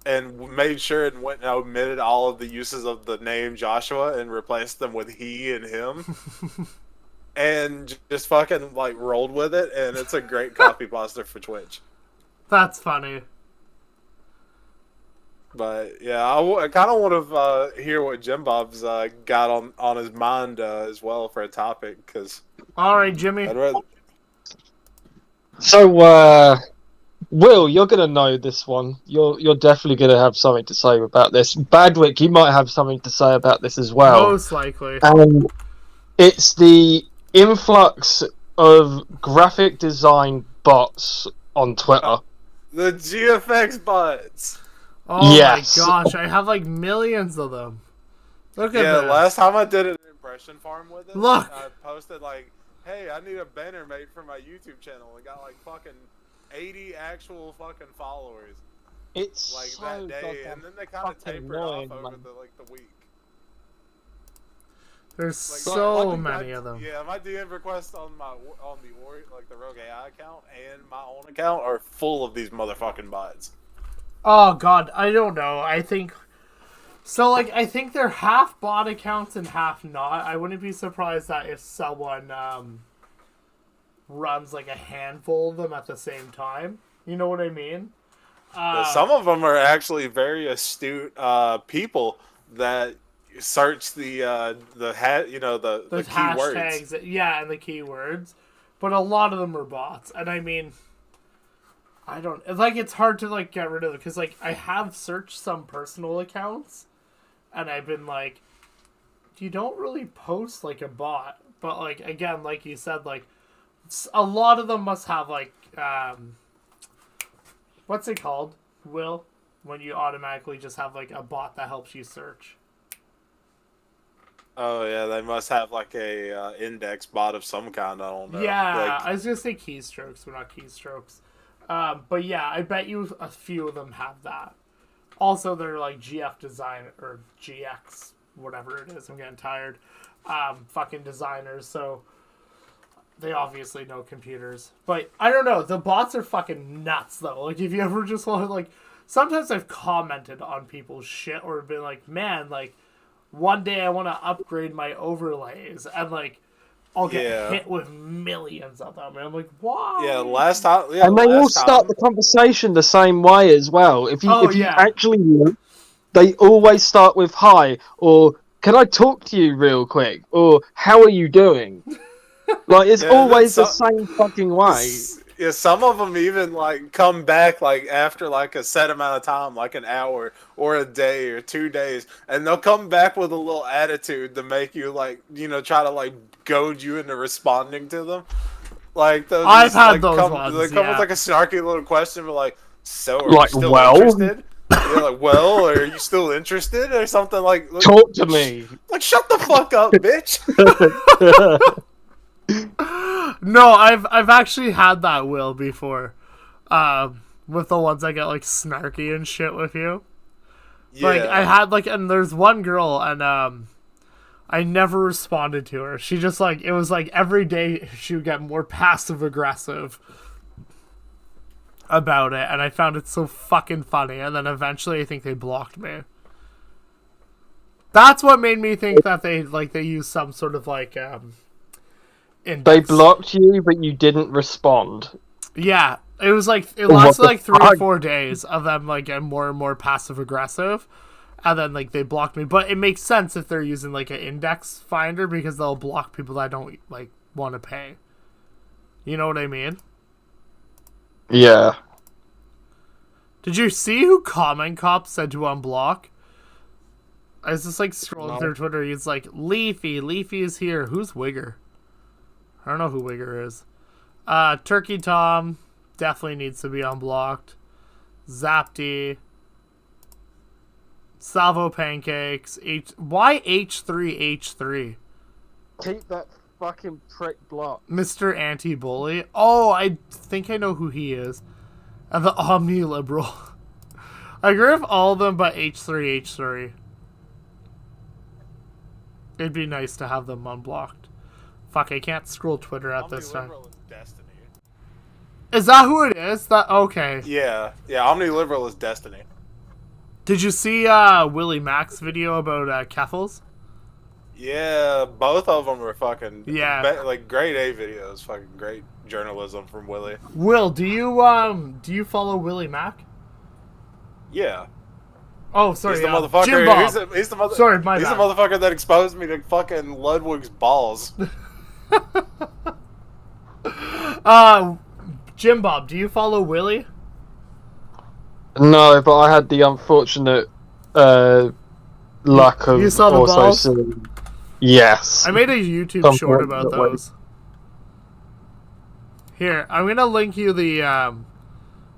And made sure and went and omitted all of the uses of the name Joshua and replaced them with he and him. And just fucking rolled with it, and it's a great copy pasta for Twitch. That's funny. But yeah, I kind of want to hear what Jim Bob's got on his mind as well for a topic, because... Alright, Jimmy. So, Will, you're gonna know this one. You're definitely gonna have something to say about this. Badwick, you might have something to say about this as well. Most likely. It's the influx of graphic design bots on Twitter. The GFX bots. Oh yes. My gosh, I have millions of them. Look at this. Last time I did an impression farm with it, look, I posted hey, I need a banner made for my YouTube channel, and got fucking 80 actual fucking followers It's like so that day, goddamn and then they kind of fucking taper it off annoying, over man. the week. There's Like, so my- many of them. Yeah, my DM requests on the Rogue AI account and my own account are full of these motherfucking bots. Oh god, I don't know. I think so. Like, I think they're half bot accounts and half not. I wouldn't be surprised that if someone runs like a handful of them at the same time. You know what I mean? Some of them are actually very astute people that search the Those keywords. hashtags, yeah, and the keywords. But a lot of them are bots, and I mean, I don't like. It's hard to like get rid of it because like I have searched some personal accounts, and I've been like, you don't really post like a bot, but like again, like you said, like a lot of them must have like what's it called, Will, when you automatically just have like a bot that helps you search. Oh yeah, they must have like a index bot of some kind. I don't know. Yeah, Like, I was gonna say keystrokes, but not keystrokes. But yeah, I bet you a few of them have that. Also, they're like GF design or GX, whatever it is. I'm getting tired. Fucking designers, so they obviously know computers. But I don't know. The bots are fucking nuts though. Like if you ever just want to like, sometimes I've commented on people's shit or been like, man, like one day I want to upgrade my overlays and like. I'll get hit with millions of them. And I'm like, why? yeah, last time. Yeah, And they all last start time- the conversation the same way as well. If you yeah. actually look, they always start with hi, or can I talk to you real quick, or how are you doing? Like it's Yeah, always the that's same fucking way. Yeah, some of them even like come back like after like a set amount of time, like an hour or a day or 2 days, and they'll come back with a little attitude to make you like try to like goad you into responding to them. Like those, I've had like, those come, ones, They come yeah. with like a snarky little question, but like, so are Like, you still well? interested? Yeah, like, well, are you still interested or something like? Talk to me. Like, shut the fuck up, bitch. No, I've actually had that Will before. With the ones that get like snarky and shit with you. Yeah. Like I had like, and there's one girl and I never responded to her. She just like, it was like every day she would get more passive aggressive about it, and I found it so fucking funny. And then eventually I think they blocked me. That's what made me think that they used some sort of like index. They blocked you, but you didn't respond. Yeah, it was like it What lasted the like 3 or fuck? 4 days of them like getting more and more passive aggressive, and then like they blocked me. But it makes sense if they're using like an index finder because they'll block people that don't like want to pay. You know what I mean? Yeah. Did you see who Comment Cop said to unblock? I was just like scrolling No. through Twitter. He's like, Leafy is here. Who's Wigger? I don't know who Wigger is. Turkey Tom definitely needs to be unblocked. Zapty. Salvo Pancakes. Why H3H3? Keep that fucking prick blocked. Mr. Anti-Bully. Oh, I think I know who he is. And the Omni-Liberal. I agree with all of them but H3H3. It'd be nice to have them unblocked. Fuck, I can't scroll Twitter at this time. Omniliberal is Destiny. Is that who it is? That okay. Yeah, Omniliberal is Destiny. Did you see Willie Mack's video about Keffels? Yeah, both of them are fucking Yeah. grade A videos. Fucking great journalism from Willie. Will, do you follow Willie Mack? Yeah, Oh, sorry, he's the Jim motherfucker. Bob. He's the mother. Sorry, my He's bad. the motherfucker that exposed me to fucking Ludwig's balls. Jim Bob, do you follow Willie? No, but I had the unfortunate lack of You saw the also balls? seeing. Yes. I made a YouTube Some short point about that way. those. Here, I'm gonna link you the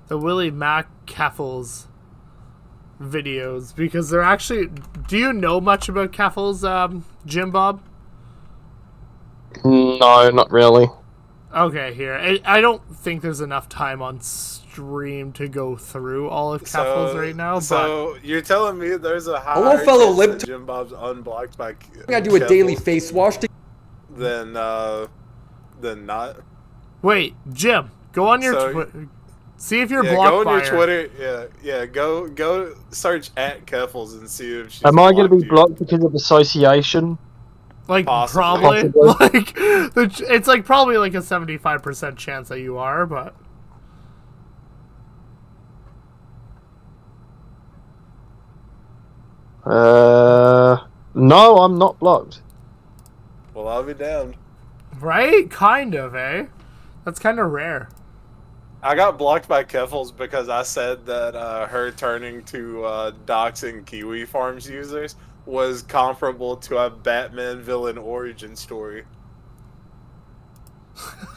Willie Mack Keffels videos because they're actually. Do you know much about Keffels, Jim Bob? No, not really. Okay, here. I don't think there's enough time on stream to go through all of Keffel's right now, So you're telling me there's a higher Hello, fellow chance lib- that Jim Bob's unblocked by I do a daily Keffel face wash to than not? Wait, Jim, go on your So- see if you're Yeah, blocked go on by your her. Twitter. Yeah. Go search at Keffels and see if she's. Am I going to be you. blocked because of association? Like Possibly. probably, like it's like probably like a 75% chance that you are, but No, I'm not blocked. Well, I'll be damned. right, kind of, eh? That's kind of rare. I got blocked by Keffels because I said that her turning to doxing Kiwi Farms users was comparable to a Batman villain origin story.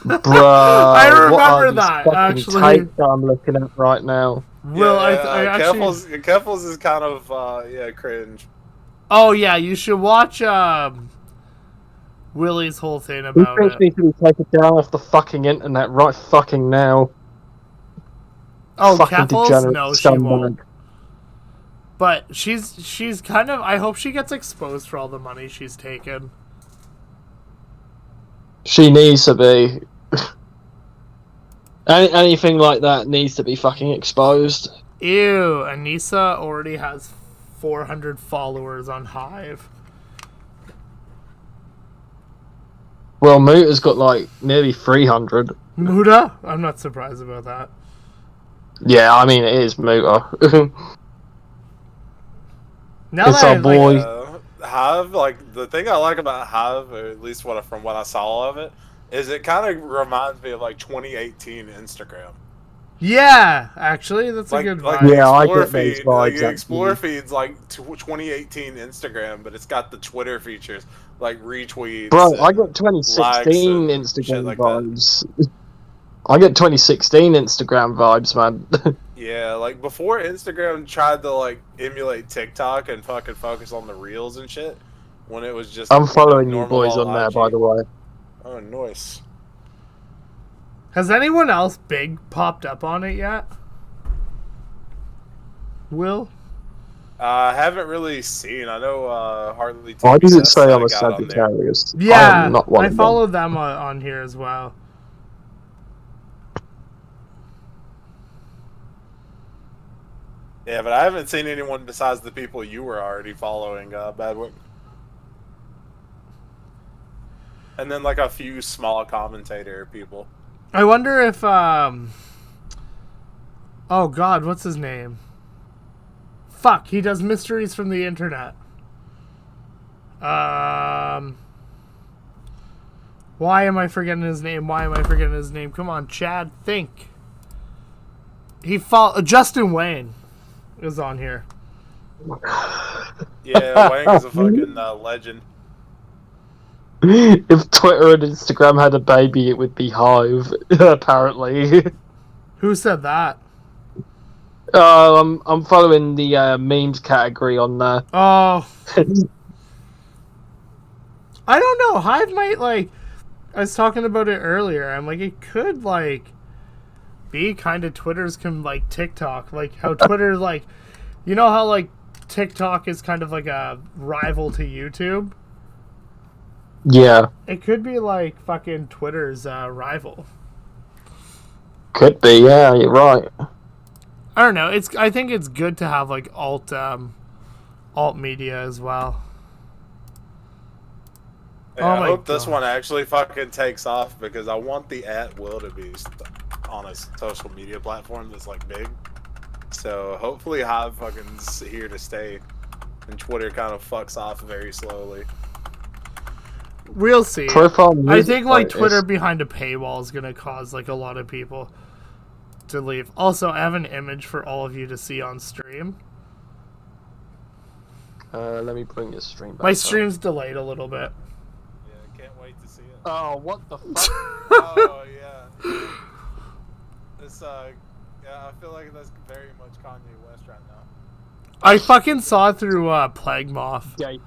Bruh, I what remember are these that, fucking actually. tapes that I'm looking at right now. Will I actually? Keffels is kind of cringe. Oh yeah, you should watch Willie's whole thing He about thinks it. me to be taken down off the fucking internet right fucking now. Oh, Fucking Keffels? degenerate No, she scumbag. won't. But she's kind of. I hope she gets exposed for all the money she's taken. She needs to be. Anything like that needs to be fucking exposed. Ew, Anissa already has 400 followers on Hive. Well, Muta's got like nearly 300. Muta? I'm not surprised about that. Yeah, I mean it is Muta. Now It's that our I, boy. Hive, like the thing I like about Hive, or at least from what I saw of it, is it kind of reminds me of like 2018 Instagram. Yeah, actually, that's a good Like vibe. Yeah, I Explore get those feed, vibes, the Explore actually. feed's like 2018 Instagram, but it's got the Twitter features like retweets. Bro, I and got 2016 likes and shit Instagram like that. vibes. I get 2016 Instagram vibes, man. Yeah, like before Instagram tried to like emulate TikTok and fucking focus on the reels and shit, when it was just. I'm following you normal boys on there, IG. by the way. Oh, nice. Has anyone else big popped up on it yet? Will? I haven't really seen. I know Harley. Why does it TBS say I'm a got on there. Sagittarius? Yeah, I'm not one I of them. followed them on here as well. Yeah, but I haven't seen anyone besides the people you were already following, Badwick. And then like a few small commentator people. I wonder if oh god, what's his name? Fuck, he does mysteries from the internet. Why am I forgetting his name? Come on, Chad, think. Justin Wayne is on here. Yeah, Wang is a fucking legend. If Twitter and Instagram had a baby, it would be Hive, apparently. Who said that? I'm following the memes category on there. Oh, I don't know. Hive might like. I was talking about it earlier. I'm like, it could like be kind of Twitter's like TikTok, like how Twitter like, you know how like TikTok is kind of like a rival to YouTube. Yeah, It could be like fucking Twitter's rival. could be. Yeah, you're right. I don't know. I think it's good to have like alt media as well. Yeah, Oh I my hope this God. one actually fucking takes off because I want the @Will to be on a social media platform that's like big. So hopefully Hive fucking's here to stay, and Twitter kind of fucks off very slowly. We'll see. Profile I music think like artist. Twitter behind a paywall is gonna cause like a lot of people to leave. Also, I have an image for all of you to see on stream. Let me bring your stream back. My up. stream's delayed a little bit. Yeah, can't wait to see it. Oh, what the fuck? Oh yeah. This yeah, I feel like that's very much Kanye West right now. I fucking saw it through Plague Moth. Gay.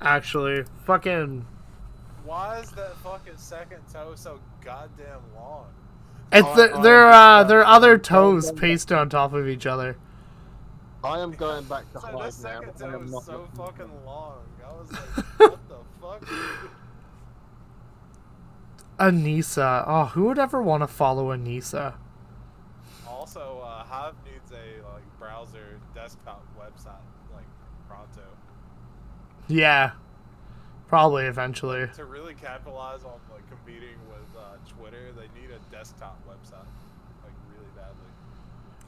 Actually, fucking Why is that fucking second toe so goddamn long? It's they're other toes pasted on top of each other. I am going back to So Hive this now. second I toe am is not so looking fucking at long. I was like, what the fuck? Anissa. Oh, who would ever want to follow Anissa? Also, Hive needs a like browser desktop website like pronto Yeah. Probably eventually. to really capitalize on like competing with Twitter. They need a desktop website like really badly.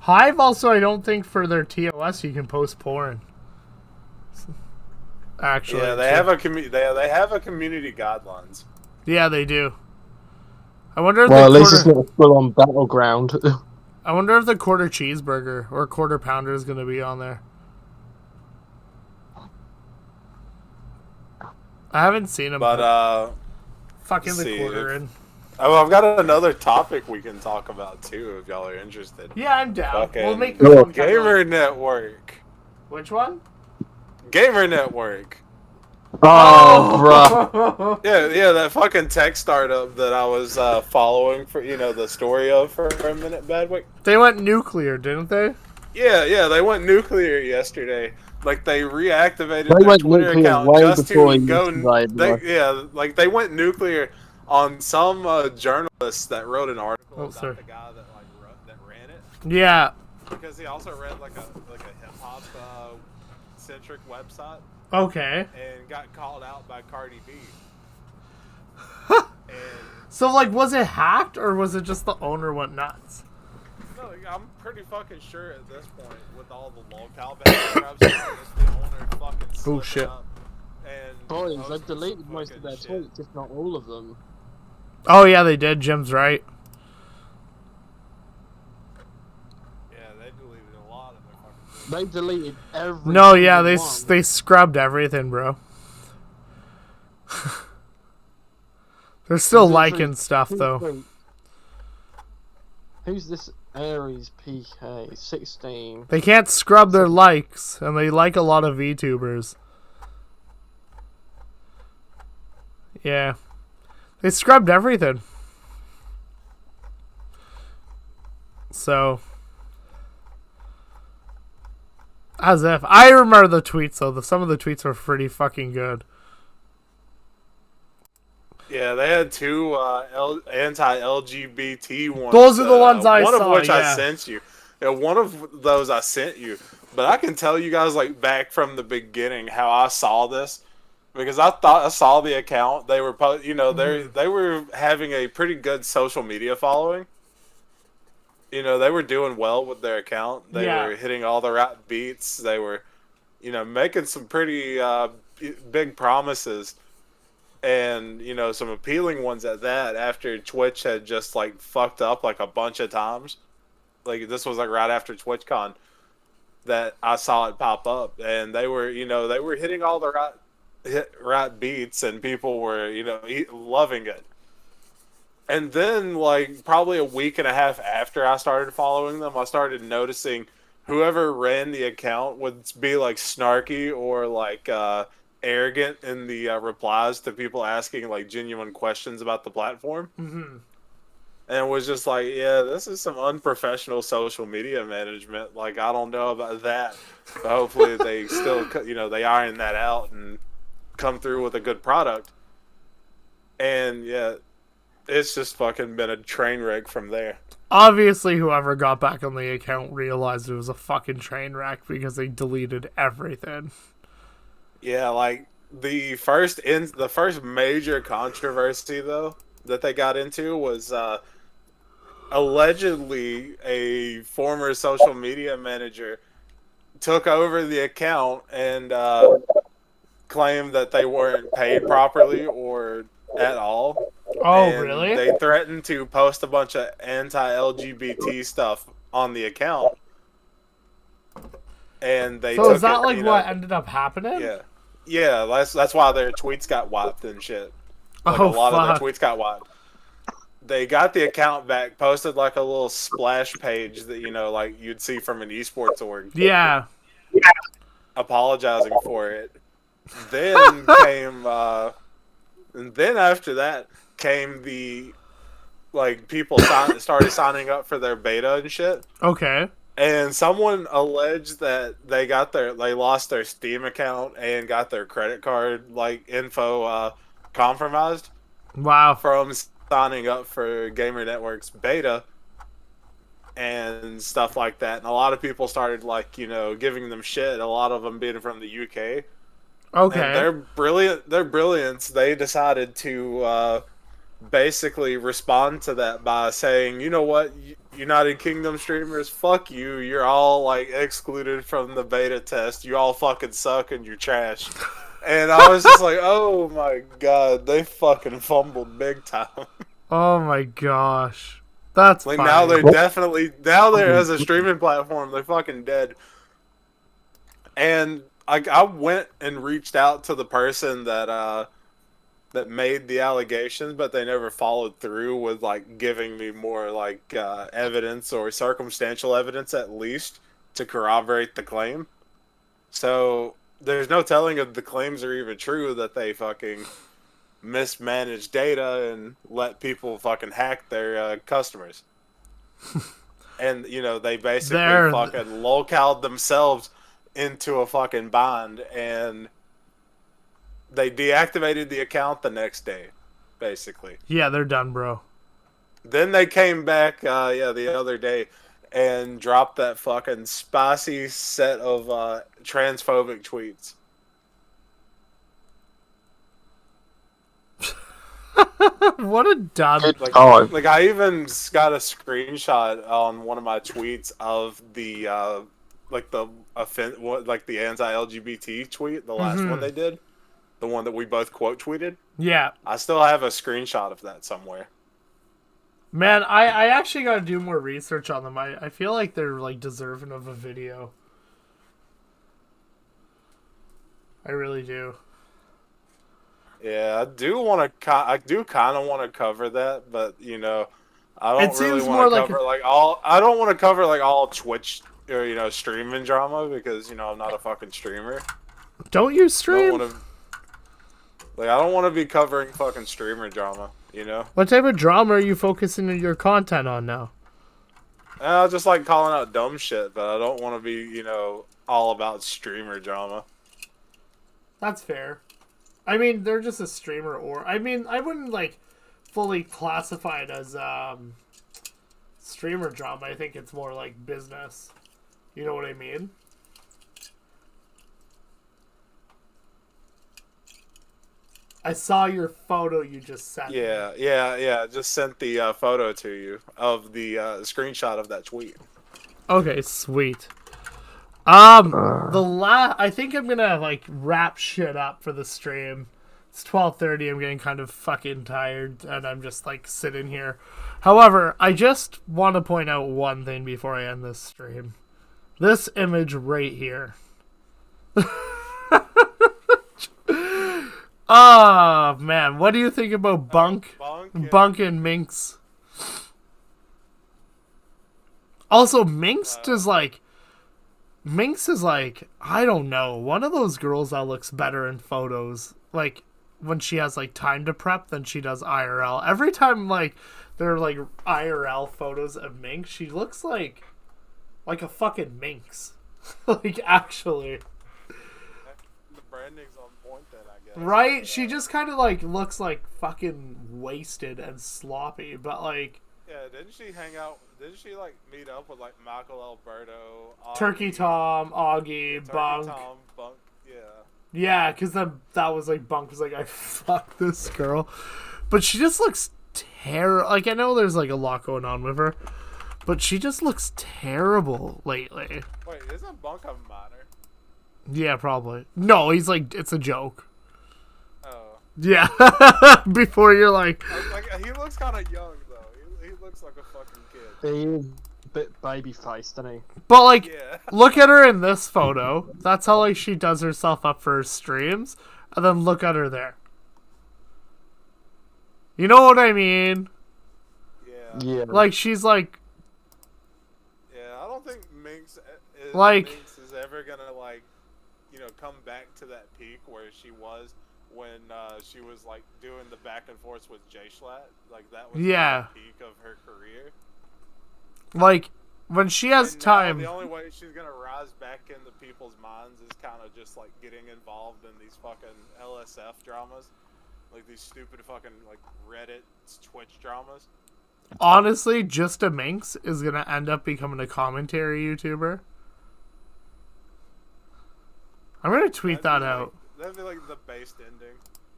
Hive also, I don't think for their TOS you can post porn. Actually. Yeah, they have a they have a community guidelines. Yeah, they do. I wonder if Well, at the least it's quarter, not a full-on battleground. I wonder if the quarter cheeseburger or quarter pounder is going to be on there. I haven't seen him But put fucking let's the see, quarter if- in. Oh, I've got another topic we can talk about too, if y'all are interested. Yeah, I'm down. Fucking We'll make this one kind of Gamer Network. Which one? Gamer Network. Oh, bruh. Yeah, that fucking tech startup that I was following for the story of for a minute, Badwick. They went nuclear, didn't they? Yeah, they went nuclear yesterday. Like they reactivated They their went Twitter nuclear account way just before to you go. died, bro. They went nuclear on some journalist that wrote an article Oh, about sorry. the guy that that ran it, Yeah. because he also ran like a hip hop centric website Okay. and got called out by Cardi B. And So, like, was it hacked or was it just the owner went nuts? no, I'm pretty fucking sure at this point, with all the locale backgrounds, the owner fucking Oh, slipped shit. up and Boys, posted they've deleted some most of their fucking shit. tweets, if not all of them. Oh, yeah, they did. Jim's right. Yeah, they deleted a lot of their fucking tweets. They deleted every No, yeah, single they one. scrubbed everything, bro. They're still liking stuff, though. Who's this Aries PK? 16. They can't scrub their likes, and they like a lot of VTubers. Yeah. They scrubbed everything. So. As if. I remember the tweets, though. Some of the tweets were pretty fucking good. Yeah, they had two anti-LGBT ones. Those are the ones I one saw, of which yeah. I sent you. Yeah, one of those I sent you. But I can tell you guys, like, back from the beginning how I saw this. Because I thought I saw the account. They were, they were having a pretty good social media following. They were doing well with their account. They Yeah. were hitting all the right beats. They were, making some pretty big promises. And, some appealing ones at that, after Twitch had just, like, fucked up, like, a bunch of times. Like, this was, like, right after TwitchCon that I saw it pop up. And they were, they were hitting all the right beats, and people were, loving it. And then, like, probably a week and a half after I started following them, I started noticing whoever ran the account would be, like, snarky or, like, arrogant in the replies to people asking, like, genuine questions about the platform. Mm-hmm. And it was just like, yeah, this is some unprofessional social media management. Like, I don't know about that. But hopefully they still, they iron that out and come through with a good product. And, yeah, it's just fucking been a train wreck from there. Obviously, whoever got back on the account realized it was a fucking train wreck because they deleted everything. Yeah, like, the first major controversy, though, that they got into was allegedly a former social media manager took over the account and claimed that they weren't paid properly or at all. Oh, And really? They threatened to post a bunch of anti-LGBT stuff on the account. And they So took is that it, like what ended up happening? Yeah, that's why their tweets got wiped and shit. Like, Oh, a lot of fuck. their tweets got wiped. They got the account back, posted like a little splash page that, like you'd see from an esports org, Yeah. apologizing for it. Then came And then after that came the people started signing up for their beta and shit. Okay. And someone alleged that they lost their Steam account and got their credit card info compromised. Wow. From signing up for Gamer Network's beta and stuff like that. And a lot of people started giving them shit. A lot of them being from the UK. Okay. And their brilliance. They decided to basically respond to that by saying, you know what, United Kingdom streamers, fuck you. You're all excluded from the beta test. You all fucking suck and you're trash. And I was just like, oh my god, they fucking fumbled big time. Oh my gosh. That's funny. Now they're as a streaming platform, they're fucking dead. And I went and reached out to the person that made the allegations, but they never followed through with giving me more evidence or circumstantial evidence at least to corroborate the claim. So there's no telling if the claims are even true that they fucking mismanaged data and let people fucking hack their customers. And, they basically fucking localed themselves into a fucking bind, and they deactivated the account the next day, basically. Yeah, they're done, bro. Then they came back, the other day, and dropped that fucking spicy set of transphobic tweets. What a dumb. I even got a screenshot on one of my tweets of the the anti-LGBT tweet, the last one they did, the one that we both quote tweeted. Yeah. I still have a screenshot of that somewhere. Man, I actually gotta do more research on them. I feel like they're deserving of a video. I really do. Yeah, I do kind of want to cover that, but I don't It really seems want more to cover all. I don't want to cover all Twitch or streaming drama because I'm not a fucking streamer. Don't you stream? I don't want to be covering fucking streamer drama. What type of drama are you focusing your content on now? I just like calling out dumb shit, but I don't want to be all about streamer drama. That's fair. I mean, they're just a streamer, or I wouldn't fully classify it as streamer drama. I think it's more like business. You know what I mean? I saw your photo you just sent. Yeah. Just sent the photo to you of the screenshot of that tweet. Okay, sweet. I think I'm gonna wrap shit up for the stream. It's 12:30. I'm getting kind of fucking tired, and I'm just sitting here. However, I just want to point out one thing before I end this stream. This image right here. Oh man, what do you think about Bunk and Minx? Also, Minx is I don't know, one of those girls that looks better in photos, when she has time to prep than she does IRL. Every time there are IRL photos of Minx, she looks like a fucking minx. Actually. The branding's on point then, I guess. Right? She just kind of looks fucking wasted and sloppy, but yeah, didn't she meet up with Michael Alberto, Augie, Turkey Tom, Augie, Bunk. Tom, Bunk, yeah. Yeah, because that was Bunk was I fucked this girl. But she just looks terrible. I know there's a lot going on with her, but she just looks terrible lately. Wait, isn't Bunk a minor? Yeah, probably. No, he's it's a joke. Oh. Yeah. Before you're he looks kind of young though. He looks like a fucking kid. He is a bit baby-faced, isn't he? But yeah. Look at her in this photo. That's how she does herself up for her streams. And then look at her there. You know what I mean? Yeah. Yeah. She's Yeah, I don't think Minx is ever gonna come back to that peak where she was when she was like doing the back and forth with Jay Schlatt. Like that was Yeah. the peak of her career. Like, when she has And now time. the only way she's gonna rise back into people's minds is kind of just like getting involved in these fucking LSF dramas, like these stupid fucking like Reddit Twitch dramas. Honestly, Just a Minx is gonna end up becoming a commentary YouTuber. I'm gonna tweet that out. That'd be like the based ending.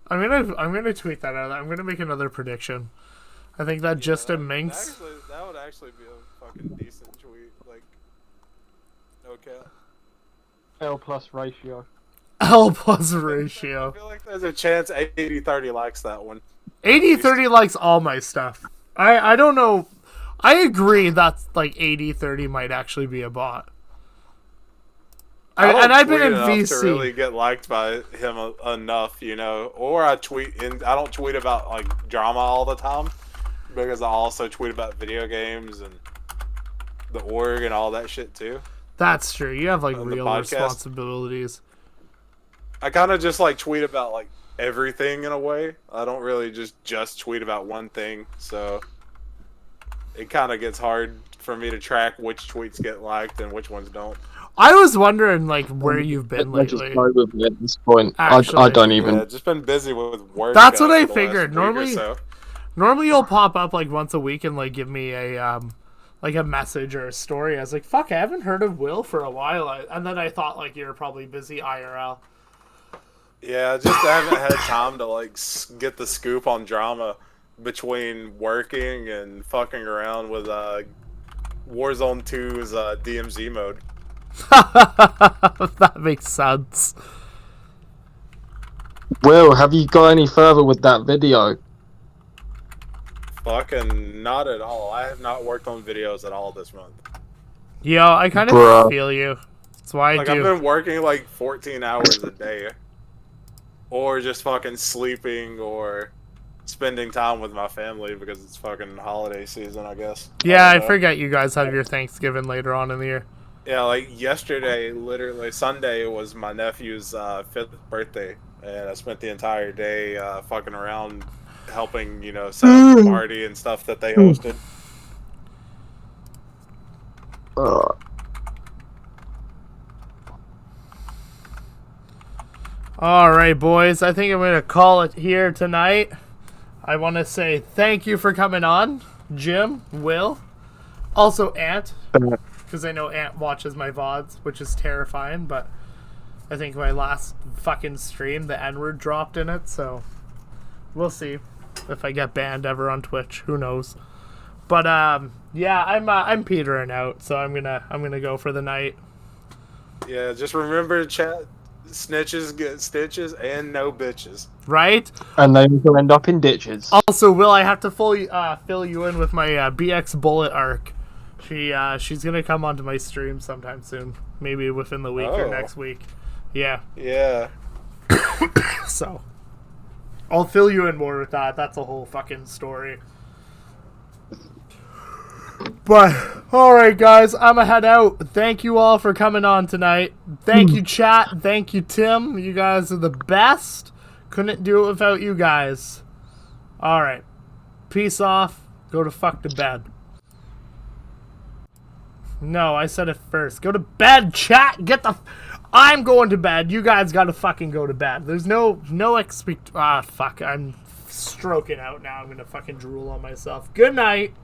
I'm gonna tweet that out. I'm gonna make another prediction. I think that Just a Minx. That would actually be a fucking decent tweet. Like, okay. L plus ratio. L plus ratio. I feel like there's a chance 80-30 likes that one. 80-30 likes all my stuff. I don't know. I agree that like 80-30 might actually be a bot. I I've been in enough VC. to really get liked by him enough, you know. Or I tweet, and I don't tweet about like drama all the time because I also tweet about video games and the org and all that shit too. That's true. You have like The real podcast. responsibilities. I kind of just like tweet about like everything in a way. I don't really just tweet about one thing, so it kind of gets hard for me to track which tweets get liked and which ones don't. I was wondering like where you've been I just lately. go with me at this point. I Actually. don't even. Yeah, just been busy with work. That's what for I the last figured. week or Normally- so. Normally you'll pop up like once a week and like give me a like a message or a story. I was like, fuck, I haven't heard of Will for a while. And then I thought like you're probably busy IRL. Yeah, I just haven't had time to like get the scoop on drama between working and fucking around with Warzone 2's DMZ mode. That makes sense. Will, have you got any further with that video? Fucking not at all. I have not worked on videos at all this month. Yo, I kind of Bruh. feel you. That's why I Like do. I've been working like 14 hours a day, or just fucking sleeping, or spending time with my family because it's fucking holiday season, I guess. Yeah, I don't know. forget you guys have your Thanksgiving later on in the year. Yeah, like yesterday, literally Sunday was my nephew's 5th birthday, and I spent the entire day fucking around, helping set up the party and stuff that they hosted. All right, boys. I think I'm going to call it here tonight. I want to say thank you for coming on, Jim, Will, also Ant, because I know Ant watches my VODs, which is terrifying, but I think my last fucking stream, the N-word dropped in it, so we'll see if I get banned ever on Twitch. Who knows? But yeah, I'm petering out, so I'm gonna go for the night. Yeah, just remember, chat. Snitches get stitches and no bitches. Right? And they will end up in ditches. Also, Will, I have to fill you in with my BX Bullet arc. She's gonna come onto my stream sometime soon, maybe within the week or Oh. next week. Yeah, Yeah. so I'll fill you in more with that. That's a whole fucking story. But all right, guys, I'ma head out. Thank you all for coming on tonight. Thank you, chat. Thank you, Tim. You guys are the best. Couldn't do it without you guys. All right, peace off. Go to fuck to bed. No, I said it first. Go to bed, chat. I'm going to bed. You guys gotta fucking go to bed. There's no fuck. I'm stroking out now. I'm gonna fucking drool on myself. Good night.